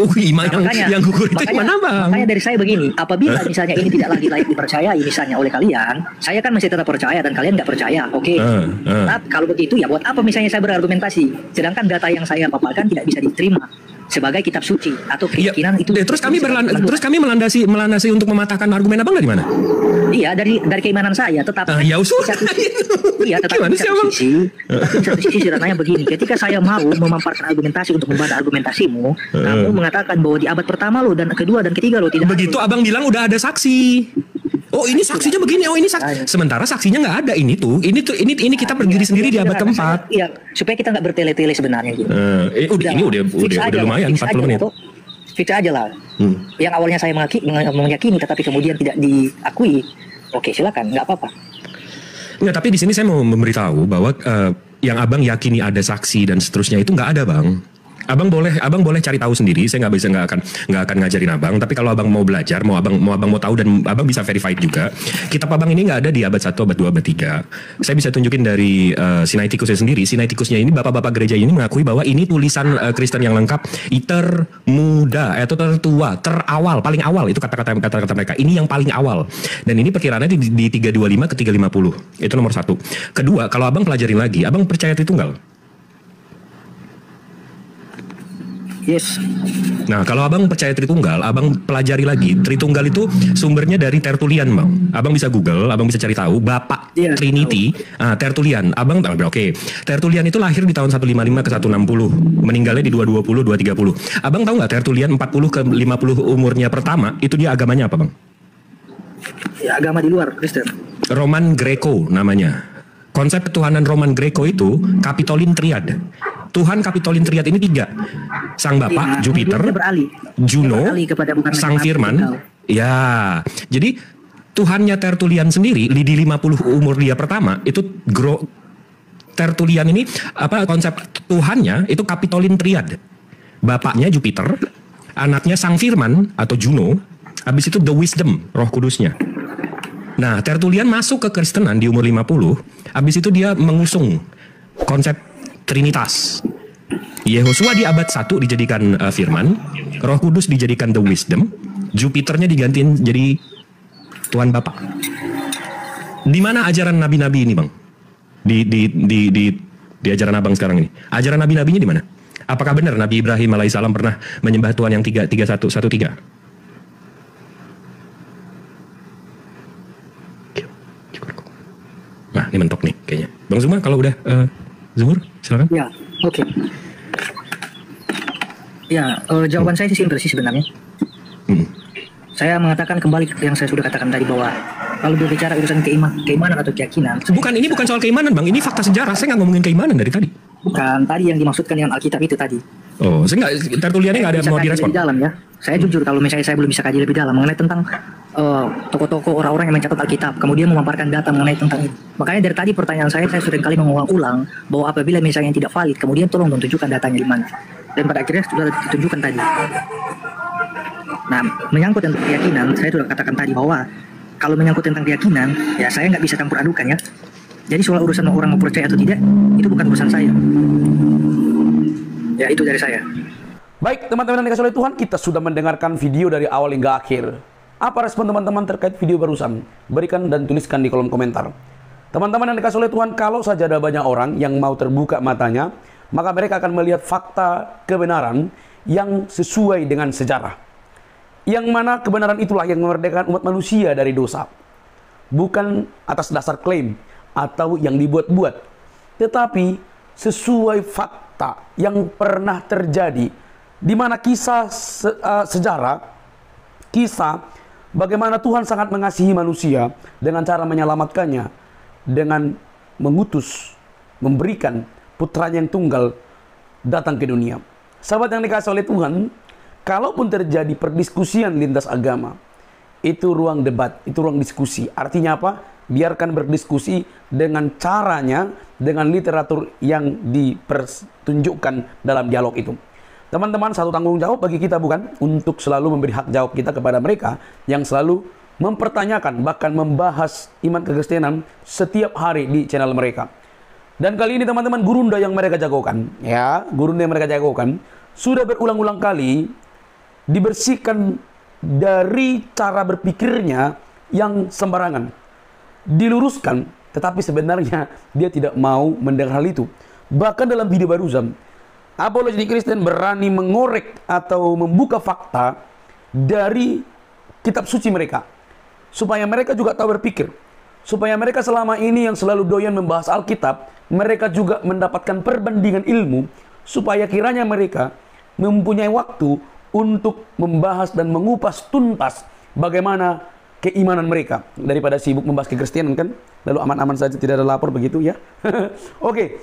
Yang gugur itu iman abang. Makanya dari saya begini, apabila misalnya ini tidak lagi layak dipercayai misalnya oleh kalian, saya kan masih tetap percaya dan kalian nggak percaya. Oke. Nah, kalau begitu ya buat apa misalnya saya berargumentasi, sedangkan data yang saya paparkan tidak bisa diterima sebagai kitab suci atau keyakinan itu. Terus kami melandasi untuk mematahkan argumen abang dari mana? Iya, dari keimanan saya, tetapi ya usul. Iya, tetapi di satu sisi sederhananya begini, ketika saya mau memaparkan argumentasi untuk membantah argumentasimu, kamu mengatakan bahwa di abad pertama lo dan kedua dan ketiga lo tidak. Begitu abang bilang udah ada saksi. Oh ini saksinya begini, oh ini saksi. Sementara saksinya nggak ada ini kita berdiri sendiri di abad keempat. Iya, supaya kita nggak bertele-tele sebenarnya gitu. Udah lumayan 40 menit. Fix aja lah. Yang awalnya saya meyakini tetapi kemudian tidak diakui. Oke, silakan, nggak apa-apa. Nggak, tapi di sini saya mau memberitahu bahwa yang abang yakini ada saksi dan seterusnya itu nggak ada bang. Abang boleh cari tahu sendiri. Saya nggak akan ngajarin abang. Tapi kalau abang mau belajar, mau tahu dan abang bisa verified juga. Kitab abang ini nggak ada di abad 1, abad 2, abad 3. Saya bisa tunjukin dari Sinaiticusnya sendiri. Sinaiticusnya ini bapak-bapak gereja ini mengakui bahwa ini tulisan Kristen yang lengkap, termuda atau tertua, terawal, paling awal itu kata-kata mereka. Ini yang paling awal. Dan ini perkiraannya di 325 ke 350. Itu nomor 1. Kedua, kalau abang pelajarin lagi, abang percaya Tritunggal? Yes. Nah, kalau abang percaya Tritunggal, abang pelajari lagi. Tritunggal itu sumbernya dari Tertullian, bang. Abang bisa Google, abang bisa cari tahu. Bapak Trinity, Tertullian. Abang tahu, oke. Tertullian itu lahir di tahun 155 ke 160, meninggalnya di 220, 230. Abang tahu nggak Tertullian 40 ke 50 umurnya pertama itu dia agamanya apa, bang? Ya, agama di luar Kristen. Roman Greco namanya. Konsep ketuhanan Roman Greco itu Capitolin Triad. Tuhan Capitolin Triad ini 3. Sang Bapa, Jupiter, Juno, Sang Firman. Ya, jadi Tuhannya Tertullian sendiri di 50 umur dia pertama itu Tertullian ini konsep Tuhannya itu Capitolin Triad. Bapaknya Jupiter, anaknya Sang Firman atau Juno, habis itu The Wisdom, Roh Kudusnya. Nah, Tertullian masuk ke Kristenan di umur 50, habis itu dia mengusung konsep Trinitas. Yehosua di abad 1 dijadikan Firman, Roh Kudus dijadikan The Wisdom, Jupiternya digantiin jadi Tuhan Bapa. Di mana ajaran nabi-nabi ini, bang? Di ajaran abang sekarang ini. Ajaran nabi-nabinya di mana? Apakah benar Nabi Ibrahim alaihissalam pernah menyembah Tuhan yang 3-1-1-3? Wah, ini mentok nih kayaknya. Bang Zuma, kalau udah Zuhur, silakan. Ya, oke. Ya, jawaban saya sih simpel sih sebenarnya. Saya mengatakan kembali yang saya sudah katakan tadi, bahwa kalau berbicara urusan keimanan atau keyakinan, Ini bukan soal keimanan, Bang. Ini fakta sejarah. Saya nggak ngomongin keimanan dari tadi. bukan tadi yang dimaksudkan dengan Alkitab itu tadi. Oh, saya nggak, tertuliannya nggak ada Bisa mau kaji direspon. lebih dalam ya. Saya jujur kalau misalnya saya belum bisa kaji lebih dalam mengenai tentang tokoh-tokoh orang-orang yang mencatat Alkitab, kemudian memaparkan data mengenai tentang itu. Makanya dari tadi pertanyaan saya sering kali mengulang-ulang bahwa apabila misalnya yang tidak valid, kemudian tolong dong tunjukkan datanya di mana. Dan pada akhirnya sudah ditunjukkan tadi. Nah, menyangkut tentang keyakinan, saya sudah katakan tadi bahwa kalau menyangkut tentang keyakinan, ya saya nggak bisa campur adukan ya. Jadi soal urusan orang mau percaya atau tidak, itu bukan urusan saya. Ya, itu dari saya. Baik, teman-teman yang dikasih oleh Tuhan, kita sudah mendengarkan video dari awal hingga akhir. Apa respon teman-teman terkait video barusan? Berikan dan tuliskan di kolom komentar. Teman-teman yang dikasih oleh Tuhan, kalau saja ada banyak orang yang mau terbuka matanya, maka mereka akan melihat fakta kebenaran yang sesuai dengan sejarah. Yang mana kebenaran itulah yang memerdekakan umat manusia dari dosa. Bukan atas dasar klaim atau yang dibuat-buat, tetapi sesuai fakta yang pernah terjadi, di mana kisah sejarah, kisah bagaimana Tuhan sangat mengasihi manusia dengan cara menyelamatkannya, dengan mengutus, memberikan putranya yang tunggal datang ke dunia. Sahabat yang dikasih oleh Tuhan, kalaupun terjadi perdiskusian lintas agama, itu ruang debat, itu ruang diskusi. Artinya apa? Biarkan berdiskusi dengan caranya, dengan literatur yang dipertunjukkan dalam dialog itu. Teman-teman, satu tanggung jawab bagi kita bukan? Untuk selalu memberi hak jawab kita kepada mereka yang selalu mempertanyakan, bahkan membahas iman kekristenan setiap hari di channel mereka. Dan kali ini teman-teman, gurunda yang mereka jagokan, ya, gurunda yang mereka jagokan, sudah berulang-ulang kali dibersihkan dari cara berpikirnya yang sembarangan. Diluruskan, tetapi sebenarnya dia tidak mau mendengar hal itu. Bahkan dalam video barusan, apologetik Kristen berani mengorek atau membuka fakta dari kitab suci mereka, supaya mereka juga tahu berpikir, supaya mereka selama ini yang selalu doyan membahas Alkitab, mereka juga mendapatkan perbandingan ilmu, supaya kiranya mereka mempunyai waktu untuk membahas dan mengupas tuntas bagaimana keimanan mereka, daripada sibuk membahas kekristenan kan, lalu aman-aman saja tidak ada lapor begitu ya. Oke.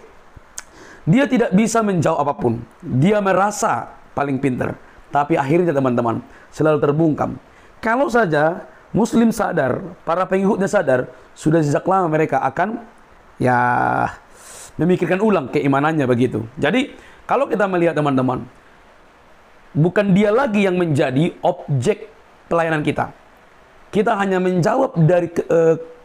Dia tidak bisa menjawab apapun. Dia merasa paling pintar, tapi akhirnya teman-teman selalu terbungkam. Kalau saja Muslim sadar, para pengikutnya sadar, sudah sejak lama mereka akan ya memikirkan ulang keimanannya begitu. Jadi kalau kita melihat teman-teman, bukan dia lagi yang menjadi objek pelayanan kita. Kita hanya menjawab dari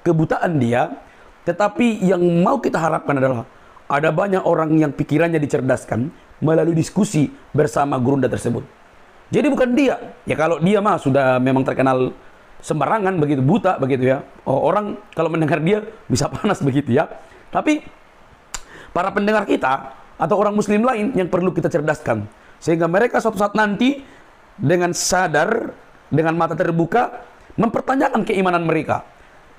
kebutaan dia, tetapi yang mau kita harapkan adalah ada banyak orang yang pikirannya dicerdaskan melalui diskusi bersama gurunda tersebut. Jadi bukan dia. Ya kalau dia mah sudah memang terkenal sembarangan begitu, buta begitu ya. Oh, orang kalau mendengar dia bisa panas begitu ya. Tapi para pendengar kita atau orang muslim lain yang perlu kita cerdaskan, sehingga mereka suatu saat nanti dengan sadar, dengan mata terbuka, mempertanyakan keimanan mereka.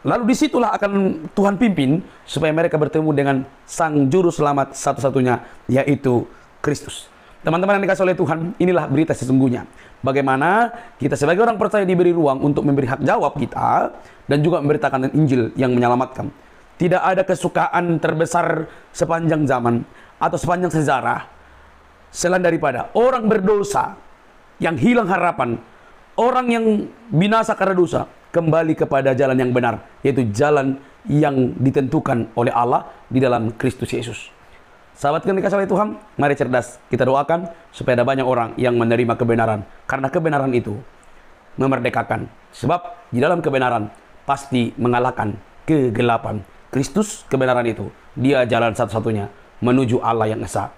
Lalu disitulah akan Tuhan pimpin supaya mereka bertemu dengan Sang Juru Selamat satu-satunya, yaitu Kristus. Teman-teman yang dikasih oleh Tuhan, inilah berita sesungguhnya. Bagaimana kita sebagai orang percaya diberi ruang untuk memberi hak jawab kita dan juga memberitakan Injil yang menyelamatkan. Tidak ada kesukaan terbesar sepanjang zaman atau sepanjang sejarah selain daripada orang berdosa yang hilang harapan, orang yang binasa karena dosa, kembali kepada jalan yang benar, yaitu jalan yang ditentukan oleh Allah di dalam Kristus Yesus. Sahabat yang dikasihi oleh Tuhan, mari cerdas. Kita doakan supaya ada banyak orang yang menerima kebenaran. Karena kebenaran itu memerdekakan. Sebab di dalam kebenaran pasti mengalahkan kegelapan. Kristus kebenaran itu. Dia jalan satu-satunya menuju Allah yang esa.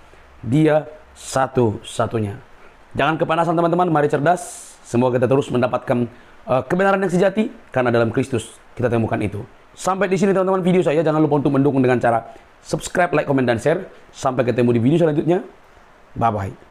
Dia satu-satunya. Jangan kepanasan teman-teman, mari cerdas. Semoga kita terus mendapatkan kebenaran yang sejati, karena dalam Kristus kita temukan itu. Sampai di sini teman-teman video saya. Jangan lupa untuk mendukung dengan cara subscribe, like, komen, dan share. Sampai ketemu di video selanjutnya. Bye-bye.